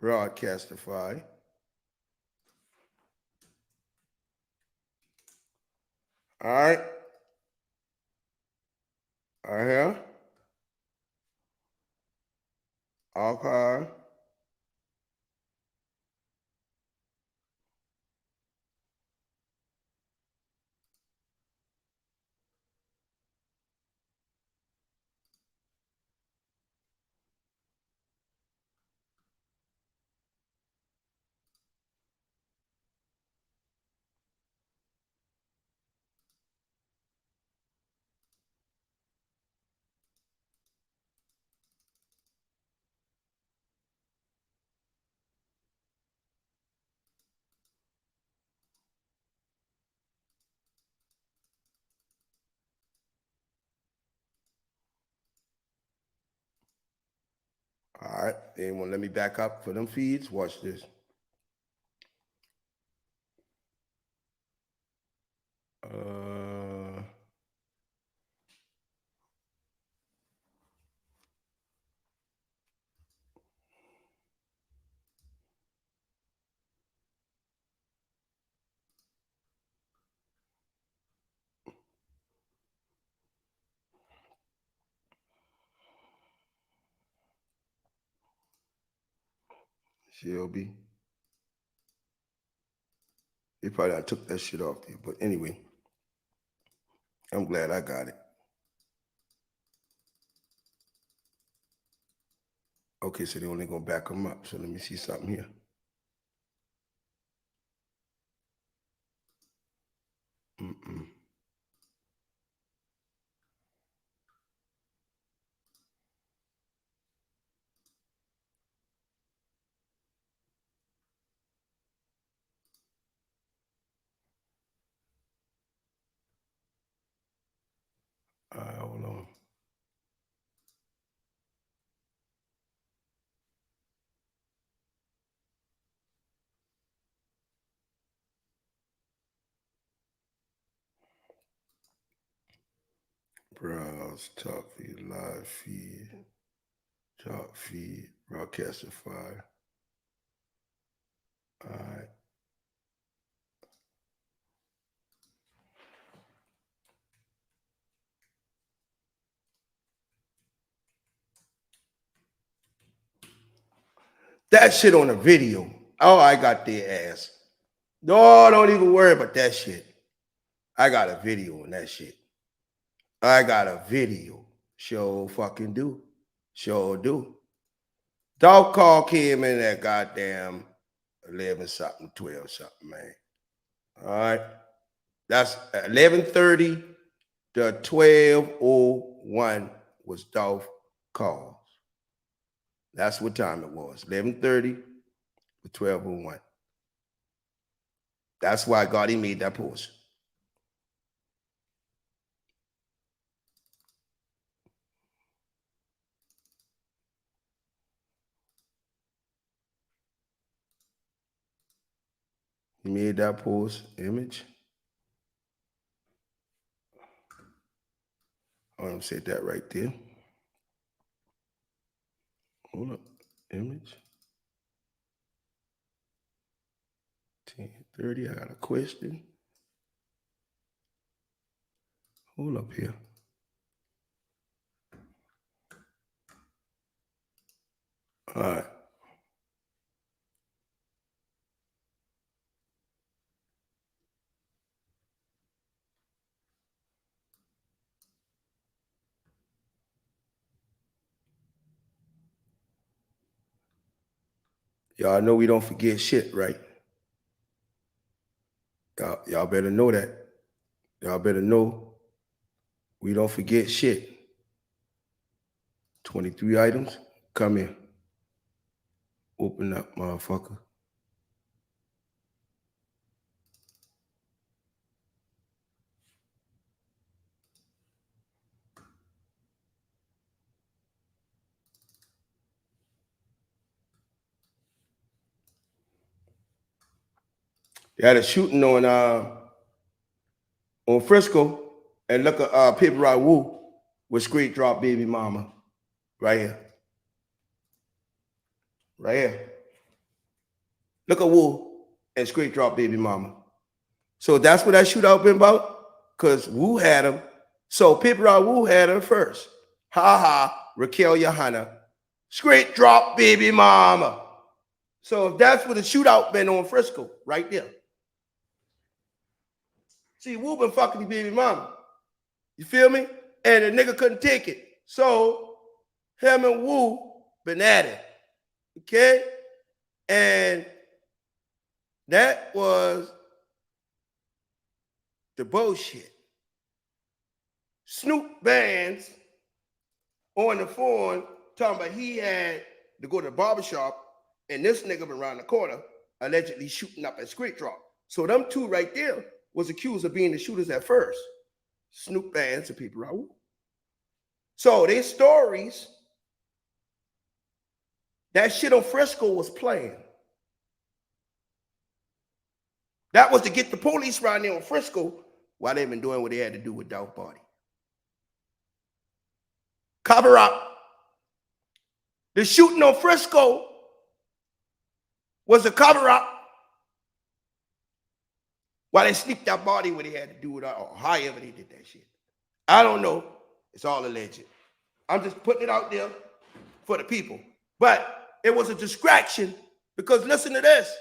Broadcastify. All right. All right here. Archive. All right, anyone let me back up for them feeds? Watch this. Shelby. They probably done took that shit off there, but anyway, I'm glad I got it. Okay, so they only gonna back them up. So let me see something here. Hold on. Browse, talk feed, live feed, talk feed, Broadcastify. All right. That shit on the video. Oh, I got their ass. No, don't even worry about that shit. I got a video on that shit. I got a video. Sure fucking do. Sure do. Dog call came in at goddamn 11 something, 12 something, man. All right. That's 11:30 to 12:01 was Dolph Calls. That's what time it was, 11:30 to 12:01. That's why Gotti made that post. He made that post image. I'm said that right there. Hold up, image. 10:30. I got a question. Hold up here. All right. Y'all know we don't forget shit, right? Y'all better know that. Y'all better know we don't forget shit. 23 items. Come here. Open up, motherfucker. They had a shooting on Frisco, and look at Paper Rock Wu with Straight Drop Baby Mama. Right here. Right here. Look at Wu and Straight Drop Baby Mama. So that's what that shootout been about? Because Wu had him. So Paper Rock Wu had him first. Ha ha, Raquel Johanna. Straight Drop Baby Mama. So if that's what the shootout been on Frisco, right there. See, Wu been fucking the baby mama. You feel me? And the nigga couldn't take it. So him and Wu been at it. Okay? And that was the bullshit. Snoop Bands on the phone talking about he had to go to the barbershop and this nigga been around the corner allegedly shooting up at Straight Drop. So them two right there was accused of being the shooters at first. Snoop Bands and Paper Rock Wu. So their stories, that shit on Frisco was playing. That was to get the police around there on Frisco while they been doing what they had to do with Dolph Body. Cover up. The shooting on Frisco was a cover up while they sneaked that body where they had to do it, or however they did that shit. I don't know. It's all alleged. I'm just putting it out there for the people. But it was a distraction because listen to this.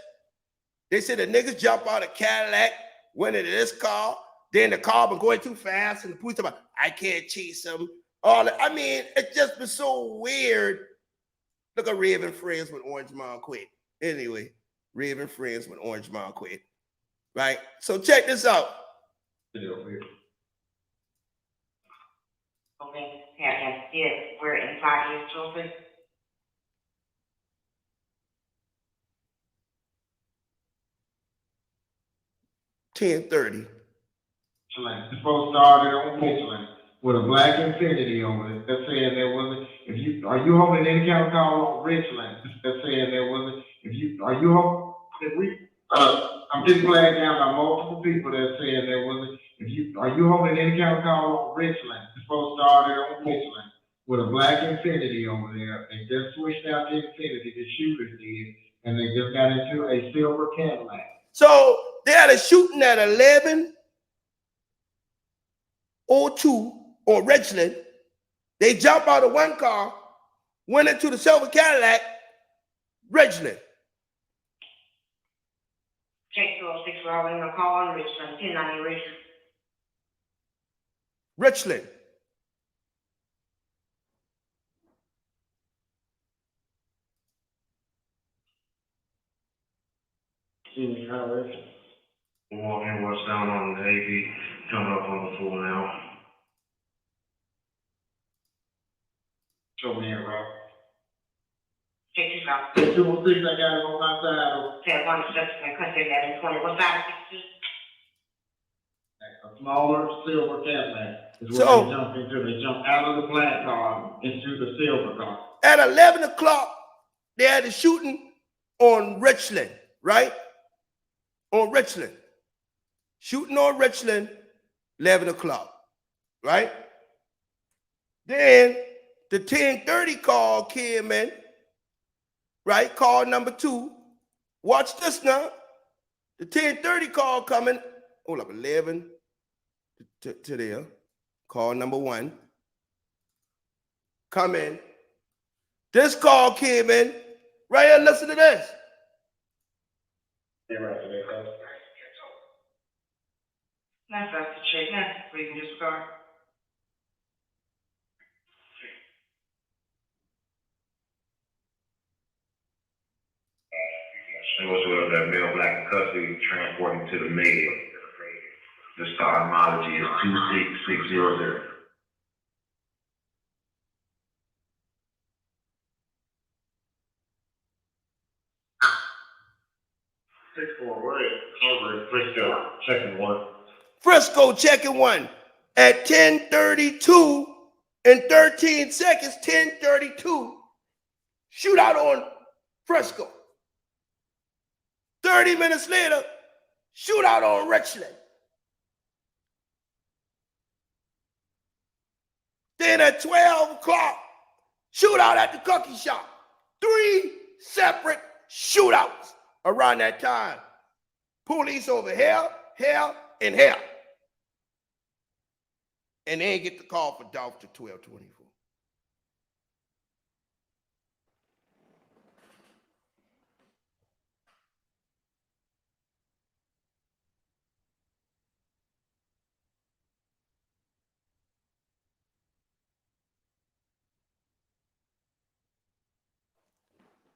They said the niggas jump out of Cadillac, went into this car, then the car been going too fast, and the police about, I can't chase them. All that. I mean, it's just been so weird. Look at Raven friends with Orange Mound quit. Anyway, Raven friends with Orange Mound quit. Right? So check this out. Okay, and yes, we're inside his children. $10.30. This post started on Richland with a black Infinity over it. They're saying there wasn't. Are you holding any kind of call on Richland? They're saying there wasn't. Are you holding? I'm just flagged down by multiple people that are saying there wasn't. Are you holding any kind of call on Richland? This post started on Richland with a black Infinity over there. They just switched out the Infinity, the shooters did, and they just got into a silver Cadillac. So they had a shooting at 11:02 on Richland. They jumped out of one car, went into the silver Cadillac, Richland. Check 206, we're already in a call on Richland, 1090 Richland. Richland. Good morning, what's going on in the AV? Coming up on the floor now. Show me that, bro. 626. 216, I got it on my side. 10-1 Country 1120. What side is 62? A smaller silver Cadillac is what So- they jumped into. They jumped out of the black car into the silver car. At 11 o'clock, they had a shooting on Richland, right? On Richland. Shooting on Richland, 11 o'clock, right? Then the 10:30 call came in, right? Call number 2. Watch this now. The 10:30 call coming, hold up, 11 to there. Call number 1. Come in. This call came in. Right here, listen to this. Yeah, right there. That's the check. That's please disregard. It was with that male black in custody transporting to the med. The star homology is 26600. Over Frisco, checking 1. Frisco checking 1 at 10:32 and 13 seconds, 10:32. Shootout on Frisco. 30 minutes later, shootout on Richland. Then at 12 o'clock, shootout at the cookie shop. 3 separate shootouts around that time. Police over here, and here. And they ain't get the call for Dolph to 12:24.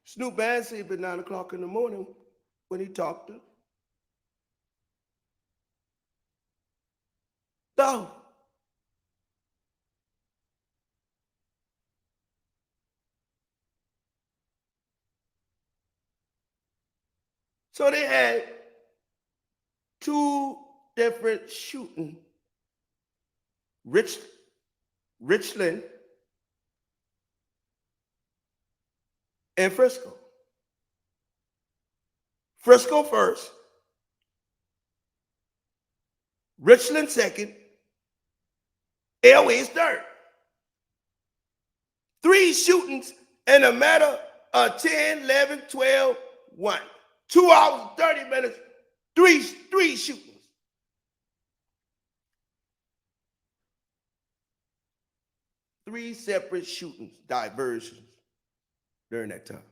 Snoop Dogg said it 9 o'clock in the morning when he talked to Dolph. So they had 2 different shooting. Richland and Frisco. Frisco first, Richland second, Airways third. 3 shootings in a matter of 10, 11, 12, 1. 2 hours and 30 minutes, three shootings. Three separate shootings, diversions during that time.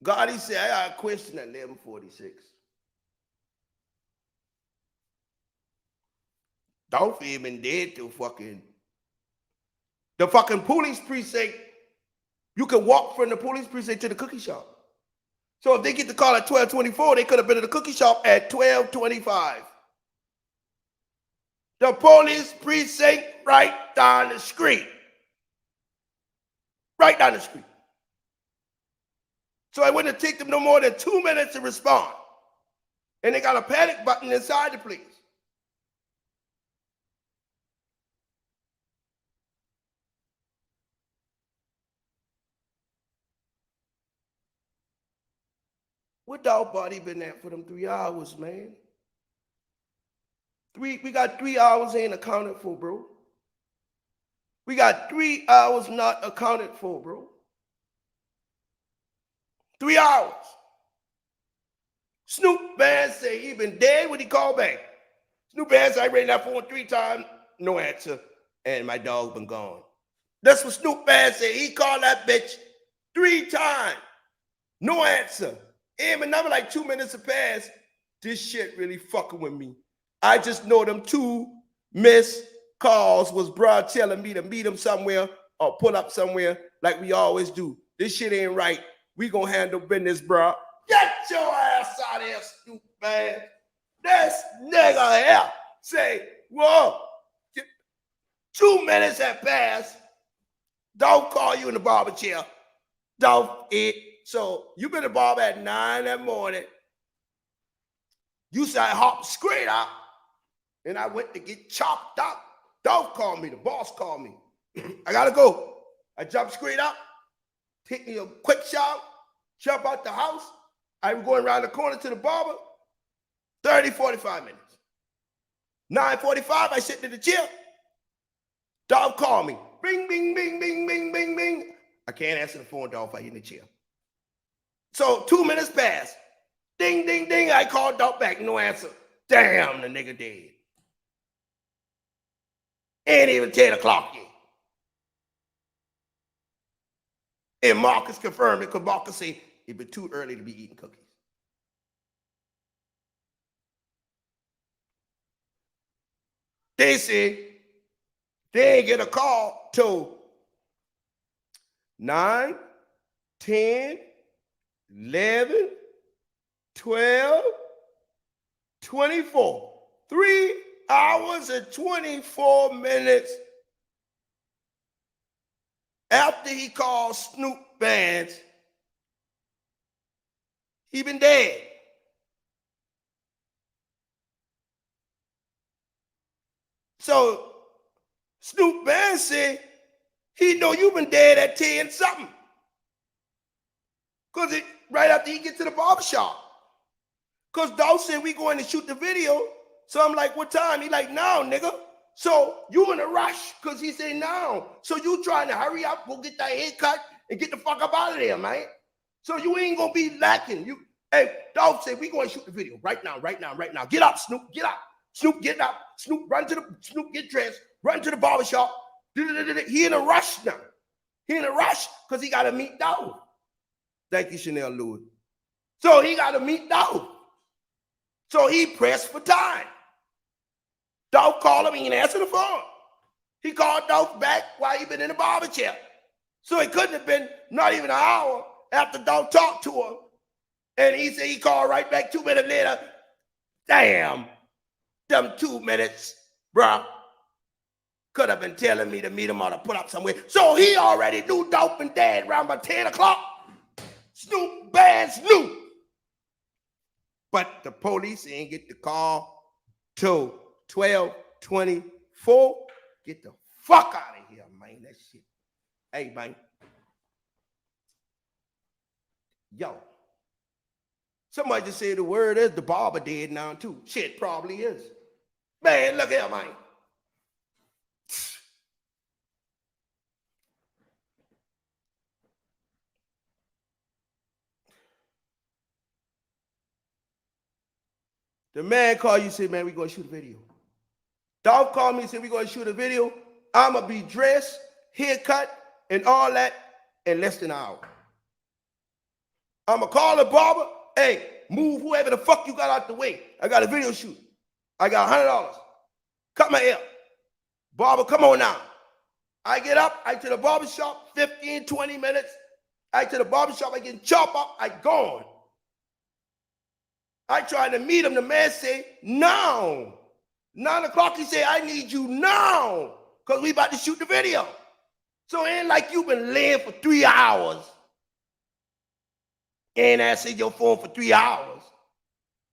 Gotti said, I got a question at 11:46. Dolph ain't been dead till the fucking police precinct. You can walk from the police precinct to the cookie shop. So if they get the call at 12:24, they could have been at the cookie shop at 12:25. The police precinct right down the street. Right down the street. So it wouldn't take them no more than 2 minutes to respond. And they got a panic button inside the place. What dog body been at for them 3 hours, man? We got 3 hours ain't accounted for, bro. We got 3 hours not accounted for, bro. 3 hours. Snoop Dogg say he been dead when he called back. Snoop Dogg said I ran that phone 3 times, no answer, and my dog been gone. That's what Snoop Dogg said. He called that bitch 3 times, no answer. And another like 2 minutes have passed. This shit really fucking with me. I just know them 2 missed calls was bruh telling me to meet him somewhere or pull up somewhere like we always do. This shit ain't right. We gonna handle business, bruh. Get your ass out of here, Snoop, man. This nigga here say, whoa, 2 minutes have passed. Don't call you in the barber chair. Don't it. So you been in the barber at 9 that morning. You said hop straight out. And I went to get chopped up. Don't call me. The boss called me. I gotta go. I jumped straight up. Take me a quick shower. Jump out the house. I'm going around the corner to the barber. 30, 45 minutes. 9:45, I sit in the chair. Dog call me. Bing, bing, bing, bing, bing, bing, bing. I can't answer the phone, dog, if I get in the chair. So 2 minutes pass. Ding, ding, ding. I called dog back. No answer. Damn, the nigga dead. Ain't even 10 o'clock yet. And Marcus confirmed it because Marcus said it'd be too early to be eating cookies. They said they ain't get a call till 9, 10, 11, 12, 24. 3 hours and 24 minutes after he called Snoop Bands, he been dead. So Snoop Bands said he know you been dead at 10 something. Cause it right after he get to the barbershop. Cause Dawg said we going to shoot the video. So I'm like, what time? He like, now, nigga. So you in a rush, cause he said now. So you trying to hurry up, go get that haircut and get the fuck up out of there, man. So you ain't gonna be lacking. Hey, Dawg said we gonna shoot the video right now, right now, right now. Get up, Snoop, get up. Snoop, get up. Snoop, Snoop, get dressed. Run to the barbershop. He in a rush now. He in a rush because he got to meet Dawg. Thank you, Chanel Lewis. So he got to meet Dawg. So he pressed for time. Dawg called him. He didn't answer the phone. He called Dawg back while he been in the barber chair. So it couldn't have been not even an hour after Dawg talked to him. And he said he called right back 2 minutes later. Damn. Them 2 minutes, bruh, could have been telling me to meet him or to put up somewhere. So he already knew Dawg been dead around by 10 o'clock. Snoop Bands knew. But the police ain't get the call till 12:24. Get the fuck out of here, man. That shit. Hey, man. Yo. Somebody just said the word is the barber dead now, too. Shit probably is. Man, look here, man. The man called you and said, man, we're going to shoot a video. Dawg called me and said, we're going to shoot a video. I'm going to be dressed, haircut, and all that in less than an hour. I'm going to call the barber. Hey, move whoever the fuck you got out the way. I got a video shoot. I got $100. Cut my hair. Barber, come on now. I get up, I to the barbershop, 15, 20 minutes. I to the barbershop, I get chopped up, I gone. I tried to meet him. The man say, now. 9 o'clock, he said, I need you now. Because we about to shoot the video. So it ain't like you been laying for 3 hours. Ain't answered your phone for 3 hours.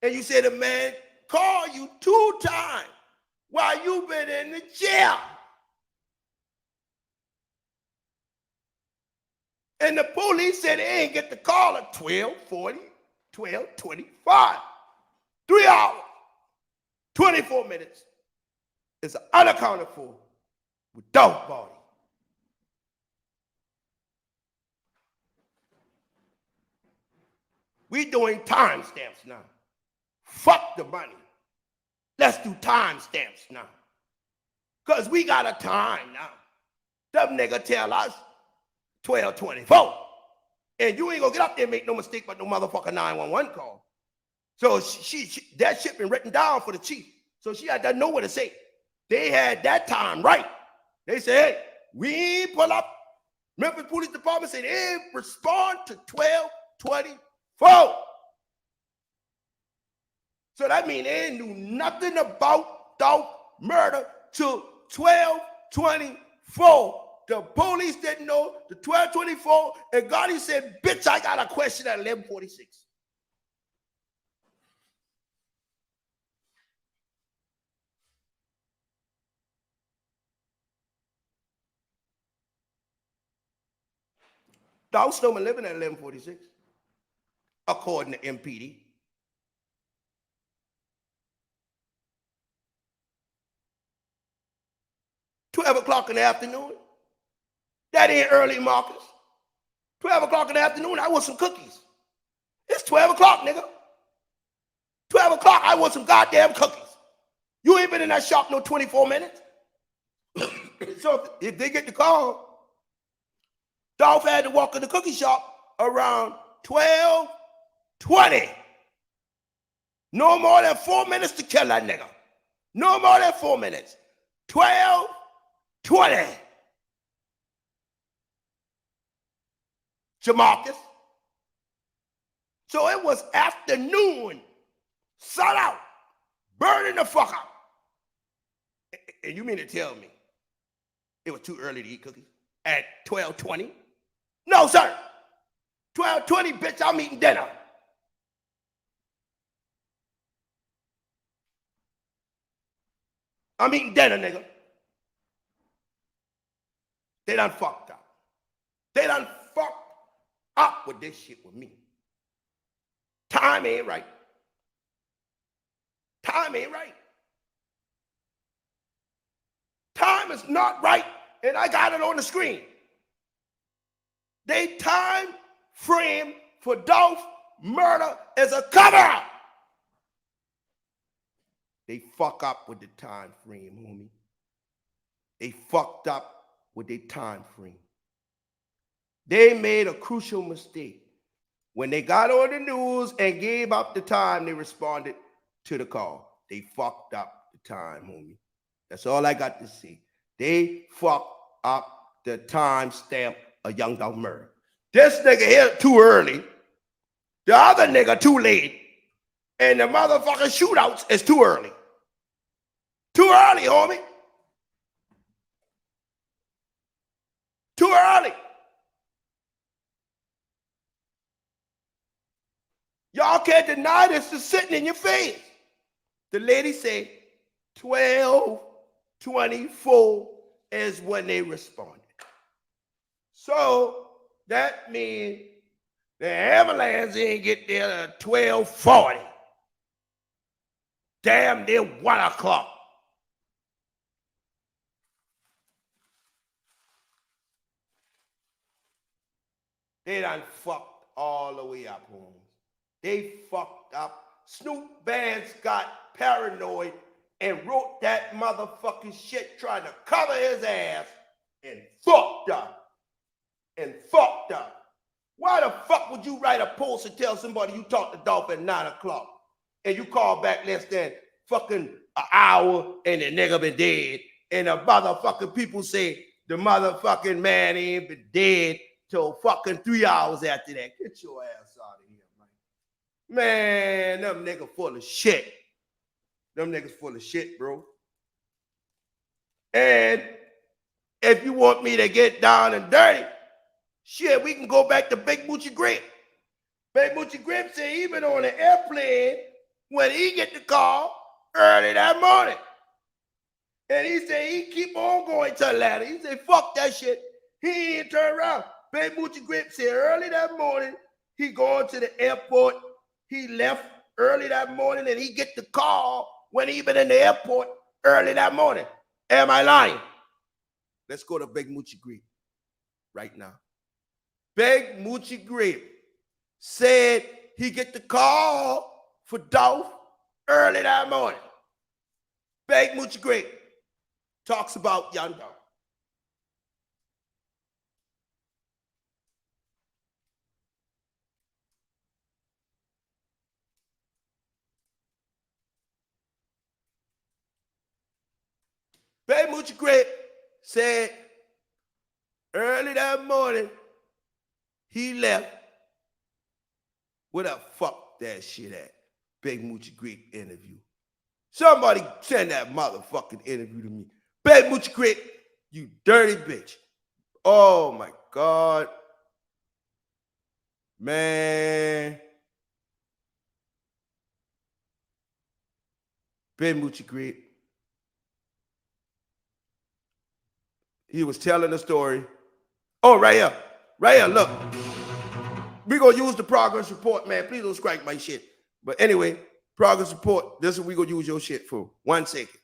And you said the man called you 2 times while you been in the jail. And the police said they ain't get the call at 12:40, 12:25. 3 hours, 24 minutes. It's unaccounted for with Dawg body. We doing timestamps now. Fuck the money. Let's do timestamps now. Because we got a time now. Them nigga tell us 12:24. And you ain't gonna get up there and make no mistake but no motherfucking 911 call. So that shit been written down for the chief. So she had to know what to say. They had that time right. They said, hey, we pull up. Memphis Police Department said they respond to 12:24. So that means they knew nothing about Dawg murder till 12:24. 12:24. The police didn't know the 12:24, and Gotti said, bitch, I got a question at 11:46. Dolph Snowman living at 11:46, according to MPD. $12 o'clock in the afternoon. That ain't early, Marcus. 12 o'clock in the afternoon, I want some cookies. It's 12 o'clock, nigga. 12 o'clock, I want some goddamn cookies. You ain't been in that shop no 24 minutes. So if they get the call, Dolph had to walk in the cookie shop around 12:20. No more than 4 minutes to kill that nigga. No more than 4 minutes. 12:20. Jamarcus. So it was afternoon, sun out, burning the fuck out. And you mean to tell me it was too early to eat cookies at 12:20? No, sir. 12:20, bitch, I'm eating dinner. I'm eating dinner, nigga. They done fucked up. They done fucked up with this shit with me. Time ain't right. Time ain't right. Time is not right, and I got it on the screen. They time frame for Dolph murder is a cover-up. They fuck up with the time frame, homie. They fucked up with their time frame. They made a crucial mistake. When they got on the news and gave up the time, they responded to the call. They fucked up the time, homie. That's all I got to say. They fucked up the time stamp of Young Dolph murder. This nigga here too early. The other nigga too late. And the motherfucking shootouts is too early. Too early, homie. Too early. Y'all can't deny this. It's sitting in your face. The lady said 12:24 is when they responded. So that means the ambulance ain't get there at 12:40. Damn near 1 o'clock. They done fucked all the way up, home. They fucked up. Snoop Bands got paranoid and wrote that motherfucking shit trying to cover his ass and fucked up. And fucked up. Why the fuck would you write a post and tell somebody you talked to Dolph at 9 o'clock and you call back less than fucking an hour and the nigga been dead, and the motherfucking people say the motherfucking man ain't been dead till fucking 3 hours after that? Get your ass out of here, man. Man, them niggas full of shit. Them niggas full of shit, bro. And if you want me to get down and dirty, shit, we can go back to Big Moochie Grip. Big Moochie Grip said he been on an airplane when he get the call early that morning. And he said he keep on going to Atlanta. He said, fuck that shit. He ain't turn around. Big Moochie Grip said early that morning, he going to the airport. He left early that morning and he get the call when he been in the airport early that morning. Am I lying? Let's go to Big Moochie Grip right now. Big Moochie Grip said he get the call for Dolph early that morning. Big Moochie Grip talks about Young Dolph. Big Moochie Grip said early that morning he left. Where the fuck that shit at? Big Moochie Grip interview. Somebody send that motherfucking interview to me. Big Moochie Grip, You dirty bitch. Oh my God. Man. Ben Moochie Creek. He was telling a story. Oh, right here. Right here, look. We're going to use the progress report, man. Please don't strike my shit. But anyway, progress report. This is what we're going to use your shit for. 1 second.